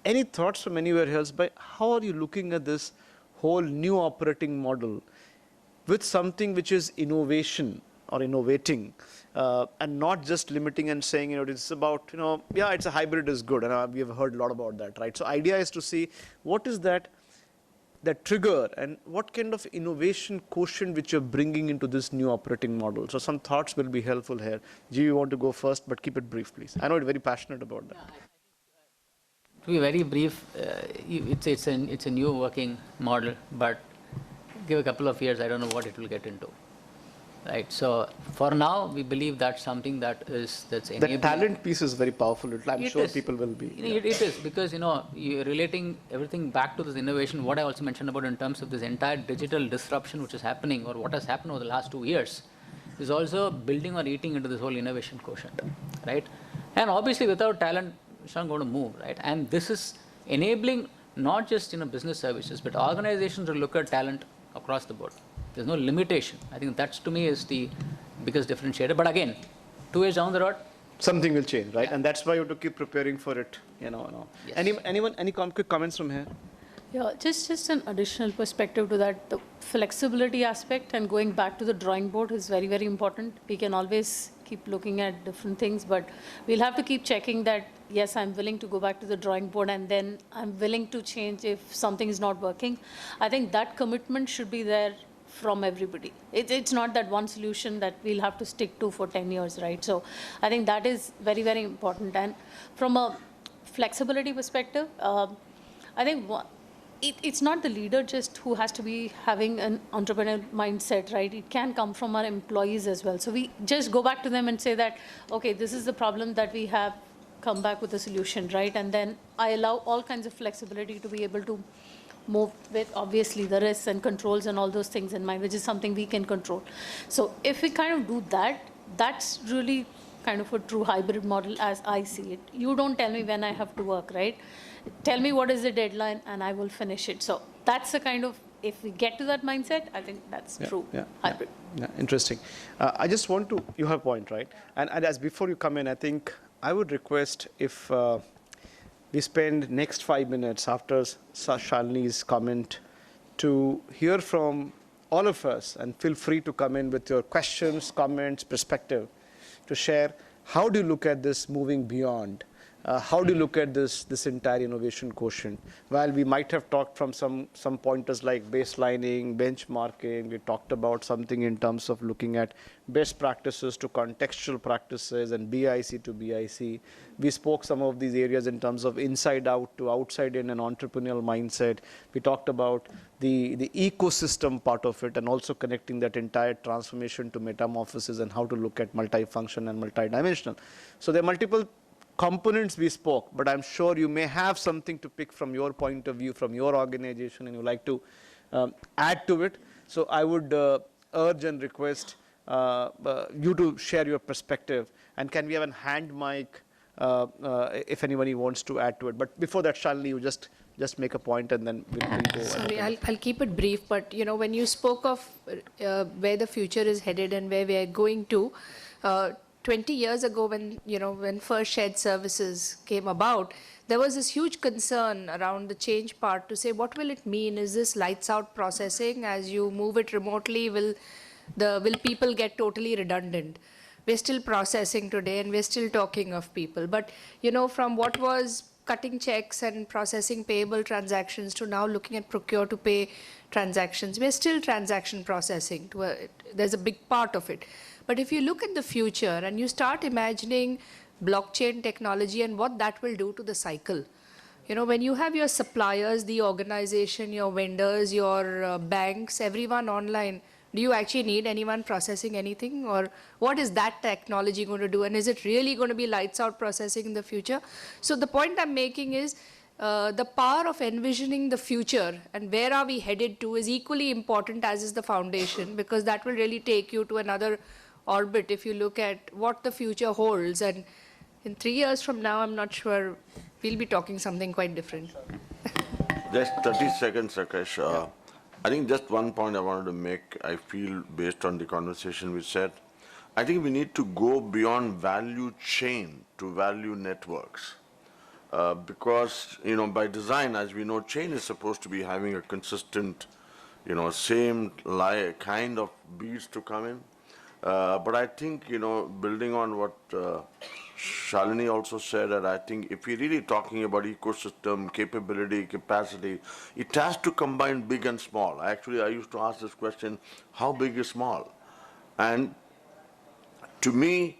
Any thoughts from anywhere else? By how are you looking at this whole new operating model with something which is innovation or innovating, and not just limiting and saying, it's about, yeah, it's a hybrid is good, and we have heard a lot about that, right? So idea is to see what is that trigger and what kind of innovation quotient which you're bringing into this new operating model. So some thoughts will be helpful here. G, you want to go first, but keep it brief, please. I know you're very passionate about that. Yeah, to be very brief, it's a new working model, but give a couple of years, I don't know what it will get into. Right. So for now, we believe that's something that's enabling. The talent piece is very powerful. I'm sure people will be. It is, because you're relating everything back to this innovation. What I also mentioned about in terms of this entire digital disruption which is happening, or what has happened over the last 2 years, is also building or eating into this whole innovation quotient, right? And obviously, without talent, it's not going to move, right? And this is enabling not just business services, but organizations to look at talent across the board. There's no limitation. I think that's, to me, is the biggest differentiator. But again, 2 years down the road, something will change, right? Yeah. And that's why you have to keep preparing for it. Yes. Any quick comments from here? Yeah, just an additional perspective to that. The flexibility aspect and going back to the drawing board is very, very important. We can always keep looking at different things, but we'll have to keep checking that, yes, I'm willing to go back to the drawing board, and then I'm willing to change if something is not working. I think that commitment should be there from everybody. It's not that one solution that we'll have to stick to for 10 years, right? So I think that is very, very important. And from a flexibility perspective, I think it's not the leader just who has to be having an entrepreneurial mindset, right? It can come from our employees as well. So we just go back to them and say that, okay, this is the problem that we have, come back with a solution, right? And then I allow all kinds of flexibility to be able to move with, obviously, the risks and controls and all those things in mind, which is something we can control. So if we kind of do that, that's really kind of a true hybrid model as I see it. You don't tell me when I have to work, right? Tell me what is the deadline and I will finish it. So that's the kind of, if we get to that mindset, I think that's true hybrid. Yeah, interesting. I just want to, you have a point, right? And as before you come in, I think I would request if we spend next 5 minutes after Shalini's comment to hear from all of us, and feel free to come in with your questions, comments, perspective to share. How do you look at this moving beyond? How do you look at this entire innovation quotient? While we might have talked from some pointers like baselining, benchmarking, we talked about something in terms of looking at best practices to contextual practices and BIC to BIC. We spoke some of these areas in terms of inside out to outside in, an entrepreneurial mindset. We talked about the ecosystem part of it and also connecting that entire transformation to metamorphosis and how to look at multifunction and multidimensional. So there are multiple components we spoke, but I'm sure you may have something to pick from your point of view, from your organization, and you like to add to it. So I would urge and request you to share your perspective. And can we have a hand mic if anybody wants to add to it? But before that, Shalini, you just make a point and then we'll go. Sorry, I'll keep it brief, but when you spoke of where the future is headed and where we are going to, 20 years ago when first shared services came about, there was this huge concern around the change part to say, what will it mean? Is this lights out processing? As you move it remotely, will people get totally redundant? We're still processing today and we're still talking of people. But from what was cutting checks and processing payable transactions to now looking at procure to pay transactions, we're still transaction processing. There's a big part of it. But if you look at the future and you start imagining blockchain technology and what that will do to the cycle, when you have your suppliers, the organization, your vendors, your banks, everyone online, do you actually need anyone processing anything? Or what is that technology going to do? And is it really going to be lights out processing in the future? So the point I'm making is the power of envisioning the future and where are we headed to is equally important as is the foundation, because that will really take you to another orbit if you look at what the future holds. And in 3 years from now, I'm not sure we'll be talking something quite different. Just 30 seconds, Rakesh. I think just one point I wanted to make, I feel, based on the conversation we said, I think we need to go beyond value chain to value networks. Because, by design, as we know, chain is supposed to be having a consistent, same kind of beats to come in. But I think, building on what Shalini also said, that I think if we're really talking about ecosystem, capability, capacity, it has to combine big and small. Actually, I used to ask this question, how big is small? And to me,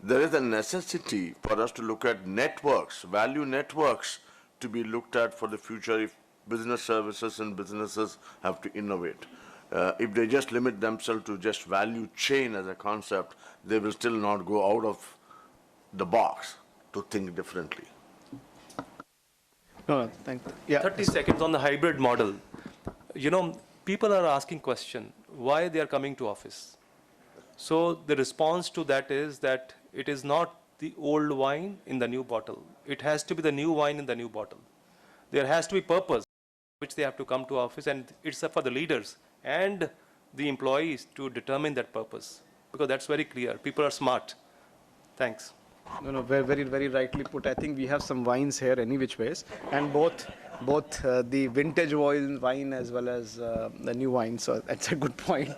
there is a necessity for us to look at networks, value networks, to be looked at for the future if business services and businesses have to innovate. If they just limit themselves to just value chain as a concept, they will still not go out of the box to think differently. No, thank you. Yeah. 30 seconds on the hybrid model. People are asking question, why they are coming to office? So the response to that is that it is not the old wine in the new bottle. It has to be the new wine in the new bottle. There has to be purpose which they have to come to office, and it's up for the leaders and the employees to determine that purpose, because that's very clear. People are smart. Thanks. No, very, very rightly put. I think we have some wines here any which ways, and both the vintage wine as well as the new wine. So that's a good point.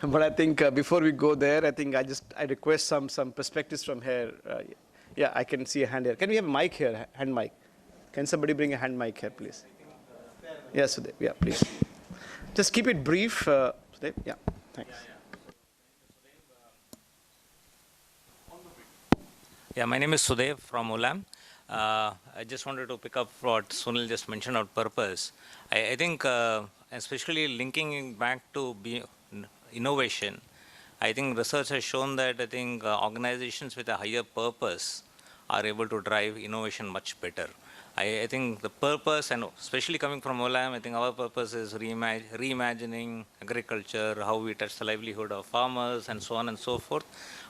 But I think before we go there, I think I request some perspectives from here. Yeah, I can see a hand here. Can we have a mic here, hand mic? Can somebody bring a hand mic here, please? Yes, Sudev. Yeah, please. Just keep it brief, Sudev. Yeah, thanks. Yeah, my name is Sudev from Olam. I just wanted to pick up what Sunil just mentioned about purpose. I think, especially linking back to innovation, I think research has shown that I think organizations with a higher purpose are able to drive innovation much better. I think the purpose, and especially coming from Olam, I think our purpose is reimagining agriculture, how we touch the livelihood of farmers, and so on and so forth.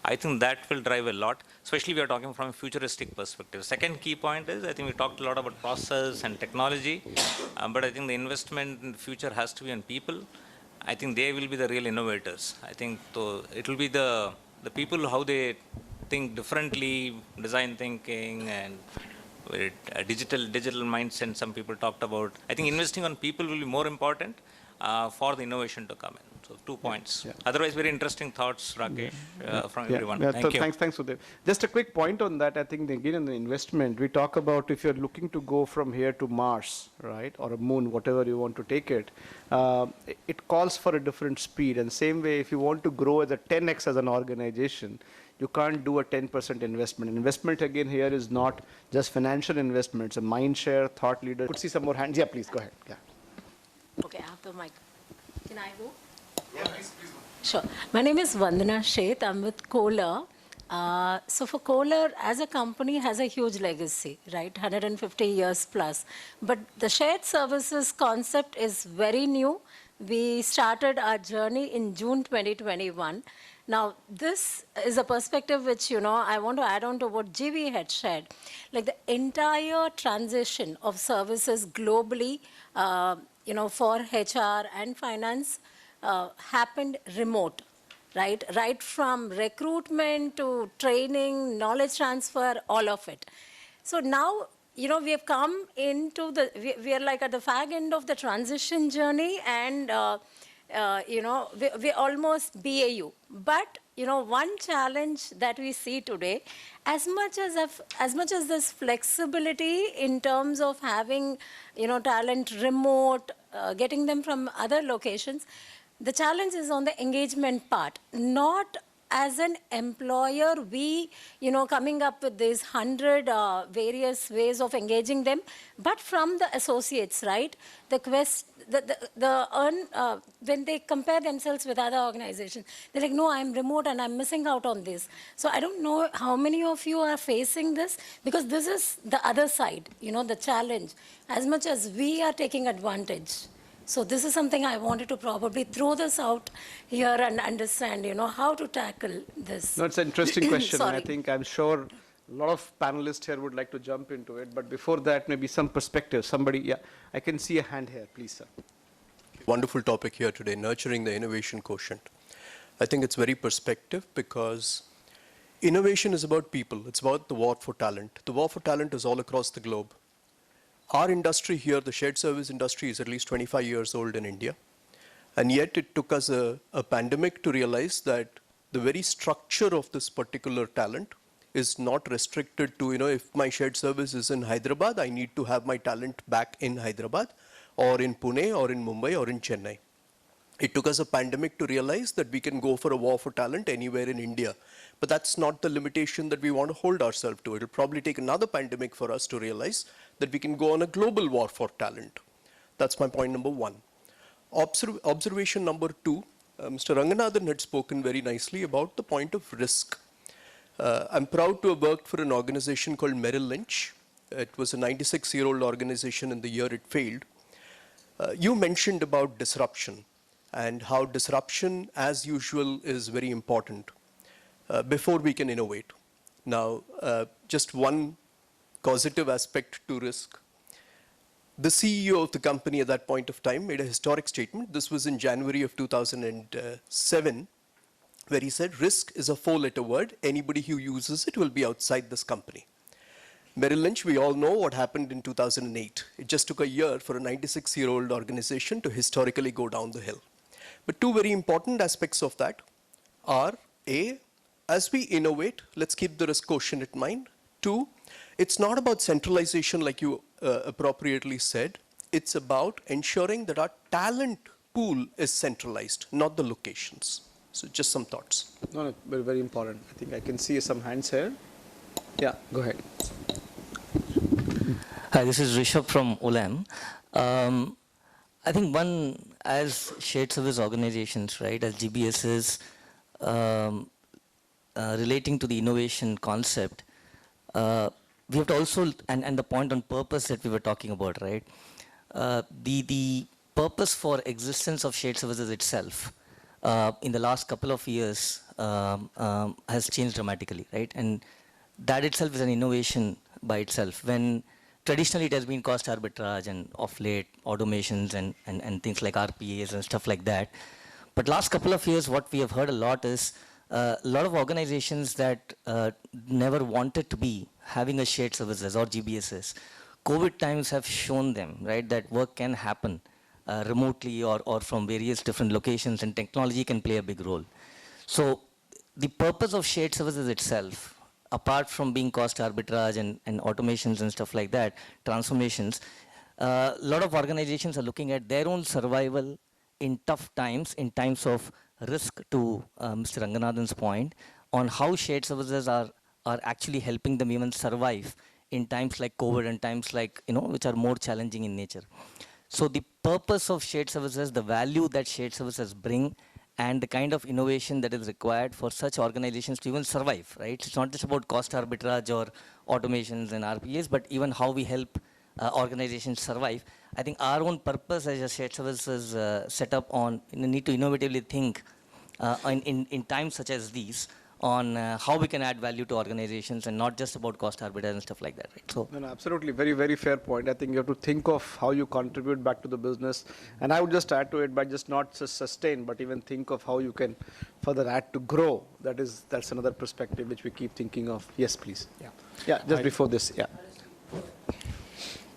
I think that will drive a lot, especially we are talking from a futuristic perspective. Second key point is, I think we talked a lot about process and technology, but I think the investment in the future has to be on people. I think they will be the real innovators. I think it will be the people, how they think differently, design thinking, and digital mindset some people talked about. I think investing on people will be more important. for the innovation to come in. So 2 points. Otherwise, very interesting thoughts, Rakesh, from everyone. Thank you. Thanks, Sudev. Just a quick point on that. I think again in the investment, we talk about if you're looking to go from here to Mars, right, or a moon, whatever you want to take it, it calls for a different speed. And same way, if you want to grow as a 10x as an organization, you can't do a 10% investment. Investment again here is not just financial investment. It's a mind share, thought leader. Could see some more hands. Yeah, please go ahead. Yeah. Okay, I have the mic. Can I go? Yeah, please go. Sure. My name is Vandana Sheth. I'm with Kohler. So for Kohler, as a company, has a huge legacy, right? 150 years plus. But the shared services concept is very new. We started our journey in June 2021. Now, this is a perspective which, I want to add on to what GV had shared. Like the entire transition of services globally, for HR and finance happened remote, right? Right from recruitment to training, knowledge transfer, all of it. So now, we have come into we are like at the fag end of the transition journey and, we're almost BAU. But, one challenge that we see today, as much as this flexibility in terms of having, talent remote, getting them from other locations, the challenge is on the engagement part. Not as an employer, we, coming up with these 100 various ways of engaging them, but from the associates, right? When they compare themselves with other organizations, they're like, no, I'm remote and I'm missing out on this. So I don't know how many of you are facing this, because this is the other side, the challenge, as much as we are taking advantage. So this is something I wanted to probably throw this out here and understand, how to tackle this. No, it's an interesting question. And I'm sure a lot of panelists here would like to jump into it. But before that, maybe some perspective. Somebody, yeah, I can see a hand here. Please, sir. Wonderful topic here today, nurturing the innovation quotient. I think it's very perspective because innovation is about people. It's about the war for talent. The war for talent is all across the globe. Our industry here, the shared service industry, is at least 25 years old in India. And yet it took us a pandemic to realize that the very structure of this particular talent is not restricted to, if my shared service is in Hyderabad, I need to have my talent back in Hyderabad or in Pune or in Mumbai or in Chennai. It took us a pandemic to realize that we can go for a war for talent anywhere in India. But that's not the limitation that we want to hold ourselves to. It'll probably take another pandemic for us to realize that we can go on a global war for talent. That's my point number one. Observation number two, Mr. Ranganathan had spoken very nicely about the point of risk. I'm proud to have worked for an organization called Merrill Lynch. It was a 96-year-old organization in the year it failed. You mentioned about disruption and how disruption, as usual, is very important before we can innovate. Now, just one causative aspect to risk. The CEO of the company at that point of time made a historic statement. This was in January of 2007, where he said, risk is a 4-letter word. Anybody who uses it will be outside this company. Merrill Lynch, we all know what happened in 2008. It just took a year for a 96-year-old organization to historically go down the hill. But two very important aspects of that are, A, as we innovate, let's keep the risk quotient in mind. Two, it's not about centralization like you appropriately said. It's about ensuring that our talent pool is centralized, not the locations. So just some thoughts. No, very, very important. I think I can see some hands here. Yeah, go ahead. Hi, this is Rishabh from Olam. I think one, as shared service organizations, right, as GBSs, relating to the innovation concept, we have to also, and the point on purpose that we were talking about, right, the purpose for existence of shared services itself in the last couple of years has changed dramatically, right? And that itself is an innovation by itself. When traditionally it has been cost arbitrage and of late automations and things like RPAs and stuff like that. But last couple of years, what we have heard a lot is a lot of organizations that never wanted to be having a shared services or GBSs. COVID times have shown them, right, that work can happen remotely or from various different locations, and technology can play a big role. So the purpose of shared services itself, apart from being cost arbitrage and automations and stuff like that, transformations, a lot of organizations are looking at their own survival in tough times, in times of risk, to Mr. Ranganathan's point, on how shared services are actually helping them even survive in times like COVID and times like, which are more challenging in nature. So the purpose of shared services, the value that shared services bring, and the kind of innovation that is required for such organizations to even survive, right? It's not just about cost arbitrage or automations and RPAs, but even how we help organizations survive. I think our own purpose as a shared services set up on need to innovatively think in times such as these on how we can add value to organizations, and not just about cost arbitrage and stuff like that, right? So, no, absolutely, very, very fair point. I think you have to think of how you contribute back to the business, and I would just add to it by just not just sustain, but even think of how you can further add to grow. That's another perspective which we keep thinking of. Yes, please. Yeah. Just before this. Yeah.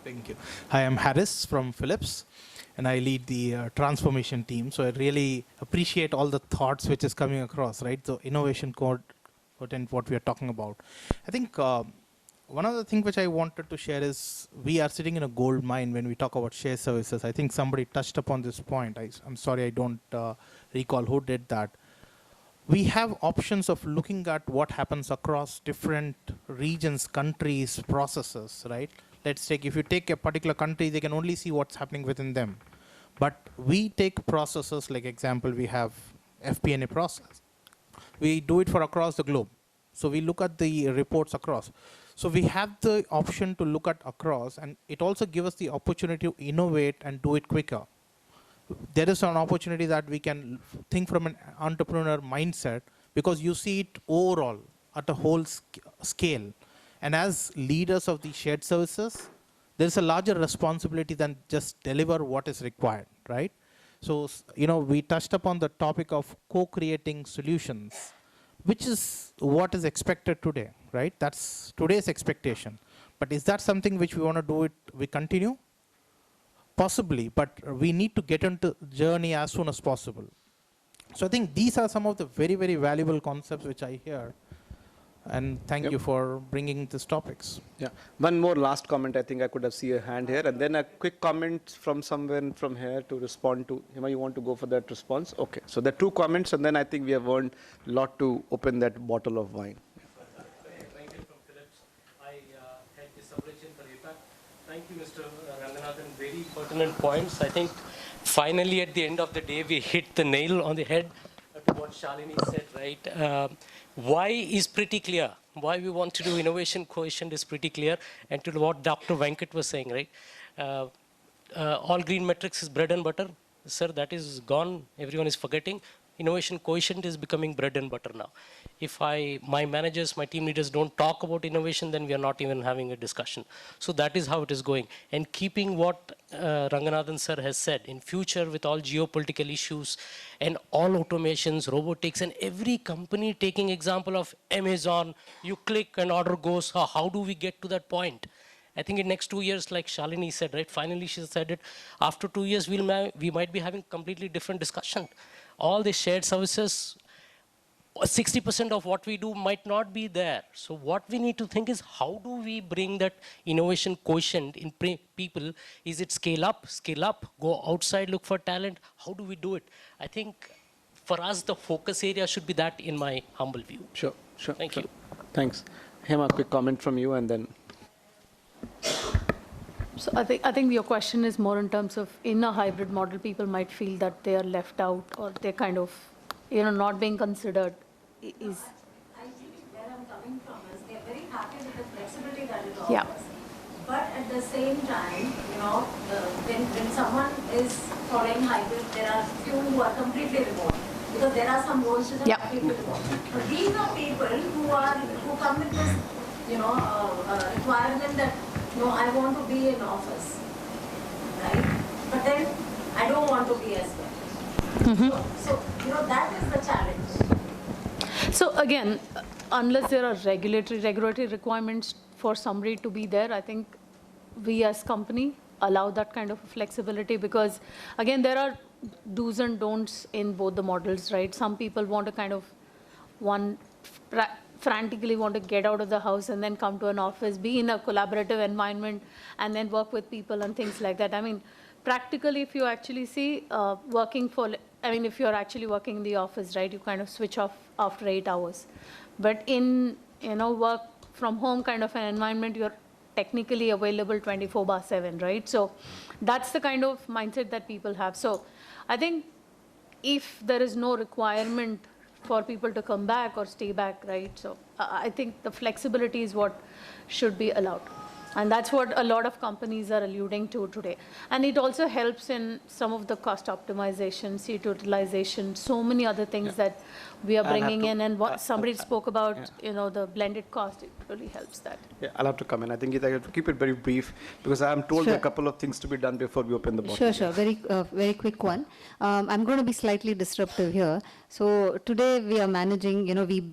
Thank you. Hi, I'm Harris from Philips, and I lead the transformation team. So I really appreciate all the thoughts which is coming across, right? So innovation content, what we are talking about. I think one of the things which I wanted to share is we are sitting in a gold mine when we talk about shared services. I think somebody touched upon this point. I'm sorry, I don't recall who did that. We have options of looking at what happens across different regions, countries, processes, right? Let's take, if you take a particular country, they can only see what's happening within them. But we take processes, like example, we have FP&A process. We do it for across the globe. So we look at the reports across. So we have the option to look at across, and it also gives us the opportunity to innovate and do it quicker. There is an opportunity that we can think from an entrepreneur mindset, because you see it overall at a whole scale. And as leaders of the shared services, there is a larger responsibility than just deliver what is required, right? So, we touched upon the topic of co-creating solutions, which is what is expected today, right? That's today's expectation. But is that something which we want to do it, we continue? Possibly, but we need to get into the journey as soon as possible. So I think these are some of the very, very valuable concepts which I hear. And thank you for bringing these topics. Yeah. One more last comment. I think I could have seen a hand here. And then a quick comment from someone from here to respond to. Hema, you want to go for that response? Okay. So there are 2 comments, and then I think we have earned a lot to open that bottle of wine. Thank you from Philips. I head the supply chain for APAC. Thank you, Mr. Ranganathan. Very pertinent points. I think finally at the end of the day, we hit the nail on the head to what Shalini said, right? Why is pretty clear. Why we want to do innovation quotient is pretty clear. And to what Dr. Venkat was saying, right? All green metrics is bread and butter. Sir, that is gone. Everyone is forgetting. Innovation quotient is becoming bread and butter now. If my managers, my team leaders don't talk about innovation, then we are not even having a discussion. So that is how it is going. And keeping what Ranganathan sir has said, in future with all geopolitical issues and all automations, robotics, and every company taking example of Amazon, you click and order goes, how do we get to that point? I think in next 2 years, like Shalini said, right? Finally, she said it. After 2 years, we might be having completely different discussion. All the shared services, 60% of what we do might not be there. So what we need to think is, how do we bring that innovation quotient in people? Is it scale up, go outside, look for talent? How do we do it? I think for us, the focus area should be that, in my humble view. Sure. Thank you. Thanks. Hema, quick comment from you, and then. So I think your question is more in terms of, in a hybrid model, people might feel that they are left out, or they're kind of, not being considered. I think where I'm coming from is they're very happy with the flexibility that it offers. Yeah. But at the same time, when someone is following hybrid, there are few who are completely remote, because there are some roles which are completely remote. But these are people who come with this, requirement that, I want to be in office, right? But then I don't want to be as well. So that is the challenge. So again, unless there are regulatory requirements for somebody to be there, I think we as company allow that kind of flexibility, because again, there are do's and don'ts in both the models, right? Some people want to kind of frantically want to get out of the house and then come to an office, be in a collaborative environment, and then work with people and things like that. I mean, practically, if you actually see if you're actually working in the office, right, you kind of switch off after 8 hours. But in, work from home kind of an environment, you're technically available 24/7, right? So that's the kind of mindset that people have. So I think if there is no requirement for people to come back or stay back, right? So I think the flexibility is what should be allowed. And that's what a lot of companies are alluding to today. And it also helps in some of the cost optimization, seat utilization, so many other things that we are bringing in. And what somebody spoke about, the blended cost, it really helps that. Yeah, I'll have to come in. I think I have to keep it very brief because I'm told a couple of things to be done before we open the bottle. Sure. Very quick one. I'm going to be slightly disruptive here. So today we are managing,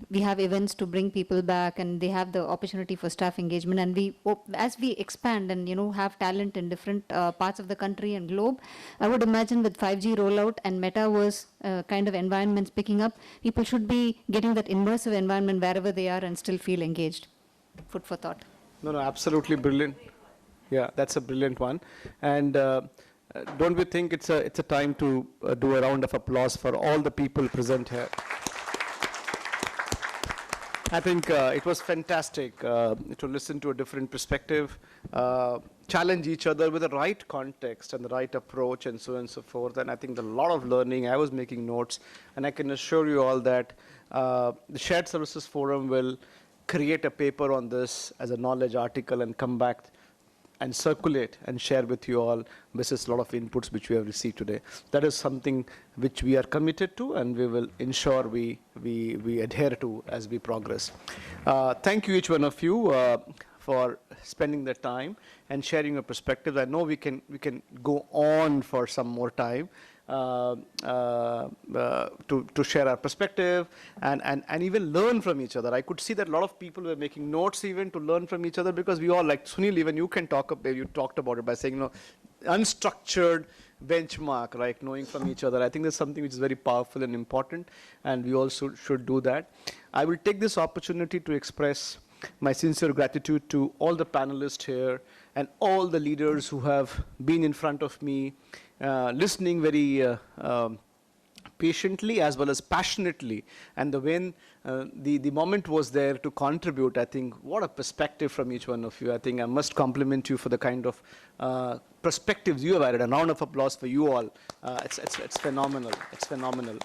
we have events to bring people back, and they have the opportunity for staff engagement. And as we expand and, have talent in different parts of the country and globe, I would imagine with 5G rollout and metaverse kind of environments picking up, people should be getting that immersive environment wherever they are and still feel engaged. Food for thought. No, absolutely brilliant. Yeah, that's a brilliant one. And don't we think it's a time to do a round of applause for all the people present here? I think it was fantastic to listen to a different perspective, challenge each other with the right context and the right approach and so on and so forth. And I think a lot of learning. I was making notes, and I can assure you all that the Shared Services Forum will create a paper on this as a knowledge article and come back and circulate and share with you all. This is a lot of inputs which we have received today. That is something which we are committed to, and we will ensure we adhere to as we progress. Thank you, each one of you, for spending the time and sharing your perspectives. I know we can go on for some more time to share our perspective and even learn from each other. I could see that a lot of people were making notes even to learn from each other, because we all, like Sunil, even you can talk about, you talked about it by saying, unstructured benchmark, right, knowing from each other. I think that's something which is very powerful and important, and we also should do that. I will take this opportunity to express my sincere gratitude to all the panelists here and all the leaders who have been in front of me, listening very patiently as well as passionately. And when the moment was there to contribute, I think what a perspective from each one of you. I think I must compliment you for the kind of perspectives you have added. A round of applause for you all. It's phenomenal. It's phenomenal.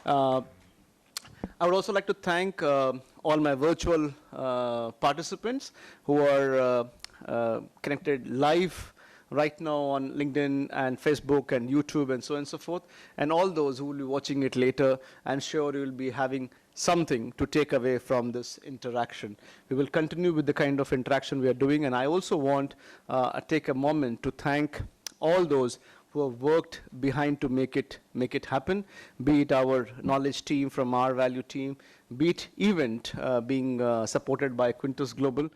I would also like to thank all my virtual participants who are connected live right now on LinkedIn and Facebook and YouTube and so on and so forth, and all those who will be watching it later. I'm sure you will be having something to take away from this interaction. We will continue with the kind of interaction we are doing, and I also want to take a moment to thank all those who have worked behind to make it happen, be it our knowledge team from RvaluE team, be it event being supported by Quintes Global.